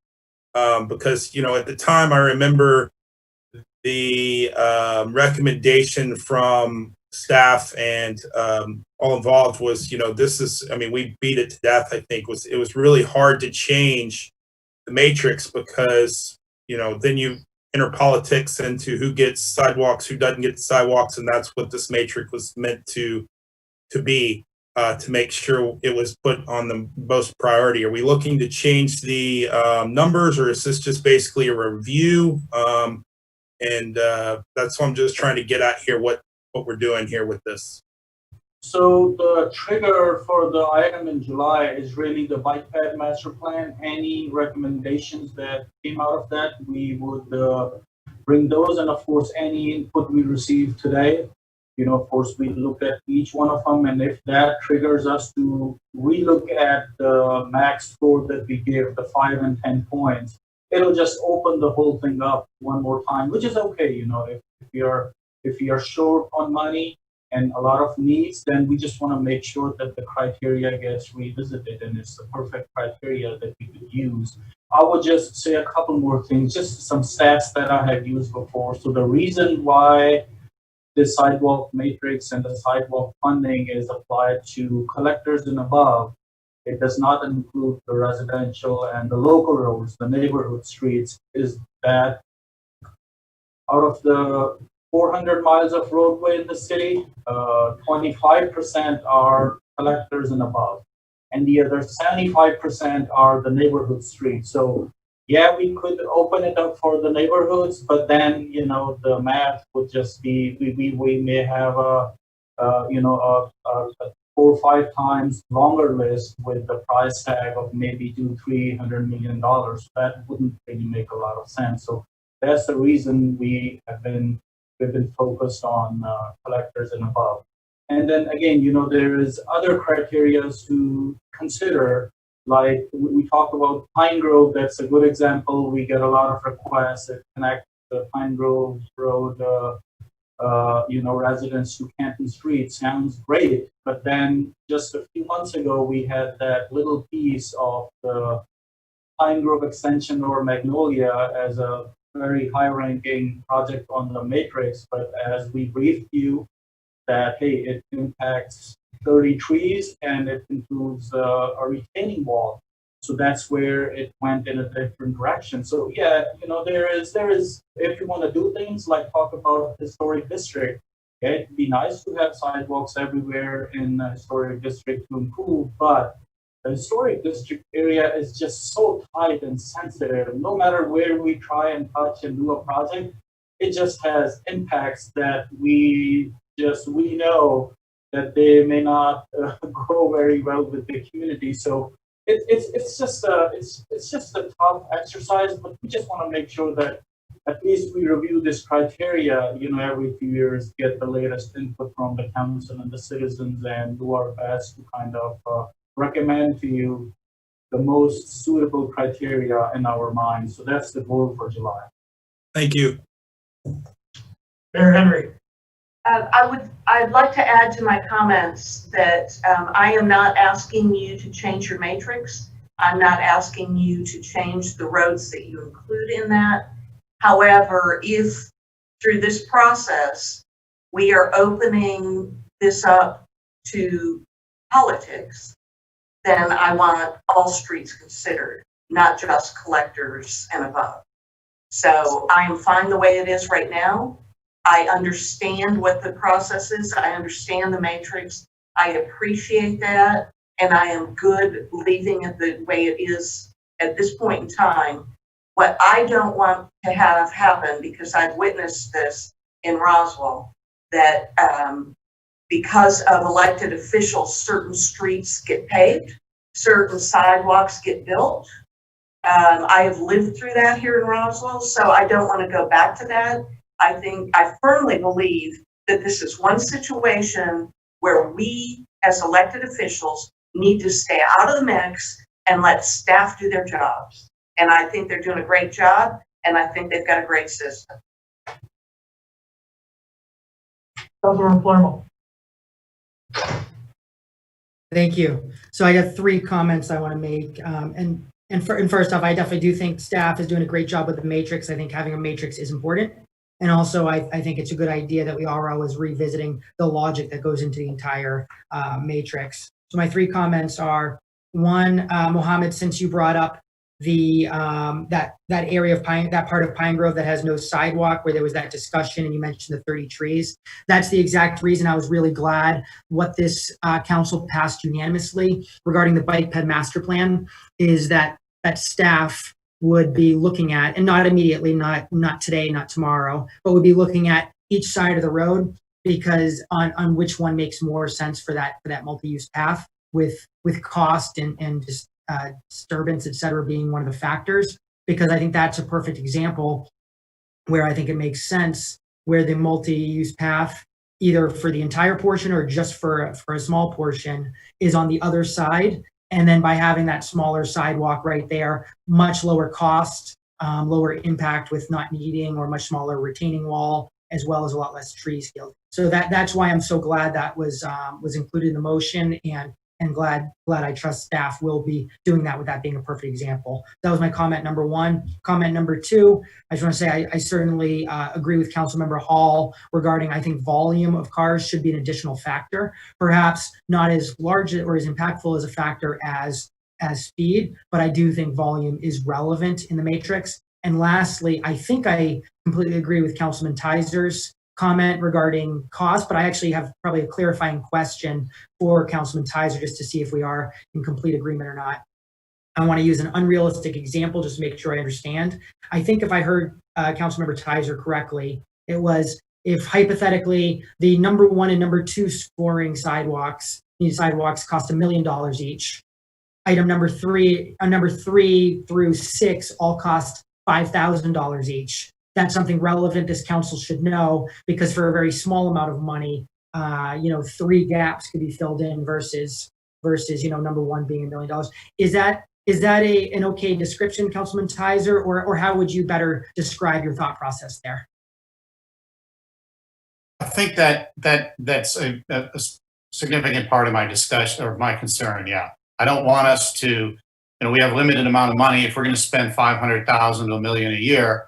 Because, at the time I remember the recommendation from staff and all involved was, we beat it to death, I think. It was really hard to change the matrix because, then you enter politics into who gets sidewalks, who doesn't get sidewalks, and that's what this matrix was meant to be, to make sure it was put on the most priority. Are we looking to change the numbers, or is this just basically a review? And that's what I'm just trying to get at here, what we're doing here with this. So the trigger for the item in July is really the bike path master plan. Any recommendations that came out of that, we would bring those, and of course any input we receive today, of course we look at each one of them, and if that triggers us to relook at the max score that we give, the 5 and 10 points, it'll just open the whole thing up one more time, which is okay. If we are short on money and a lot of needs, then we just want to make sure that the criteria gets revisited and it's the perfect criteria that we could use. I would just say a couple more things, just some stats that I have used before. So the reason why the sidewalk matrix and the sidewalk funding is applied to collectors and above, it does not include the residential and the local roads, the neighborhood streets, is that out of the 400 miles of roadway in the city, 25% are collectors and above, and the other 75% are the neighborhood streets. So yeah, we could open it up for the neighborhoods, but then the math would just be we may have a 4 or 5 times longer list with the price tag of maybe $200-300 million. That wouldn't really make a lot of sense. So that's the reason we've been focused on collectors and above. And then again, there is other criteria to consider. Like we talk about Pine Grove, that's a good example. We get a lot of requests that connect the Pine Grove Road, residents to Canton Street. Sounds great, but then just a few months ago, we had that little piece of the Pine Grove extension or Magnolia as a very high-ranking project on the matrix. But as we briefed you, that hey, it impacts 30 trees and it includes a retaining wall. So that's where it went in a different direction. So yeah, there is, if you want to do things like talk about historic district, okay, it'd be nice to have sidewalks everywhere in a historic district to improve, but the historic district area is just so tight and sensitive. No matter where we try and touch and do a project, it just has impacts that we know that they may not go very well with the community. So it's just a tough exercise, but we just want to make sure that at least we review this criteria, every few years, get the latest input from the council and the citizens, and do our best to kind of recommend to you the most suitable criteria in our minds. So that's the goal for July. Thank you. Mayor Henry. I'd like to add to my comments that I am not asking you to change your matrix. I'm not asking you to change the roads that you include in that. However, if through this process, we are opening this up to politics, then I want all streets considered, not just collectors and above. So I am fine the way it is right now. I understand what the process is. I understand the matrix. I appreciate that. And I am good leaving it the way it is at this point in time. What I don't want to have happen, because I've witnessed this in Roswell, that because of elected officials, certain streets get paved, certain sidewalks get built. I have lived through that here in Roswell, so I don't want to go back to that. I firmly believe that this is one situation where we, as elected officials, need to stay out of the mix and let staff do their jobs. And I think they're doing a great job, and I think they've got a great system. Councilmember Palermo. Thank you. So I got 3 comments I want to make. And first off, I definitely do think staff is doing a great job with the matrix. I think having a matrix is important. And also, I think it's a good idea that we are always revisiting the logic that goes into the entire matrix. So my 3 comments are, 1, Mohammed, since you brought up the that area of that part of Pine Grove that has no sidewalk, where there was that discussion and you mentioned the 30 trees. That's the exact reason I was really glad what this council passed unanimously regarding the bike ped master plan, is that staff would be looking at, and not immediately, not today, not tomorrow, but would be looking at each side of the road, because on which one makes more sense for that multi-use path, with cost and just disturbance, et cetera, being one of the factors. Because I think that's a perfect example where I think it makes sense, where the multi-use path, either for the entire portion or just for a small portion, is on the other side. And then by having that smaller sidewalk right there, much lower cost, lower impact with not needing, or much smaller retaining wall, as well as a lot less trees healed. So that's why I'm so glad that was included in the motion, and glad I trust staff will be doing that, with that being a perfect example. That was my comment number 1. Comment number 2, I just want to say I certainly agree with Councilmember Hall regarding, I think volume of cars should be an additional factor, perhaps not as large or as impactful as a factor as speed, but I do think volume is relevant in the matrix. And lastly, I think I completely agree with Councilman Tiser's comment regarding cost, but I actually have probably a clarifying question for Councilman Tiser, just to see if we are in complete agreement or not. I want to use an unrealistic example just to make sure I understand. I think if I heard Councilmember Tiser correctly, it was, if hypothetically the number 1 and number 2 scoring sidewalks cost $1 million each. Item number 3 through 6 all cost $5,000 each. That's something relevant this council should know, because for a very small amount of money, 3 gaps could be filled in versus number 1 being $1 million. Is that an okay description, Councilman Tiser, or how would you better describe your thought process there? I think that's a significant part of my discussion, or my concern. Yeah, I don't want us to, we have a limited amount of money. If we're going to spend $500,000 to $1 million a year,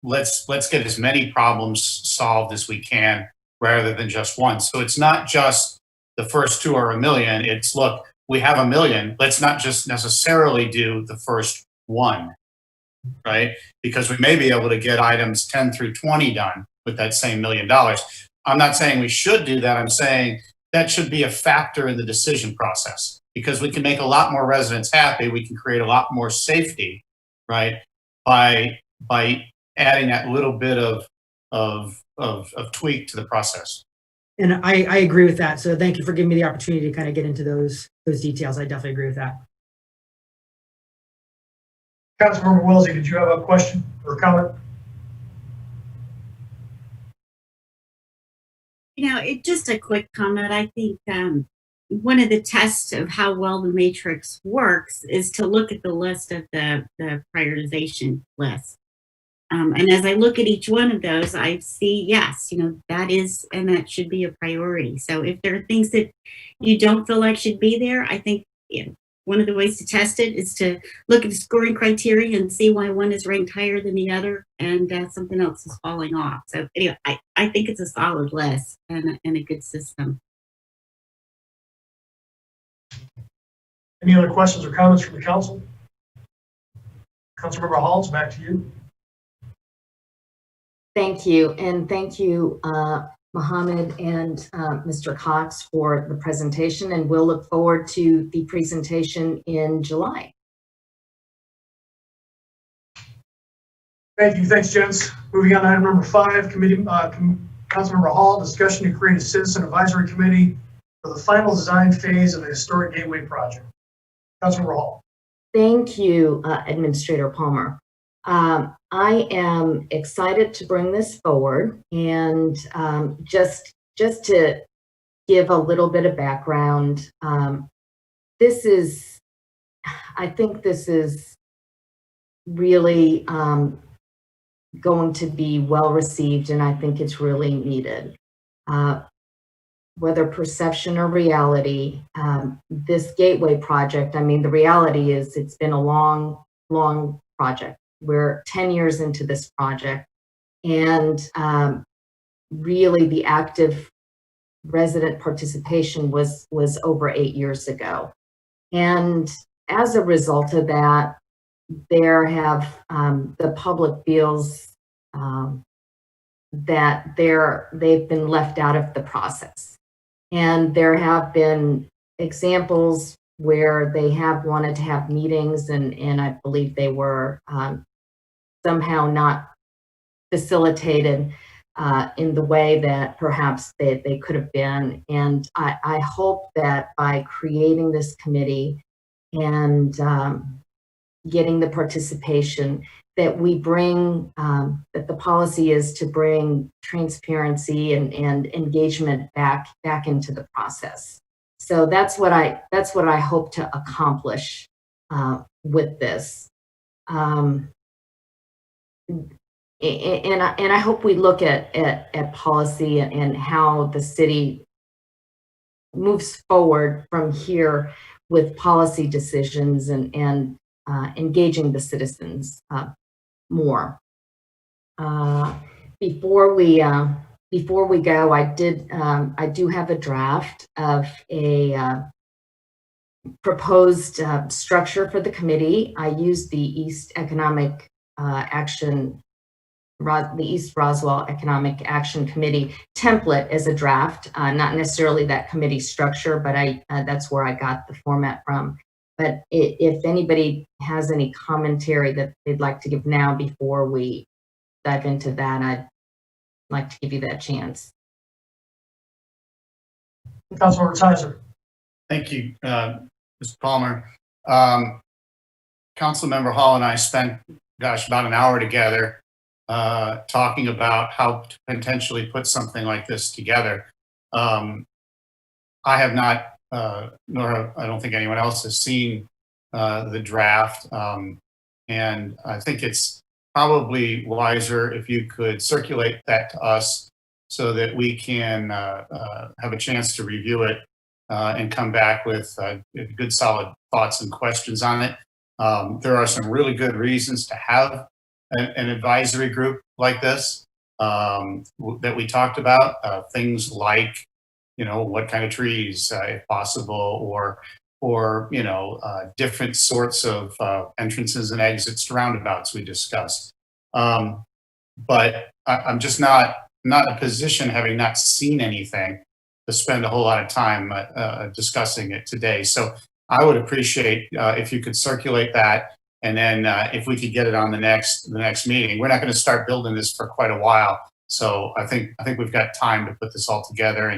let's get as many problems solved as we can, rather than just one. So it's not just the first 2 are $1 million. It's, look, we have $1 million. Let's not just necessarily do the first 1, right? Because we may be able to get items 10 through 20 done with that same $1 million. I'm not saying we should do that. I'm saying that should be a factor in the decision process, because we can make a lot more residents happy. We can create a lot more safety, right? By adding that little bit of tweak to the process. And I agree with that. So thank you for giving me the opportunity to kind of get into those details. I definitely agree with that. Councilmember Wellesley, did you have a question or comment? Just a quick comment. I think one of the tests of how well the matrix works is to look at the list of the prioritization list. And as I look at each one of those, I see, yes, that is, and that should be a priority. So if there are things that you don't feel like should be there, I think one of the ways to test it is to look at the scoring criteria and see why one is ranked higher than the other, and something else is falling off. So anyway, I think it's a solid list and a good system. Any other questions or comments from the council? Councilmember Hall, it's back to you. Thank you. And thank you, Mohammed and Mr. Cox, for the presentation. And we'll look forward to the presentation in July. Thank you. Thanks, gents. Moving on to item number 5, Councilmember Hall, discussion to create a citizen advisory committee for the final design phase of the historic gateway project. Councilmember Hall. Thank you, Administrator Palmer. I am excited to bring this forward, and just to give a little bit of background, I think this is really going to be well received, and I think it's really needed. Whether perception or reality, this gateway project, I mean, the reality is it's been a long project. We're 10 years into this project, and really the active resident participation was over 8 years ago. And as a result of that, there have the public feels that they've been left out of the process. And there have been examples where they have wanted to have meetings, and I believe they were somehow not facilitated in the way that perhaps they could have been. And I hope that by creating this committee and getting the participation, that we bring, that the policy is to bring transparency and engagement back into the process. So that's what I hope to accomplish with this. And I hope we look at policy and how the city moves forward from here with policy decisions and engaging the citizens more. Before we go, I do have a draft of a proposed structure for the committee. I used the East Roswell Economic Action Committee template as a draft, not necessarily that committee structure, but that's where I got the format from. But if anybody has any commentary that they'd like to give now before we dive into that, I'd like to give you that chance. Councilmember Tizer. Thank you, Mr. Palmer. Councilmember Hall and I spent, about an hour together talking about how to potentially put something like this together. I have not, nor I don't think anyone else has seen the draft. And I think it's probably wiser if you could circulate that to us so that we can have a chance to review it and come back with good solid thoughts and questions on it. There are some really good reasons to have an advisory group like this that we talked about. Things like, what kind of trees, if possible, or different sorts of entrances and exits to roundabouts we discussed. But I'm just not in a position, having not seen anything, to spend a whole lot of time discussing it today. So I would appreciate if you could circulate that, and then if we could get it on the next meeting. We're not going to start building this for quite a while, so I think we've got time to put this all together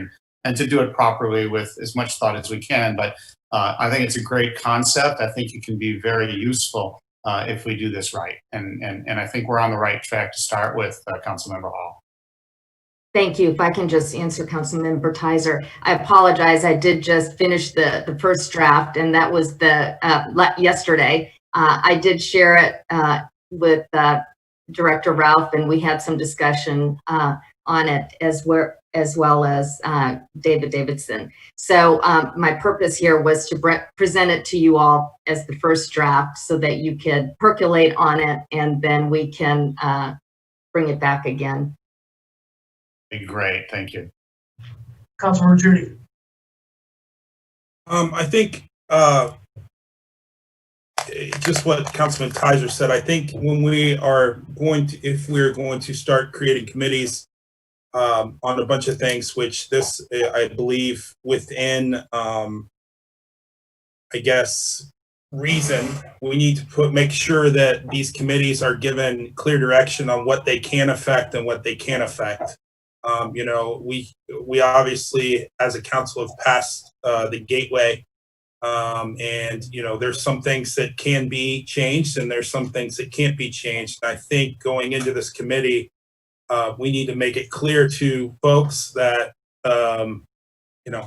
and to do it properly with as much thought as we can. But I think it's a great concept. I think it can be very useful if we do this right, and I think we're on the right track to start with, Councilmember Hall. Thank you. If I can just answer Councilmember Tizer, I apologize. I did just finish the first draft, and that was yesterday. I did share it with Director Ralph, and we had some discussion on it as well as David Davidson. So my purpose here was to present it to you all as the first draft so that you could percolate on it, and then we can bring it back again. Great, thank you. Councilmember Judy. I think just what Councilman Tizer said. I think when if we're going to start creating committees on a bunch of things, which this, I believe, within, I guess, reason, we need to make sure that these committees are given clear direction on what they can affect and what they can't affect. We obviously, as a council, have passed the gateway And, there's some things that can be changed and there's some things that can't be changed. And I think going into this committee, we need to make it clear to folks that,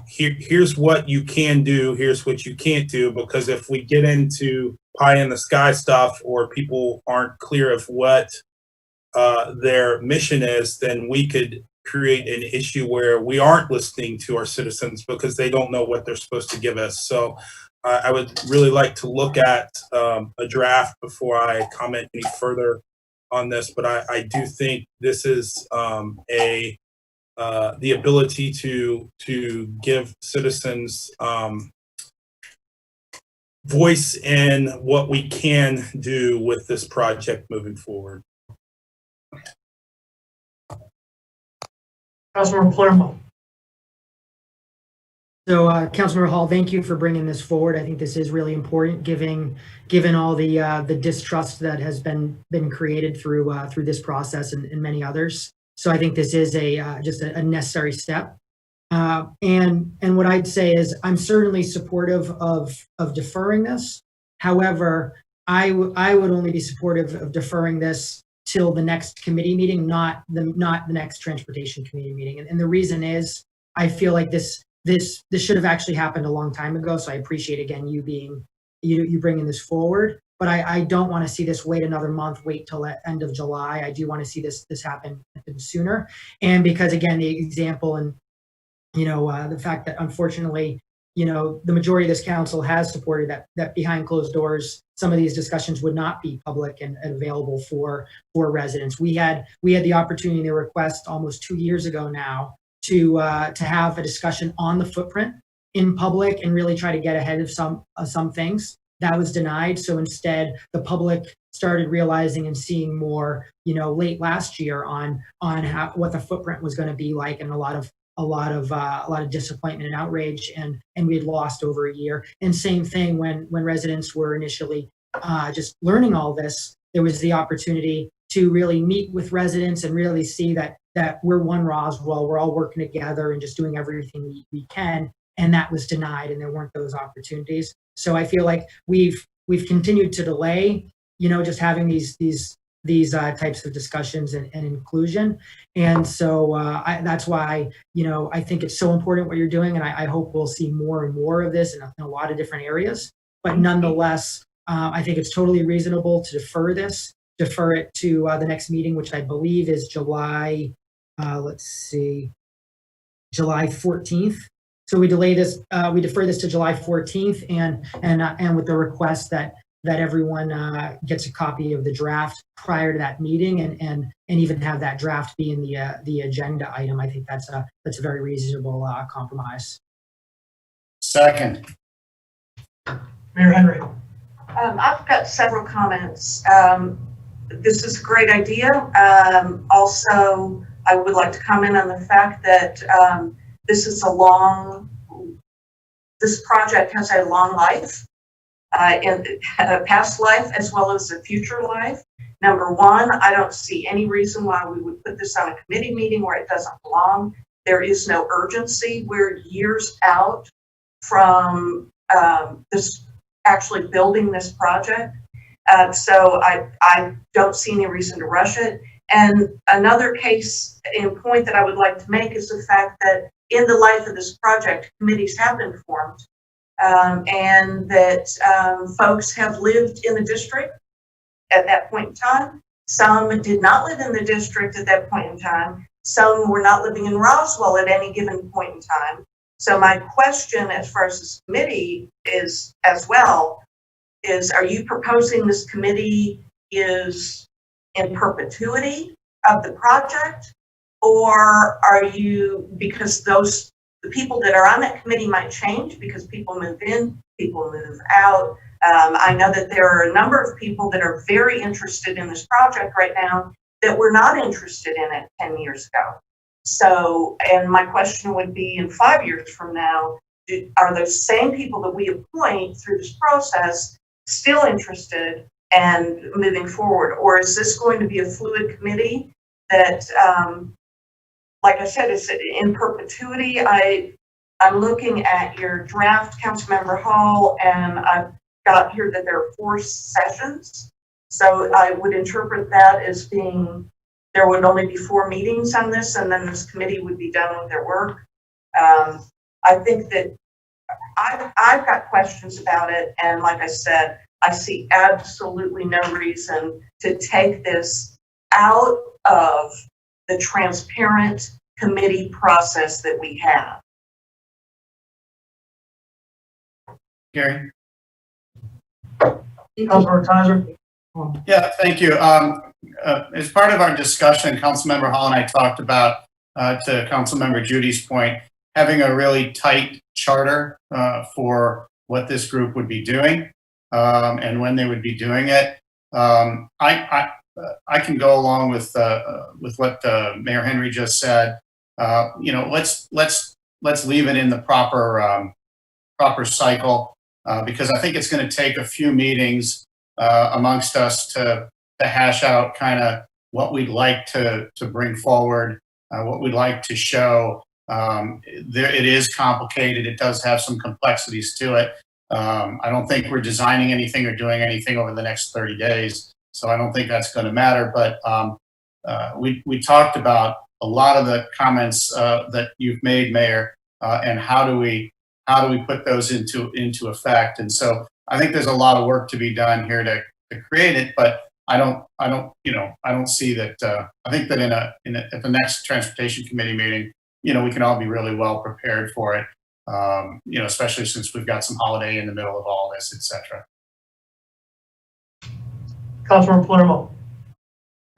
here's what you can do, here's what you can't do, because if we get into pie in the sky stuff or people aren't clear of what their mission is, then we could create an issue where we aren't listening to our citizens because they don't know what they're supposed to give us. So I would really like to look at a draft before I comment any further on this, but I do think this is the ability to give citizens voice in what we can do with this project moving forward. Councilmember Palermo. So, Councilmember Hall, thank you for bringing this forward. I think this is really important, given all the distrust that has been created through this process and many others. So, I think this is just a necessary step. And what I'd say is, I'm certainly supportive of deferring this. However, I would only be supportive of deferring this till the next committee meeting, not the next transportation committee meeting. And the reason is, I feel like this should have actually happened a long time ago. So I appreciate, again, you bringing this forward, but I don't want to see this wait another month, wait till the end of July. I do want to see this happen sooner. And because, again, the example and, the fact that unfortunately, the majority of this council has supported that behind closed doors, some of these discussions would not be public and available for residents. We had the opportunity to request almost 2 years ago now to have a discussion on the footprint in public and really try to get ahead of some things. That was denied. So instead, the public started realizing and seeing more, late last year on what the footprint was going to be like, and a lot of disappointment and outrage, and we had lost over a year. And same thing when residents were initially just learning all this, there was the opportunity to really meet with residents and really see that we're one Roswell, we're all working together and just doing everything we can. And that was denied, and there weren't those opportunities. So I feel like we've continued to delay, just having these types of discussions and inclusion. And so that's why, I think it's so important what you're doing. And I hope we'll see more and more of this in a lot of different areas. But nonetheless, I think it's totally reasonable to defer it to the next meeting, which I believe is July 14th. So we defer this to July 14th, and with the request that everyone gets a copy of the draft prior to that meeting, and even have that draft be in the agenda item. I think that's a very reasonable compromise. Second. Mayor Henry. I've got several comments. This is a great idea. Also, I would like to comment on the fact that this project has a long life, and a past life as well as a future life. Number one, I don't see any reason why we would put this on a committee meeting where it doesn't belong. There is no urgency. We're years out from this actually building this project. So I don't see any reason to rush it. And another case in point that I would like to make is the fact that in the life of this project, committees have been formed, and that folks have lived in the district at that point in time. Some did not live in the district at that point in time. Some were not living in Roswell at any given point in time. So my question as far as this committee is as well is, are you proposing this committee is in perpetuity of the project? Or are you, because the people that are on that committee might change because people move in, people move out. I know that there are a number of people that are very interested in this project right now that were not interested in it 10 years ago. So, and my question would be, in 5 years from now, are those same people that we appoint through this process still interested and moving forward? Or is this going to be a fluid committee that, like I said, is in perpetuity? I'm looking at your draft, Councilmember Hall, and I've got here that there are 4 sessions. So I would interpret that as being, there would only be 4 meetings on this, and then this committee would be done with their work. I think that I've got questions about it, and like I said, I see absolutely no reason to take this out of the transparent committee process that we have. Gary? Councilmember Kaiser? Yeah, thank you. As part of our discussion, Councilmember Hall and I talked about, to Councilmember Judy's point, having a really tight charter for what this group would be doing and when they would be doing it. I can go along with what Mayor Henry just said. You know, let's leave it in the proper cycle because I think it's going to take a few meetings amongst us to hash out kind of what we'd like to bring forward, what we'd like to show. It is complicated. It does have some complexities to it. I don't think we're designing anything or doing anything over the next 30 days. So I don't think that's going to matter. But we talked about a lot of the comments that you've made, Mayor, and how do we put those into effect. And so I think there's a lot of work to be done here to create it. But I don't see that. I think that at the next Transportation Committee meeting, you know, we can all be really well prepared for it. You know, especially since we've got some holiday in the middle of all this, et cetera. Councilmember Palermo.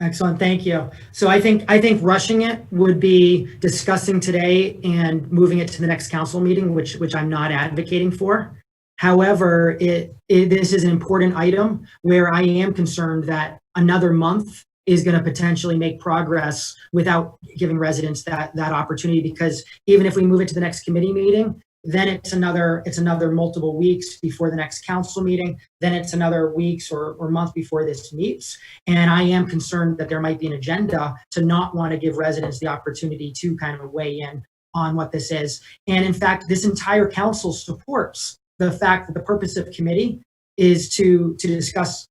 Excellent, thank you. So I think rushing it would be discussing today and moving it to the next council meeting, which I'm not advocating for. However, this is an important item where I am concerned that another month is going to potentially make progress without giving residents that opportunity, because even if we move it to the next committee meeting, then it's another multiple weeks before the next council meeting, then it's another weeks or month before this meets. And I am concerned that there might be an agenda to not want to give residents the opportunity to kind of weigh in on what this is. And in fact, this entire council supports the fact that the purpose of committee is to discuss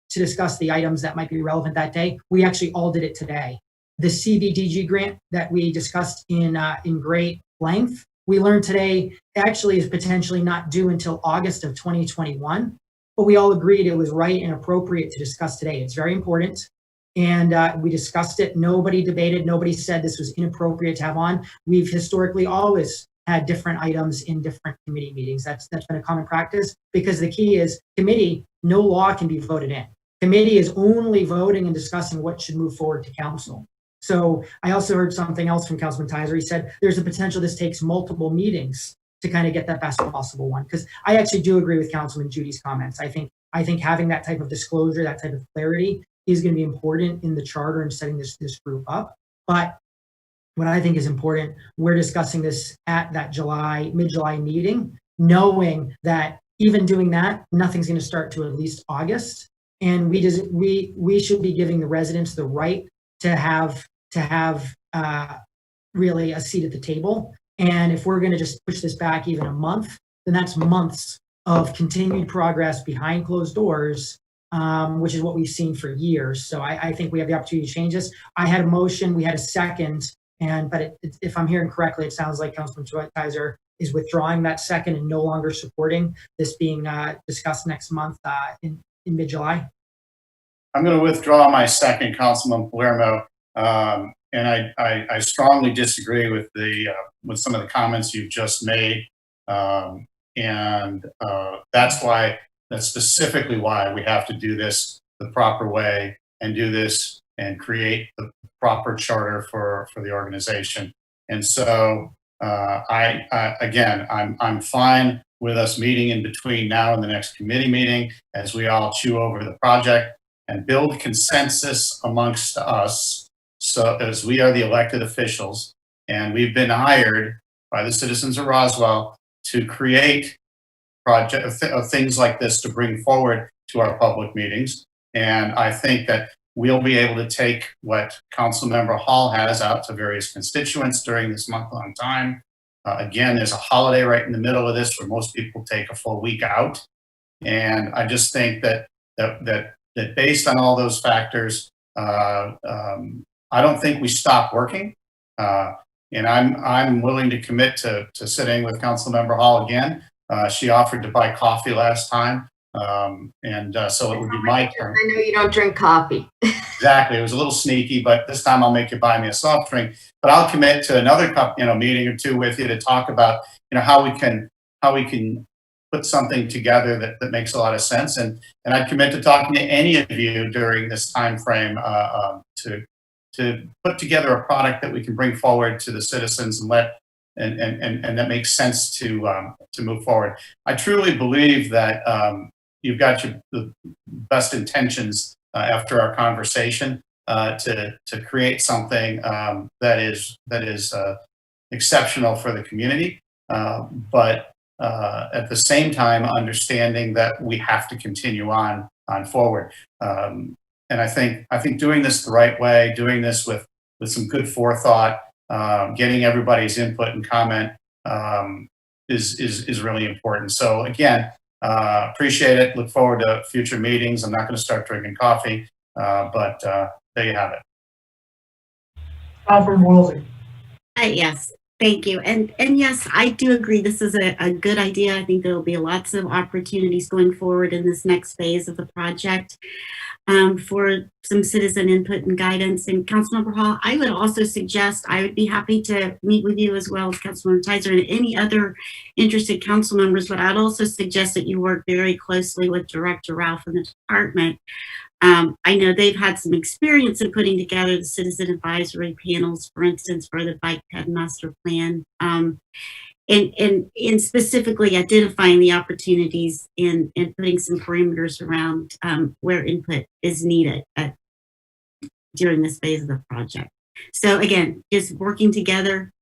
the items that might be relevant that day. We actually all did it today. The CBDG grant that we discussed in great length, we learned today actually is potentially not due until August of 2021, but we all agreed it was right and appropriate to discuss today. It's very important. And we discussed it. Nobody debated. Nobody said this was inappropriate to have on. We've historically always had different items in different committee meetings. That's been a common practice, because the key is committee, no law can be voted in. Committee is only voting and discussing what should move forward to council. So I also heard something else from Councilman Tizer. He said there's a potential this takes multiple meetings to kind of get that best possible one. Because I actually do agree with Councilman Judy's comments. I think having that type of disclosure, that type of clarity is going to be important in the charter and setting this group up. But what I think is important, we're discussing this at that mid-July meeting, knowing that even doing that, nothing's going to start to at least August. And we should be giving the residents the right to have really a seat at the table. And if we're going to just push this back even a month, then that's months of continued progress behind closed doors, which is what we've seen for years. So I think we have the opportunity to change this. I had a motion, we had a second, but if I'm hearing correctly, it sounds like Councilman Tizer is withdrawing that second and no longer supporting this being discussed next month in mid-July. I'm going to withdraw my second, Councilman Palermo, and I strongly disagree with with some of the comments you've just made, and that's specifically why we have to do this the proper way and do this and create the proper charter for the organization. And so I'm fine with us meeting in between now and the next committee meeting as we all chew over the project and build consensus amongst us. So as we are the elected officials and we've been hired by the citizens of Roswell to create things like this to bring forward to our public meetings. And I think that we'll be able to take what Councilmember Hall has out to various constituents during this month-long time Again, there's a holiday right in the middle of this where most people take a full week out. And I just think that based on all those factors, I don't think we stop working. And I'm willing to commit to sitting with Councilmember Hall again. She offered to buy coffee last time. So it would be my turn. I know you don't drink coffee. Exactly. It was a little sneaky, but this time I'll make you buy me a soft drink. But I'll commit to another meeting or two with you to talk about, how we can put something together that makes a lot of sense. And I'd commit to talking to any of you during this time frame to put together a product that we can bring forward to the citizens and that makes sense to move forward. I truly believe that you've got the best intentions after our conversation to create something that is exceptional for the community, but at the same time understanding that we have to continue on forward. And I think doing this the right way, doing this with some good forethought, getting everybody's input and comment is really important. So again, appreciate it. Look forward to future meetings. I'm not going to start drinking coffee, but there you have it. Councilmember Woolsey. Yes, thank you. And yes, I do agree. This is a good idea. I think there will be lots of opportunities going forward in this next phase of the project for some citizen input and guidance. And Councilmember Hall, I would also suggest, I would be happy to meet with you as well as Councilmember Tizer and any other interested council members, but I'd also suggest that you work very closely with Director Ralph and the department. I know they've had some experience in putting together the citizen advisory panels, for instance, for the bike ped master plan, and specifically identifying the opportunities and putting some parameters around where input is needed during this phase of the project. So again, just working together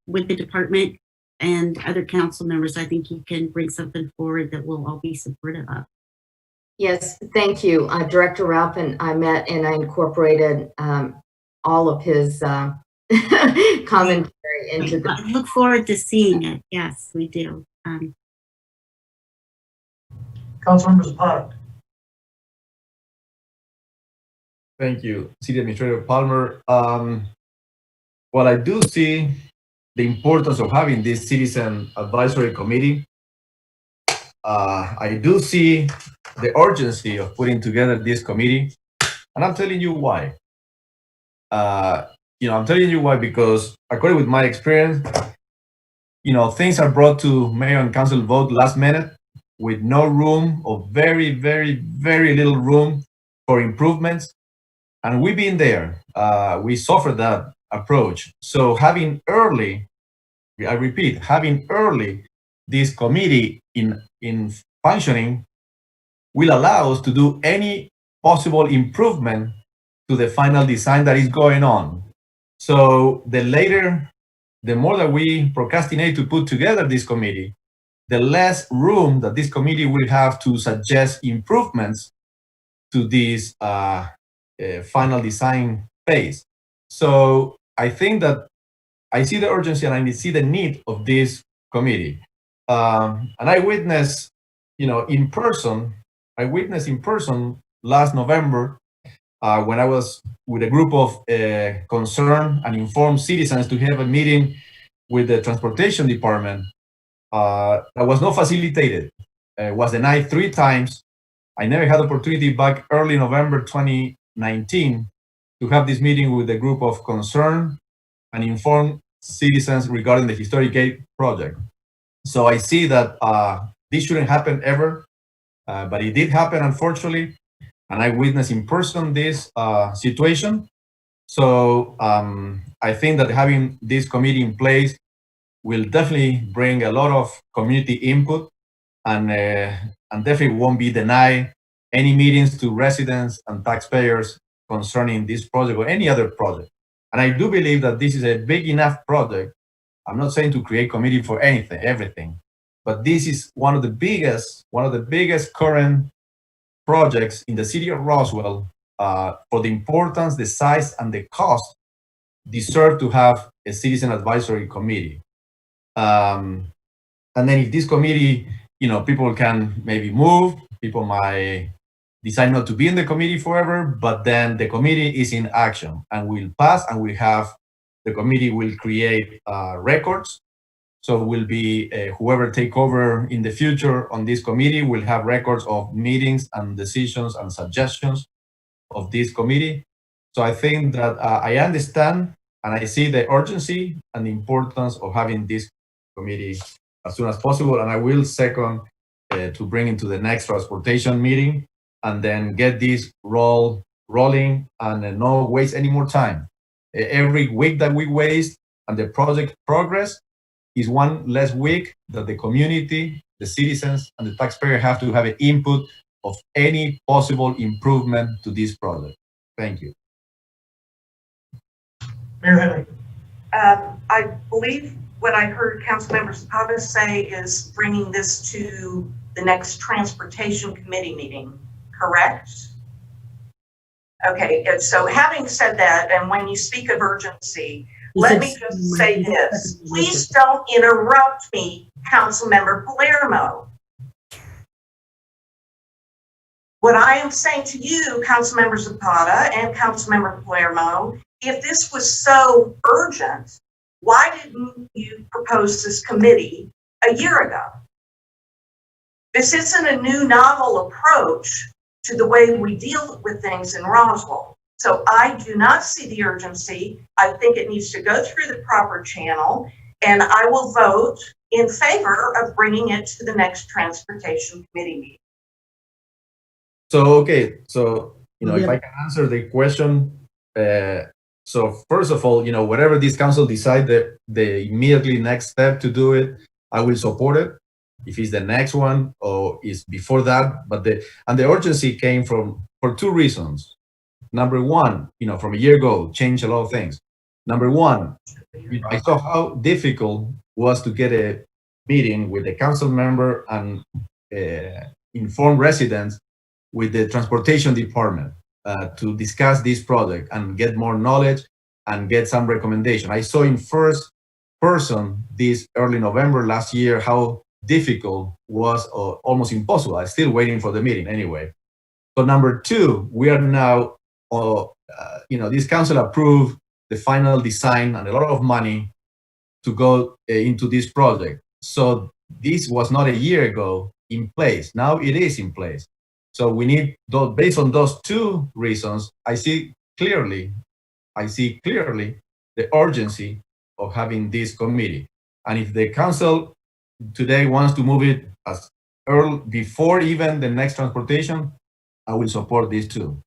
with the department and other council members, I think you can bring something forward that we'll all be supportive of. Yes, thank you. Director Ralph and I met and I incorporated all of his commentary into the. I look forward to seeing it. Yes, we do. Councilmember Zapata. Thank you, City Administrator Palmer. Well, I do see the importance of having this citizen advisory committee. I do see the urgency of putting together this committee, and I'm telling you why. I'm telling you why because according with my experience, things are brought to mayor and council vote last minute with no room or very, very, very little room for improvements. And we've been there. We suffered that approach. So having early, I repeat, having early this committee in functioning will allow us to do any possible improvement to the final design that is going on. So the more that we procrastinate to put together this committee, the less room that this committee will have to suggest improvements to this final design phase. So I think that I see the urgency and I see the need of this committee. And I witnessed, in person last November when I was with a group of concerned and informed citizens to have a meeting with the transportation department. That was not facilitated. It was denied 3 times. I never had opportunity back early November 2019 to have this meeting with a group of concerned and informed citizens regarding the Historic Gate project. So I see that this shouldn't happen ever, but it did happen, unfortunately, and I witnessed in person this situation. So I think that having this committee in place will definitely bring a lot of community input and definitely won't be denied any meetings to residents and taxpayers concerning this project or any other project. And I do believe that this is a big enough project. I'm not saying to create committee for everything, but this is one of the biggest current projects in the city of Roswell for the importance, the size, and the cost deserve to have a citizen advisory committee. And then if this committee, people can maybe move, people might decide not to be in the committee forever, but then the committee is in action and will pass, and the committee will create records. So it will be whoever take over in the future on this committee will have records of meetings and decisions and suggestions of this committee. So I think that I understand and I see the urgency and the importance of having this committee as soon as possible. And I will second to bring into the next transportation meeting and then get this rolling and not waste any more time. Every week that we waste and the project progress is one less week that the community, the citizens, and the taxpayer have to have an input of any possible improvement to this project. Thank you. Mayor Henry. I believe what I heard Councilmember Zapata say is bringing this to the next Transportation Committee meeting, correct? Okay, and so having said that, and when you speak of urgency, let me just say this. Please don't interrupt me, Councilmember Palermo. What I am saying to you, Councilmember Zapata and Councilmember Palermo, if this was so urgent, why didn't you propose this committee a year ago? This isn't a new novel approach to the way we deal with things in Roswell. So I do not see the urgency. I think it needs to go through the proper channel, and I will vote in favor of bringing it to the next Transportation Committee meeting. So, okay, so, if I can answer the question, so first of all, whatever this council decide that the immediately next step to do it, I will support it. If it's the next one or is before that, but the urgency came for two reasons. Number one, from a year ago, changed a lot of things. Number one, I saw how difficult it was to get a meeting with the council member and inform residents with the transportation department to discuss this project and get more knowledge and get some recommendation. I saw in first person this early November last year how difficult was almost impossible. I'm still waiting for the meeting anyway. So number two, we are now, this council approved the final design and a lot of money to go into this project. So this was not a year ago in place. Now it is in place. So we need, based on those two reasons, I see clearly the urgency of having this committee. And if the council today wants to move it as early before even the next transportation, I will support this too.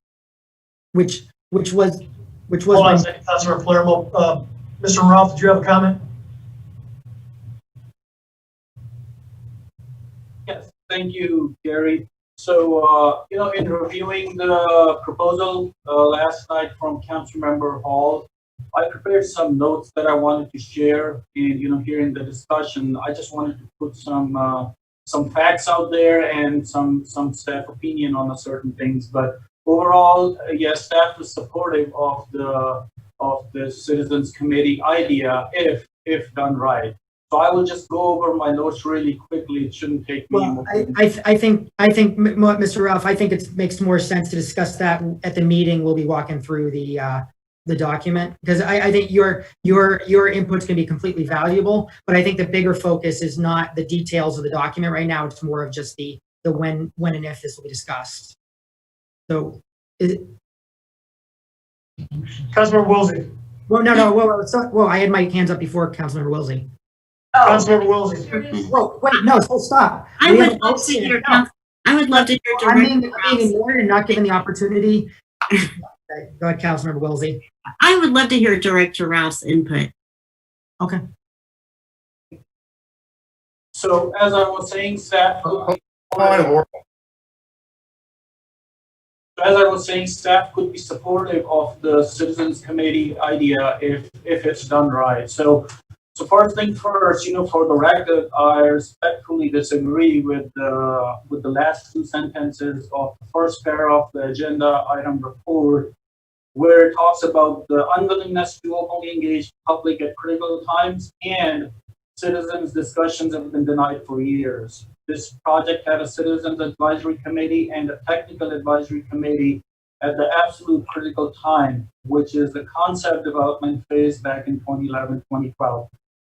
Which was Hold on a second, Councilor Palermo. Mr. Ralph, did you have a comment? Yes, thank you, Gary. So, in reviewing the proposal last night from Councilmember Hall, I prepared some notes that I wanted to share. And, here in the discussion, I just wanted to put some facts out there and some staff opinion on a certain things. But overall, yes, staff is supportive of the Citizens Committee idea if done right. So I will just go over my notes really quickly. It shouldn't take me. Well, I think, Mr. Ralph, I think it makes more sense to discuss that at the meeting. We'll be walking through the document, because I think your input's going to be completely valuable. But I think the bigger focus is not the details of the document right now. It's more of just the when and if this will be discussed. So, Councilmember Wilsey. Well, no, whoa, I had my hands up before Councilmember Wilsey. Oh. Councilmember Wilsey. Whoa, wait, no, stop. I would love to hear I'm being ignored and not given the opportunity. Go ahead, Councilmember Wilsey. I would love to hear Director Ralph's input. Okay. So as I was saying, staff. As I was saying, staff could be supportive of the Citizens Committee idea if it's done right. So first thing first, for the record, I respectfully disagree with the last two sentences of the first paragraph of the agenda item report, where it talks about the unwillingness to openly engage the public at critical times and citizens' discussions have been denied for years. This project had a citizens advisory committee and a technical advisory committee at the absolute critical time, which is the concept development phase back in 2011, 2012.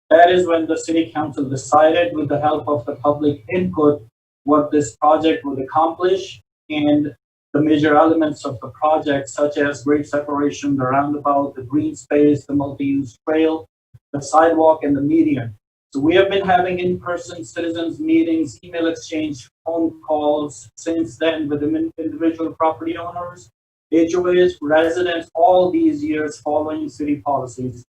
That is when the city council decided, with the help of the public input, what this project would accomplish and the major elements of the project, such as grade separation, the roundabout, the green space, the multi-use trail, the sidewalk, and the median. So we have been having in-person citizens meetings, email exchange, phone calls since then with the individual property owners, HOAs, residents, all these years following city policies.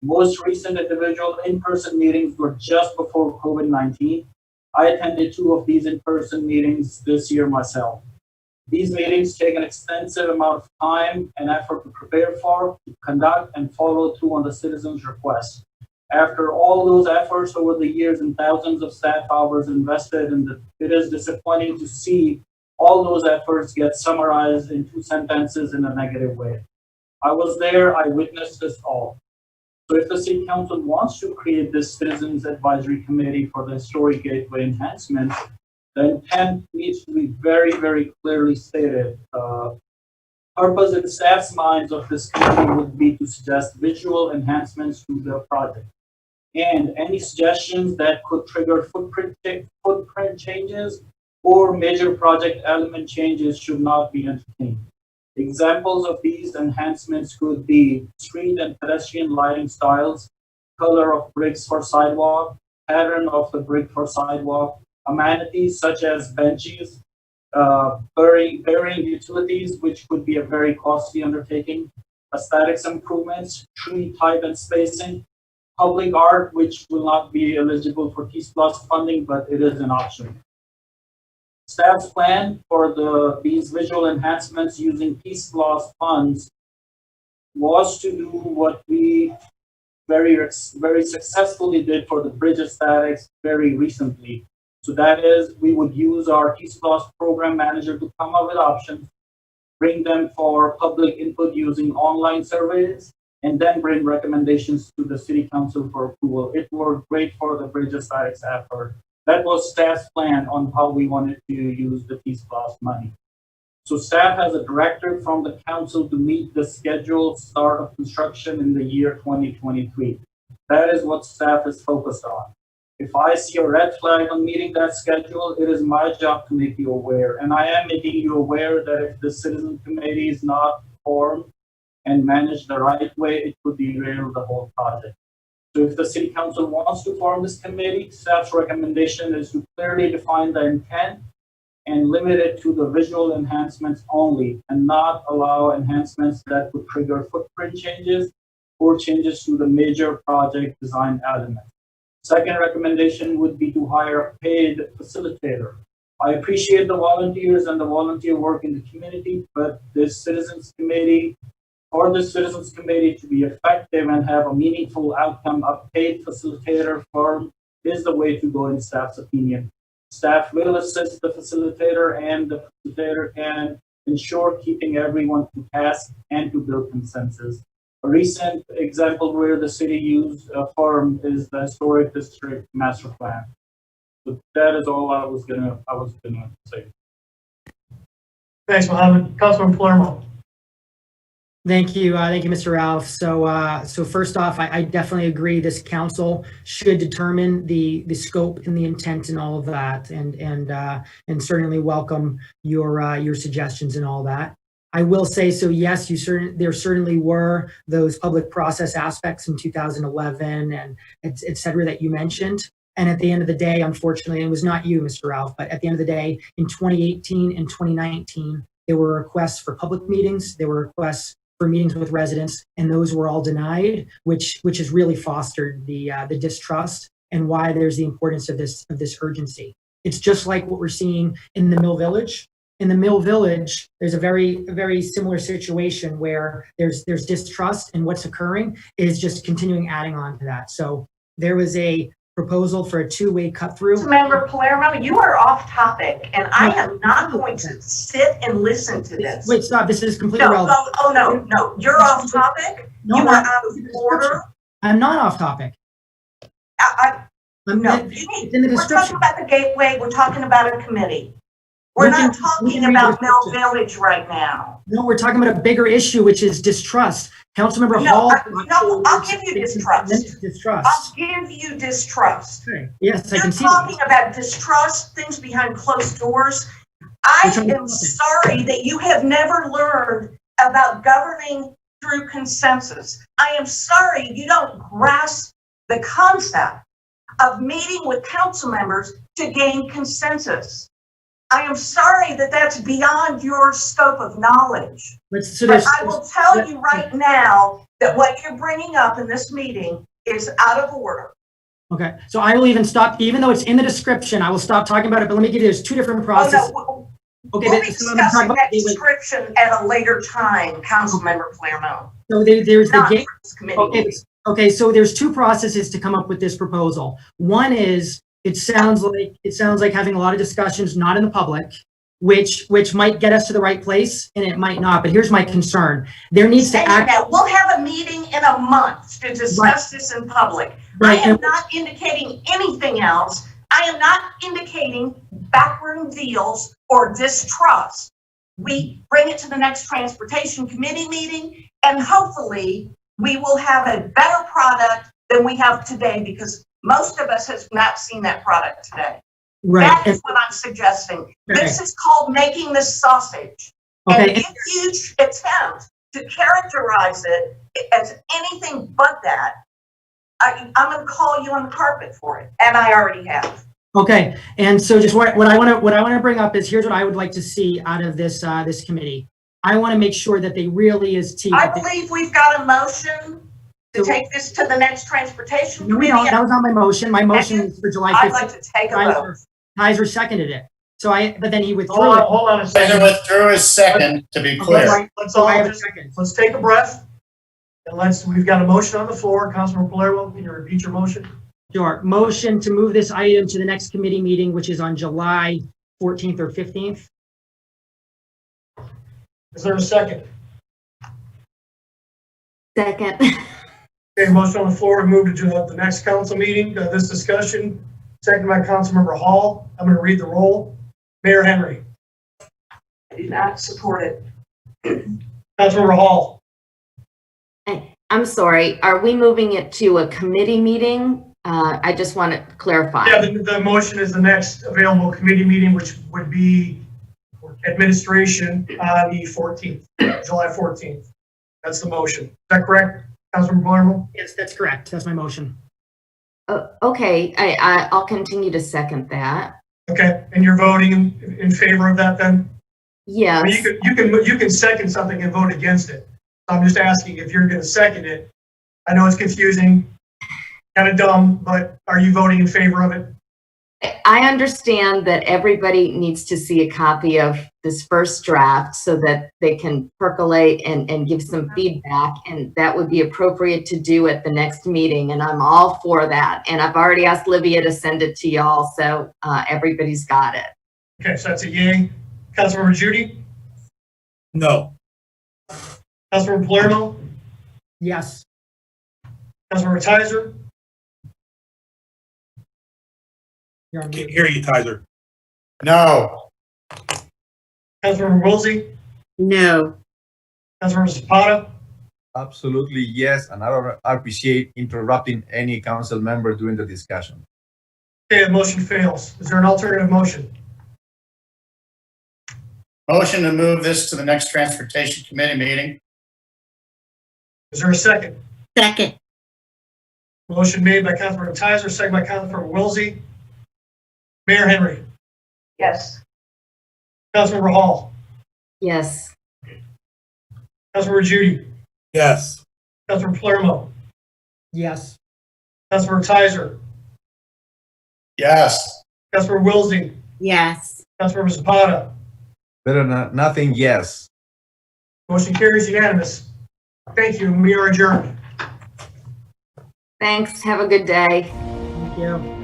Most recent individual in-person meetings were just before COVID-19. I attended 2 of these in-person meetings this year myself. These meetings take an extensive amount of time and effort to prepare for, to conduct, and follow through on the citizens' requests. After all those efforts over the years and thousands of staff hours invested it is disappointing to see all those efforts get summarized in 2 sentences in a negative way. I was there, I witnessed this all. So if the city council wants to create this citizens advisory committee for the historic gateway enhancements, the intent needs to be very, very clearly stated. Purpose in staff's minds of this committee would be to suggest visual enhancements to the project. And any suggestions that could trigger footprint changes or major project element changes should not be entertained. Examples of these enhancements could be street and pedestrian lighting styles, color of bricks for sidewalk, pattern of the brick for sidewalk, amenities such as benches, burying utilities, which could be a very costly undertaking, aesthetics improvements, tree type and spacing, public art, which will not be eligible for Peace Plus funding, but it is an option. Staff's plan for these visual enhancements using Peace Plus funds was to do what we very successfully did for the bridge aesthetics very recently. So that is, we would use our Peace Plus program manager to come up with options, bring them for public input using online surveys, and then bring recommendations to the city council for approval. It worked great for the bridge aesthetics effort. That was staff's plan on how we wanted to use the Peace Plus money. So staff has a directive from the council to meet the scheduled start of construction in the year 2023. That is what staff is focused on. If I see a red flag on meeting that schedule, it is my job to make you aware. And I am making you aware that if the citizen committee is not formed and managed the right way, it could derail the whole project. So if the city council wants to form this committee, staff's recommendation is to clearly define the intent and limit it to the visual enhancements only and not allow enhancements that would trigger footprint changes or changes to the major project design elements. Second recommendation would be to hire a paid facilitator. I appreciate the volunteers and the volunteer work in the community, but this citizens committee to be effective and have a meaningful outcome, a paid facilitator firm is the way to go in staff's opinion. Staff will assist the facilitator and the facilitator can ensure keeping everyone to task and to build consensus. A recent example where the city used a firm is the historic district master plan. So that is all I was gonna say. Thanks, Mohammed. Councilman Palermo. Thank you, Mr. Ralph. So first off, I definitely agree. This council should determine the scope and the intent and all of that, and certainly welcome your suggestions and all that. I will say, so yes, there certainly were those public process aspects in 2011 and et cetera that you mentioned. And at the end of the day, unfortunately, it was not you, Mr. Ralph, but at the end of the day, in 2018 and 2019, there were requests for public meetings, there were requests for meetings with residents, and those were all denied, which has really fostered the distrust and why there's the importance of this urgency. It's just like what we're seeing in the Mill Village. In the Mill Village, there's a very similar situation where there's distrust, and what's occurring is just continuing adding on to that. So there was a proposal for a two-way cut through. Member Palermo, you are off topic, and I am not going to sit and listen to this. Wait, stop. This is completely relevant. No, you're off topic. No, you are out of order. I'm not off topic. No, It's in the we're talking description. about the gateway, we're talking about a committee. We're We can- not we talking can read the about Mill description. Village right now. No, we're talking about a bigger issue, which is distrust. Councilmember No, Hall. I'll give you distrust. Distrust. I'll give you distrust. Okay. Yes, I You're can see talking that. about distrust, things behind closed doors. I am sorry that you have never learned about governing through consensus. I am sorry you don't grasp the concept of meeting with council members to gain consensus. I am sorry that that's beyond your scope of knowledge. But I will tell you right now that what you're bringing up in this meeting is out of order. Okay, so I will even stop, even though it's in the description, I will stop talking about it, but let me give you, there's two different processes. Oh, no, Okay, we'll be so I'm gonna talk discussing about that gateway. description at a later time, Councilmember Palermo. So there's the Not gate. for this committee. Okay, so there's two processes to come up with this proposal. One is, it sounds like having a lot of discussions not in the public, which might get us to the right place and it might not, but here's my concern. There needs to act. We'll have a meeting in a month to discuss this in public. Right. I am not indicating anything else. I am not indicating backroom deals or distrust. We bring it to the next transportation committee meeting and hopefully we will have a better product than we have today because most of us have not seen that product today. Right. That is what I'm suggesting. This is called making this sausage. Okay. And if you attempt to characterize it as anything but that, I'm going to call you on the carpet for it, and I already have. Okay, and so just what I want to bring up is here's what I would like to see out of this this committee. I want to make sure that they really is team. I believe we've got a motion to take this to the next transportation No, we committee. don't. That was not my motion. My motion is for July 15th. I'd like to take a vote. Kaiser seconded it. So but then he withdrew Hold it. on, hold on a Kaiser second. withdrew his second, to be clear. Let's all I have a just, second. let's take a breath. And we've got a motion on the floor. Councilman Palermo, can you repeat your motion? Sure. Motion to move this item to the next committee meeting, which is on July 14th or 15th. Is there a second? Second. Okay, motion on the floor to move to the next council meeting, this discussion, seconded by Councilmember Hall. I'm going to read the roll. Mayor Henry. I do not support it. Councilmember Hall. I'm sorry, are we moving it to a committee meeting? I just want to clarify. Yeah, the motion is the next available committee meeting, which would be administration on the 14th, July 14th. That's the motion. Is that correct, Councilmember Palermo? Yes, that's correct. That's my motion. Okay, I'll continue to second that. Okay, and you're voting in favor of that then? Yes. I mean, you can second something and vote against it. I'm just asking if you're going to second it. I know it's confusing, kind of dumb, but are you voting in favor of it? I understand that everybody needs to see a copy of this first draft so that they can percolate and give some feedback, and that would be appropriate to do at the next meeting, and I'm all for that. And I've already asked Livia to send it to y'all, so everybody's got it. Okay, so that's a yay. Councilmember Judy? No. Councilmember Palermo? Yes. Councilmember Tizer? Can't hear you, Tizer. No. Councilmember Woolsey? No. Councilmember Zapata? Absolutely, yes, and I don't appreciate interrupting any council member during the discussion. Okay, the motion fails. Is there an alternative motion? Motion to move this to the next transportation committee meeting. Is there a second? Second. Motion made by Councilmember Tizer, second by Councilmember Woolsey. Mayor Henry. Yes. Councilmember Hall. Yes. Councilmember Judy. Yes. Councilmember Palermo. Yes. Councilmember Tizer. Yes. Councilmember Woolsey. Yes. Councilmember Zapata. Better than nothing, yes. Motion carries unanimous. Thank you. We are adjourned. Thanks. Have a good day. Thank you.